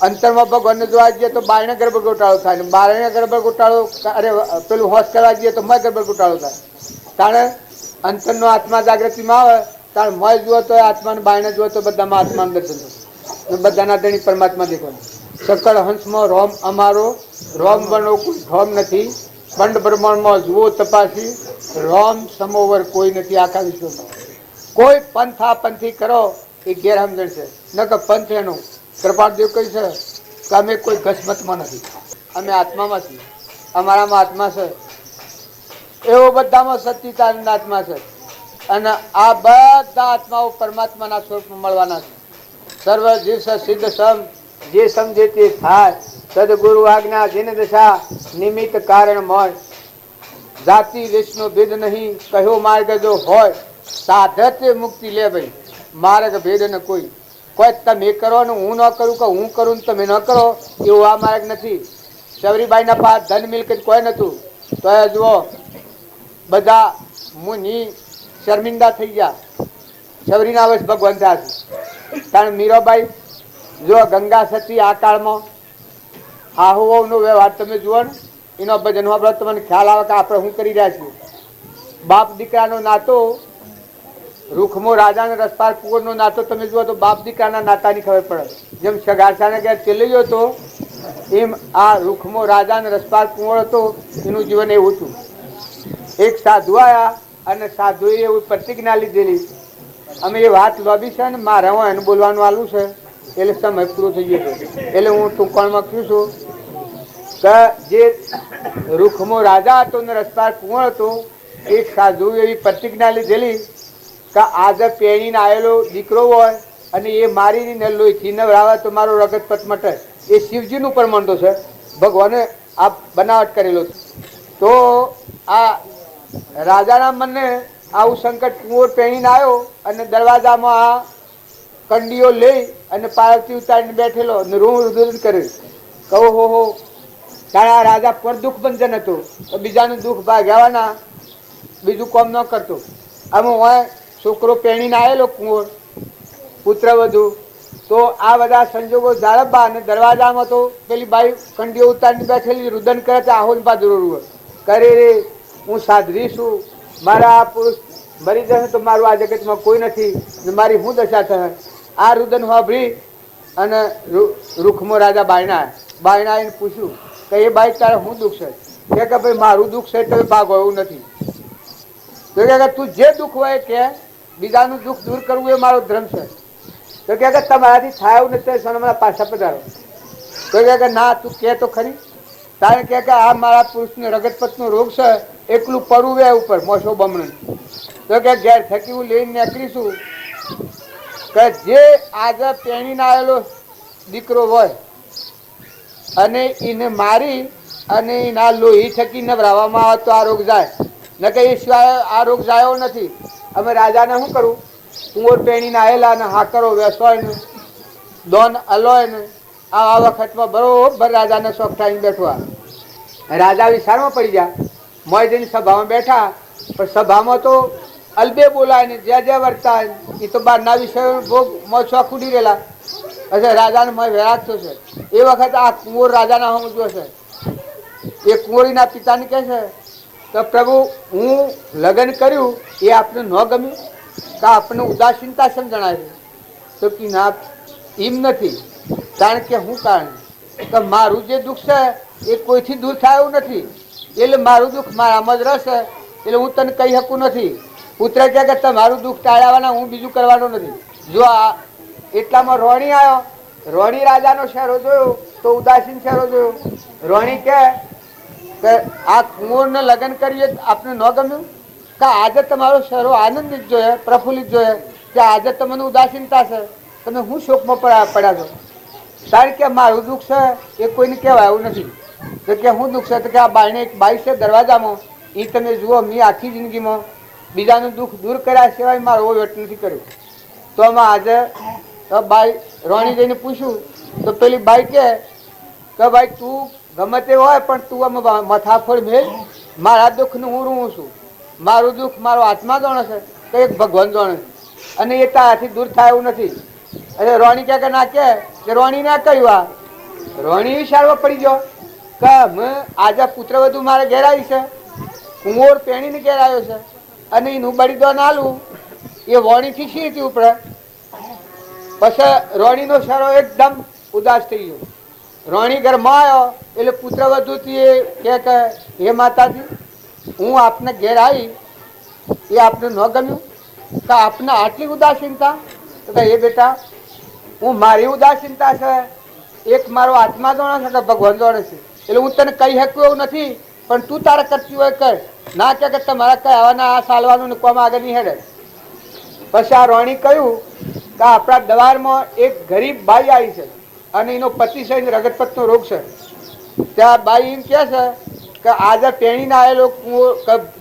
[SPEAKER 2] અંતરમાં ભગવાનને જોવા જઈએ તો બાયણે ગરબડ ગોટાળો થાય ને બાયણે ગરબડ ગોટાળો અરે પેલું હોશ કરવા જઈએ તો મય ગરબડ ગોટાળો થાય। કારણ અંતરનો આત્મા જાગૃતિમાં આવે ત્યારે મય જુઓ તો આત્માને બાયણે જુઓ તો બધામાં આત્માનું દર્શન થાય, બધાના ધણી પરમાત્મા દેખવાનું। सकल हंस में रोम अमारो रोम बनो कोई धोम नहीं पंड ब्रह्मांड में जुओ तपासी रोम समोवर कोई नहीं आखा विश्व में। कोई पंथा पंथी करो ये गैर समझण से न कि पंथ एनो कृपादेव कही है कि अमे कोई घसमत में नहीं, अमे आत्मा में थी, अमारा में आत्मा से एवं बधा में सच्चिदानंद आत्मा से अने आ बधा आत्माओं परमात्मा स्वरूप में मळवाना छे। सर्व जीव से सिद्ध सम जे समझे ते थाय सदगुरु आज्ञा जिन दशा निमित्त कारण मोय जाति विष्णु भेद नहीं कहो मार्ग जो होय साधत मुक्ति ले भाई मार्ग भेद न कोई कोई तमे करो ने हूँ न करूँ कि हूँ करूँ तमे न करो एवं आ मार्ग नहीं। शबरीबाई ना पास धन मिलकत कोई नतु तो जुओ बधा मुनि शर्मिंदा थी गया शबरी ना वश भगवान था। कारण मीराबाई जो गंगा सती आ काल में हाहू नो व्यवहार तमे जुओ ने एनो भजन वापरो तमने ख्याल आवे कि आपणे हुं करी रह्या छीए। बाप दीकरानो नातो रूखमो राजा ने रसपाल कुंवरनो नातो तमे जुओ तो बाप दीकराना नातानी खबर पड़े। जेम सगासाने घેર चेल्यो हतो एम आ रूखमो राजा ने रसपाल कुंवर हतो एनुं जीवन एवुं हतुं। एक साधु आया अने साधुए एवी प्रतिज्ञा लीधेली अमे ए वात लोबी छे ने मारे हुं एने बोलवानुं आलुं छे એટલે સમય પૂરો થઈ ગયો એટલે હું ટૂંકણમાં કહું છું કે જે રૂખમો રાજા હતો ને રસપાલ કુંવર હતો એક સાધુ એવી પ્રતિજ્ઞા લીધેલી કે આજે પેણીને આવેલો દીકરો હોય અને એ મારીને લોહીથી નવરાવે તો મારો રગતપત મટે। એ શિવજીનું પણ માનતો છે, ભગવાને આ બનાવટ કરેલો તો આ રાજાના મને આવું સંકટ કુંવર પેણીને આવ્યો અને દરવાજામાં આ कंडियो ले अने पार्वती उतारीने बैठेलो ने रूम रुदन करे कहो हो तारा राजा पर दुख बंधन हतो तो बीजानु दुख भाग्यावाना बीजू काम न करतो। अमे होय छोकरो पेणीने आवेलो कुंवर पुत्रवधू तो आ बधा संजोगो जाळबा अने दरवाजामां तो पेली बाई कंडियो उतारीने बैठेली रुदन करे तो आहोज बाजरो रुवे करे रे हूँ साधवी छुं मारा पुरुष मरी जशे तो मारू आ जगतमां कोई नथी ने मारी हूँ दशा थशे। आ रुदन सांभळी अने रूखमो राजा बायणा आवीने पूछ्युं કે એ બાઈ તારે શું દુઃખ છે કે ભાઈ મારું દુઃખ છે તો ભાગો એવું નથી તો કે તું જે દુઃખ હોય કે બીજાનું દુઃખ દૂર કરવું એ મારો ધર્મ છે તો કે તમારાથી થાય એવું નથી સનમના પાછા પધારો તો કે ના તું કે તો ખરી તારે કે આ મારા પુરુષને રગતપતનો રોગ છે એકલું પડવું એ ઉપર મોસો બમણું તો કે ઘેર થકી હું લઈને નીકળીશું કે જે આજે પેણીને આવેલો દીકરો હોય અને એને મારી અને એના લોહી થકી નવરાવવામાં આવે તો આ રોગ જાય ન કે એ સિવાય આ રોગ જાયો નથી। અમે રાજાને શું કરું કુંવર પેણીને આવેલા ને હાકરો વેસોય ને દોન અલોય ને આ વખતમાં બરોબર રાજાને શોખ થઈને બેઠવા રાજા વિચારમાં પડી ગયા મોય જઈને સભામાં બેઠા પણ સભામાં તો અલબે બોલાય ને જ્યાં જ્યાં વર્તાય એ તો બહારના વિષયો બહુ મોજ શોખ ઉડી રહેલા अच्छा राजा ने मैं विराट तो से ए वक्त आ कुंवर राजा ना समझो से ए कुंवरी ना पिता ने कहे तो प्रभु हूँ लग्न कर्यु ये आपने न गम्यु का आपने उदासीनता समझाय तो कि ना एम नहीं कारण के हूँ कारण तो मारू जे दुख है ये कोई थी दूर थाय एवं नहीं એટલે મારું દુઃખ મારામાં જ રહેશે એટલે હું તને કહી શકું નથી। પુત્ર કહે કે તમારું દુઃખ ટાળવાના હું બીજું કરવાનું નથી। જો આ એટલામાં રોણી આવ્યો રોણી રાજાનો શહેરો જોયો તો ઉદાસીન શહેરો જોયો રોણી કહે કે આ કુંવરને લગ્ન કરીએ આપને ન ગમ્યું કે આજે તમારો શહેરો આનંદિત જોઈએ પ્રફુલ્લિત જોઈએ કે આજે તમને ઉદાસીનતા છે તમે હું શોકમાં પડ્યા છો કારણ કે મારું દુઃખ છે એ કોઈને કહેવાય એવું નથી તો કે હું દુઃખ છે તો કે આ બાઈને એક બાઈ છે દરવાજામાં એ તમે જુઓ મેં આખી જિંદગીમાં બીજાનું દુઃખ દૂર કર્યા સિવાય મારો વેટ નથી કર્યો તો આમાં આજે તો બાઈ રોણી જઈને પૂછ્યું તો પેલી બાઈ કે ભાઈ તું ગમે તે હોય પણ તું આમાં મથાફળ મેળ, મારા દુઃખનું હું રૂવું છું, મારું દુઃખ મારો આત્મા જાણે છે તો એક ભગવાન જાણે છે, અને એ તારાથી દૂર થાય એવું નથી. અરે રોણી કે ના કે રોણી ના કહ્યું, આ રોણી વિચારવા પડી ગયો કે આજે પુત્ર વધુ મારે ઘેર આવી છે, કુંવર પેણીને ઘેર આવ્યો છે, અને એનું બળીદાન આલું એ વોણીથી શી ઉપડે. પછી રોણીનો સારો એકદમ ઉદાસ થઈ ગયો. રોણી ઘરમાં આવ્યો એટલે પુત્ર વધુ કે હે માતાજી, હું આપને ઘેર આવી એ આપને ન ગમ્યું કે આપને આટલી ઉદાસીનતા? તો એ બેટા હું મારી ઉદાસીનતા છે એક મારો આત્મા જાણે છે કે ભગવાન જાણે છે, એટલે હું તને કહી શકું એવું નથી, પણ તું તારે કરતી હોય કર, ના કે તમારા કઈ આવવાના આ સાલવાનું મૂકવામાં આગળ નહીં હેડે. પછી આ રોણી કહ્યું કે આપણા દવારમાં એક ગરીબ બાઈ આવી છે અને એનો પતિ છે, રગતપતનો રોગ છે. ત્યાં બાઈ એમ કહે છે કે આજે પેણીને આવેલો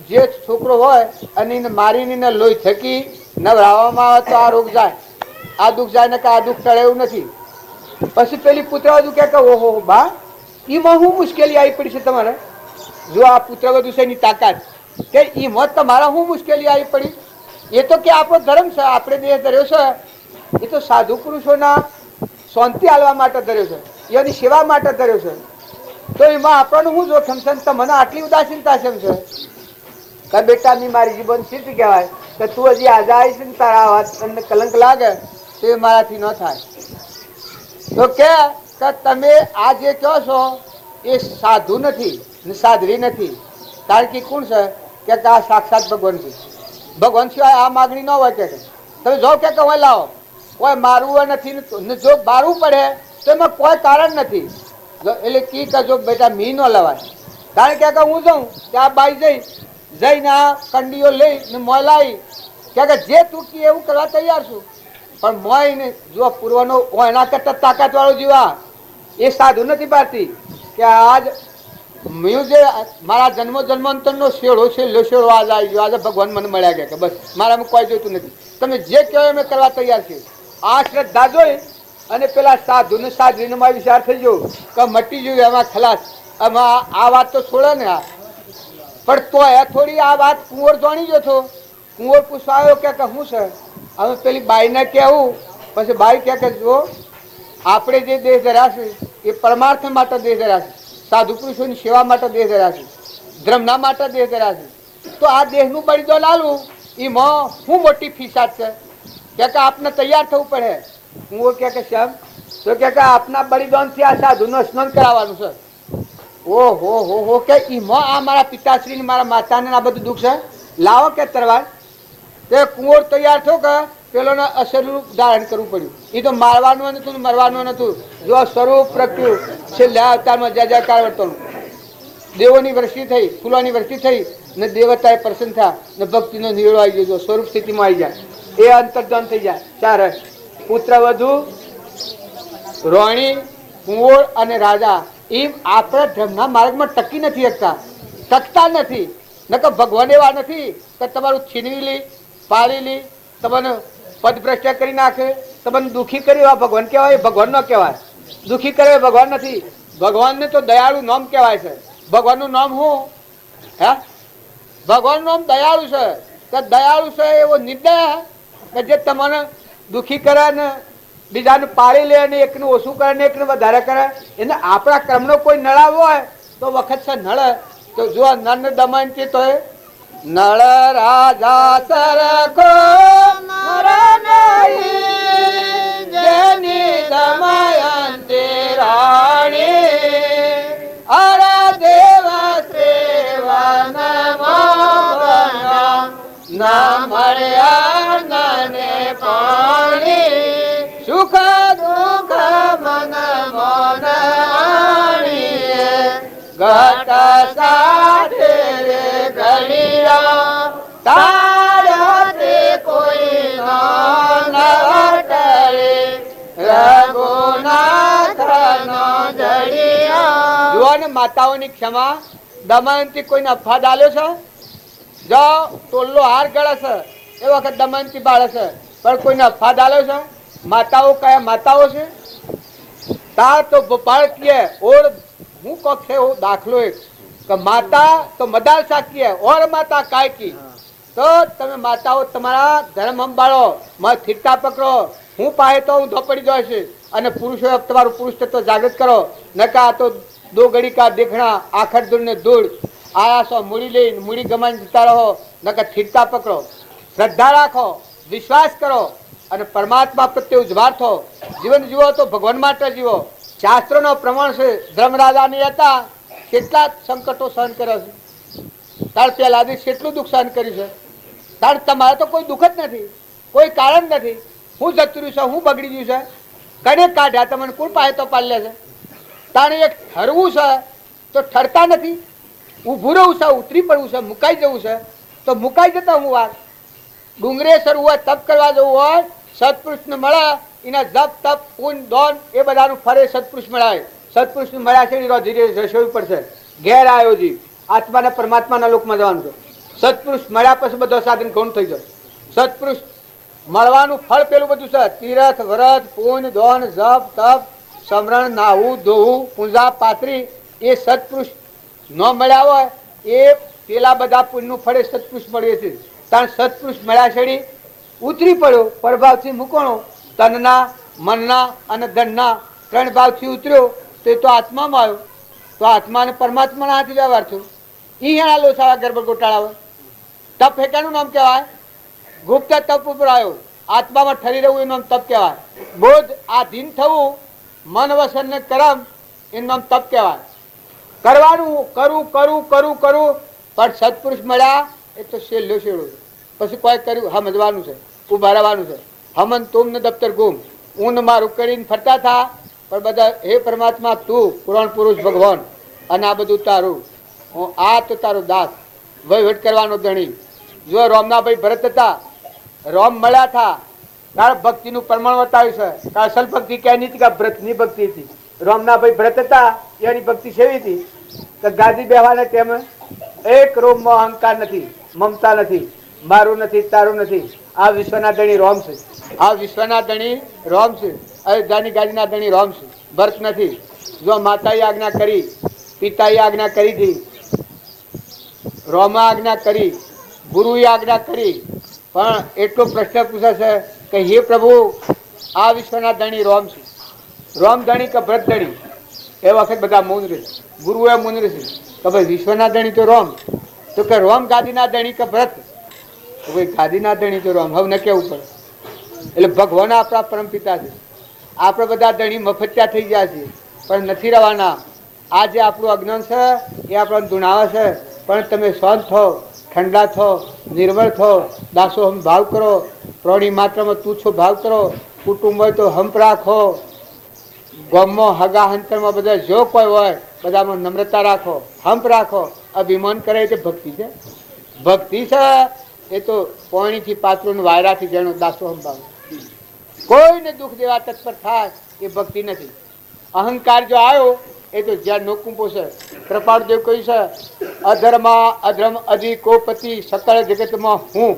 [SPEAKER 2] જે છોકરો હોય અને એને મારીને લોહી થકી નવરાવવામાં આવે તો આ રોગ જાય, આ દુઃખ જાય ને કે આ દુઃખ ટળે એવું નથી. પછી પેલી પુત્રવધુ કે ઓહો બા, એમાં શું મુશ્કેલી આવી પડી છે તમારે? જો આ પુત્રવધુ છે એની તાકાત કે એમાં તમારા શું મુશ્કેલી આવી પડી? એ તો કે આપણો ધર્મ છે, આપણે દેહ ધર્યો છે, એ તો સાધુ પુરુષોના શાંતિ આલવા માટે ધર્યો છે, એની સેવા માટે ધર્યો છે, તો એમાં આપણને શું જોખમ છે? તમને આટલી ઉદાસીનતા કેમ છે? કે બેટા ની મારી જીવન સિદ્ધ કહેવાય કે તું હજી આઝાદ છે ને તારા વાત તમને કલંક લાગે તો એ મારાથી ન થાય. તો કે તમે આ જે કહો છો એ સાધુ નથી ને સાધવી નથી, કારણ કે કોણ છે કે આ સાક્ષાત ભગવાન છે, ભગવાન સિવાય આ માગણી ન હોય. કે તમે જો કે હોય લાવો, કોઈ મારવું નથી ને જો મારવું પડે તો એમાં કોઈ કારણ નથી. એટલે કી કજો બેટા મી ન લવાય, કારણ કે હું જાઉં ત્યાં બાઈ જઈને આ કંડીઓ લઈને મોય લાવી કે જે તું કી એવું કરવા તૈયાર છું, પણ મોય ને જો પૂર્વનો એના કરતા તાકાત વાળો જીવા એ સાધુ નથી પાડતી કે આજ મેં જે મારા જન્મ જન્માંતરનો શેડો છે શેડો આજ આવી ગયો, આજે ભગવાન મને મળ્યા ગયા કે બસ મારામાં કોઈ જોઈતું નથી, તમે જે કહો એમ કરવા તૈયાર છે. આ શ્રદ્ધા જોઈ અને પેલા સાધુ ને સાધવીનો માં વિચાર થઈ ગયો કે મટી ગયું એમાં ખલાસ, એમાં આ વાત તો છોડે ને આ, પણ તો એ થોડી આ વાત કુંવર જાણી ગયો છો. કુંવર પૂછવા આવ્યો કે શું છે? હવે પેલી બાઈને કહેવું, પછી બાઈ કે જો આપણે જે દેહ ધર્યા છે એ પરમાર્થ માટે દેહ ધર્યા છે, સાધુ પુરુષોની સેવા માટે દેહ ધર્યા છે, ધર્મના માટે દેહ ધર્યા છે, તો આ દેહનું બળિદાન આલવું એમાં શું મોટી ફિસાદ છે? કે આપને તૈયાર થવું પડે. કુંવર કે શ્યામ તો કે આપના બલિદાનથી આ સાધુનું સ્નાન કરાવવાનું છે. ઓહો હો હો કે એમાં આ મારા પિતાશ્રી ને મારા માતાને આ બધું દુઃખ છે, લાવો કે તરવાર. તે કુંવર તૈયાર થયો કે પેલોને અસરરૂપ ધારણ કરવું પડ્યું. એ તો મારવાનું નતું મરવાનું નતું, જો સ્વરૂપ પ્રગટ્યું છેલ્લા અવતારમાં જય જયકાર વર્તવાનું. દેવોની વૃષ્ટિ થઈ, ફૂલોની વૃષ્ટિ થઈ ને દેવતાએ પ્રસન્ન થયા ને ભક્તિનો નિવેડો આવી ગયો, સ્વરૂપ સ્થિતિમાં આવી જાય, એ અંતર્ધાન થઈ જાય. ચારે પુત્ર વધુ, રોહિણી, કુંવર અને રાજા એમ આપણા ધર્મના માર્ગમાં ટકી નથી ટકતા નથી. નકર ભગવાન એવા નથી કે તમારું છીનવી લી પાડી લી તમને પદભ્રષ્ટ કરી નાખે, તમને દુઃખી કરી ભગવાન કહેવાય? ભગવાન ન કહેવાય. દુઃખી કરે ભગવાન નથી, ભગવાનને તો દયાળુ નામ કહેવાય છે. ભગવાનનું નામ શું? હે, ભગવાનનું નામ દયાળુ છે. કે દયાળુ છે એવો નિર્દય કે જે તમને દુઃખી કરે ને બીજાને પાડી લે ને એકનું ઓછું કરે ને એકને વધારે કરે. એને આપણા કર્મનો કોઈ નળાવો હોય તો વખત છે નળે. તો જો નર દમયંતી તો નળ રાજા સરખો નર નહીં, જેની દમયંતી રાણી અરે દેવ સેવન ના મળ્યા ને પાણી, સુખ દુઃખ મન મન ઘટ સાથે રે ઘડિયા તારા તે કોઈ નટરે રઘુનાથ નો જડિયા. જુઓ ને માતાઓની ક્ષમા. દમયંતી કોઈને અફવા ડાલ્યો છે? જો ટોલ્લો હાર ગળે છે એ વખત દમયંતી બાળે છે, પણ કોઈને અફાદ આલ્યો છે? માતાઓ કયા માતાઓ છે? તાર તો બાળકીય ઓર હું કોક છે वो દાખલો એક કે માતા તો મદાલસા કી ઓર માતા काय की તો તમે માતાઓ તમારા ધર્મ સંભાળો, મત થીટા પકડો. હું પાહે તો હું ધોપડી જાય છે અને પુરુષો તમારું પુરુષ તત્વ જાગૃત કરો. નકા તો દો ઘડી કા દેખણા આખર દૂર ને દૂર આયા સો મૂડી લઈને મૂડી ગમાઈને જતા રહો. નકા થીટા પકડો, શ્રદ્ધા રાખો, વિશ્વાસ કરો અને પરમાત્મા પ્રત્યે ઉજ્જવાર થો. જીવન જીવો તો ભગવાન માટે જીવો. શાસ્ત્રોનો પ્રમાણ છે ધર્મરાજાની હતા કેટલા સંકટો સહન કર્યા છે. તાર પેલા કેટલું દુઃખ સહન કર્યું છે. તાર તમારે તો કોઈ દુઃખ જ નથી, કોઈ કારણ નથી. હું જતું રહ્યું છે, હું બગડી ગયું છે, કને કાઢ્યા તમને કોણ પાસે તો પાલ્યા છે. તાણે એક ઠરવું છે તો ઠરતા નથી, ઊભું રહેવું છે, ઉતરી પડવું છે, મુકાઈ જવું છે તો મુકાઈ જતા. હું વાત ડુંગરે સરવું હોય, તપ કરવા જવું હોય, સત્પુરુષને મળે એના જપ તપ પૂન દોન એ બધાનું ફરે સત્પુરુષ મળાય. સત્પુરુષને મળ્યા છે એનો ધીરે રસોઈ પડશે. ઘેર આવ્યો જી આત્માને પરમાત્માના લોકમાં જવાનું છે. સત્પુરુષ મળ્યા પછી બધો સાધન ગૌણ થઈ જાય. સત્પુરુષ મળવાનું ફળ પેલું બધું છે તીરથ વ્રત પૂન દોન જપ તપ સમરણ નાહવું ધોવું પૂજા પાત્રી. એ સત્પુરુષ ન મળ્યા હોય એ પેલા બધા પુણ્યનું ફળે સત્પુરુષ મળીએ છીએ. કારણ સત્પુરુષ મળ્યા છેડી ઉતરી પડ્યો, પરભાવથી મૂકણો, તનના મનના અને ધનના ત્રણ ભાવથી ઉતર્યો તો એ તો આત્મામાં આવ્યો. તો આત્મા અને પરમાત્માના હાથ વ્યવહાર થયો. એ હેણા લોસાવા ગરબડ ગોટાળા હોય. તપ હેકાનું નામ કહેવાય. ગુપ્ત તપ ઉપર આવ્યો, આત્મામાં ઠરી રહેવું એનું નામ તપ કહેવાય. બોધ આધીન થવું, મન વસન ને કરમ એનું નામ તપ કહેવાય. કરવાનું કરું કરું કરું કરું પણ સત્પુરુષ મળ્યા એ તો છેલ્લો છેડો. પછી કોઈ કર્યું સમજવાનું છે, ઉભા રહેવાનું છે. હમન તુમ ને દફતર ગુમ ઊન મારું કરીને ફરતા થા પણ બધા હે પરમાત્મા તું પુરાણ પુરુષ ભગવાન અને આ બધું તારું, હું આ તો તારો દાસ વહીવટ કરવાનો ધણી. જો રોમનાભાઈ ભરત હતા, રોમ મળ્યા હતા તાર ભક્તિનું પ્રમાણ બતાવ્યું છે. તાર અસલ ભક્તિ ક્યાંય નથી કે વ્રતની ભક્તિ હતી. રોમનાભાઈ ભરત હતા એની ભક્તિ સેવી હતી કે ગાદી બેવાના તેમ એક રોમમાં અહંકાર નથી, મમતા નથી, મારું નથી, તારું નથી. આ વિશ્વના ધણી રોમ છે. આ વિશ્વના ધણી રોમ છે. અયોધ્યાની ગાદીના ધણી રોમ છે, ભરત નથી. જો માતાએ આજ્ઞા કરી, પિતાએ આજ્ઞા કરી હતી, રોમા આજ્ઞા કરી, ગુરુએ આજ્ઞા કરી, પણ એટલો પ્રશ્ન પૂછે છે કે હે પ્રભુ આ વિશ્વના ધણી રોમ છે. રોમ ધણી કે ભરત ધણી? એ વખત બધા મૌન રહે. ગુરુએ મૌન રહે કે ભાઈ વિશ્વના ધણી તો રોમ. તો કે રોમ ગાદીના ધણી કે ભરત? તો ભાઈ ગાદીના ધણી તો રોમ. હવે ન કેવું પડે. એટલે ભગવાન આપણા પરમપિતા છે. આપણે બધા ધણી મફત્યા થઈ ગયા છે પણ નથી રહેવાના. આ જે આપણું અજ્ઞાન છે એ આપણને ધૂણાવે છે. પણ તમે શાંત થો, ઠંડા થો, નિર્મળ થો, દાસો હમ ભાવ કરો, પ્રાણી માત્રમાં તુચ્છો ભાવ કરો, કુટુંબ હોય તો હંપ રાખો, ગામમાં હગા અંતરમાં બધા જો કોઈ હોય બધામાં નમ્રતા રાખો, હંપ રાખો. અભિમાન કરે તે ભક્તિ છે. ભક્તિ છે એ તો પાણીથી પાત્રોનું વાયરાથી જેનો દાસો હમ ભાવ. કોઈને દુઃખ દેવા તત્પર થાય એ ભક્તિ નથી. અહંકાર જો આવ્યો એ તો જ્યાં નોકુંપો છે. કૃપાળદેવ કહ્યું છે અધર્મા અધર્મ અધિકોપતિ સકળ જગતમાં હું.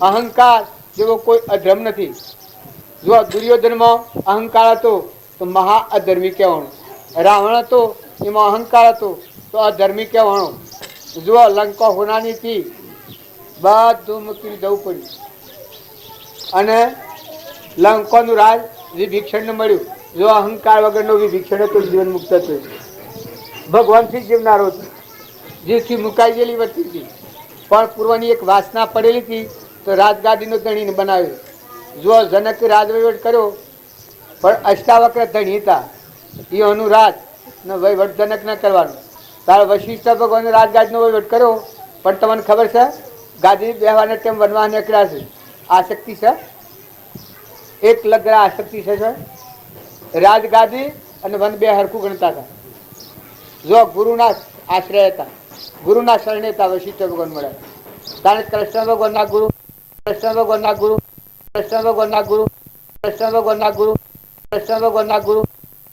[SPEAKER 2] અહંકાર જેવો કોઈ અધર્મ નથી. જો દુર્યોધનમાં અહંકાર હતો તો મહા અધર્મી કહેવાનો. રાવણ હતો એમાં અહંકાર હતો તો અધર્મી કહેવાનો. જો લંકા હોનાની હતી બધું મૂકી જવું પડ્યું અને લંકાનું રાજ વિભીક્ષણને મળ્યું. જો અહંકાર વગરનો વિભીક્ષણ હતો જીવન મુક્ત થયું. ભગવાનથી જીવનારો હતો, જીવથી મુકાઈ ગયેલી વસ્તી હતી. પણ પૂર્વની એક વાસના પડેલી હતી તો રાજગાદીનો ધણીને બનાવ્યો. જો જનકે રાજવહીવટ કર્યો પણ અષ્ટાવક્ર ધણી હતા એનું રાજ ને વહીવટ જનક ન કરવાનો. તારે વશિષ્ઠ ભગવાન રાજગાદીનો વહીવટ કર્યો પણ તમને ખબર છે ગાદી બેહવાને કેમ વનવા નીકળ્યા છે? આસક્તિ છે, એક લગ્ન આસક્તિ છે. રાજગાદી અને વન બે હરખું ગણતા હતા. જો ગુરુના આશ્રય હતા, ગુરુના શરણે હતા. વશિષ્ઠ ભગવાન મળ્યા તારે કૃષ્ણ ભગવાનના ગુરુ, કૃષ્ણ ભગવાનના ગુરુ, કૃષ્ણ ભગવાનના ગુરુ, કૃષ્ણ ભગવાનના ગુરુ, કૃષ્ણ ભગવાનના ગુરુ,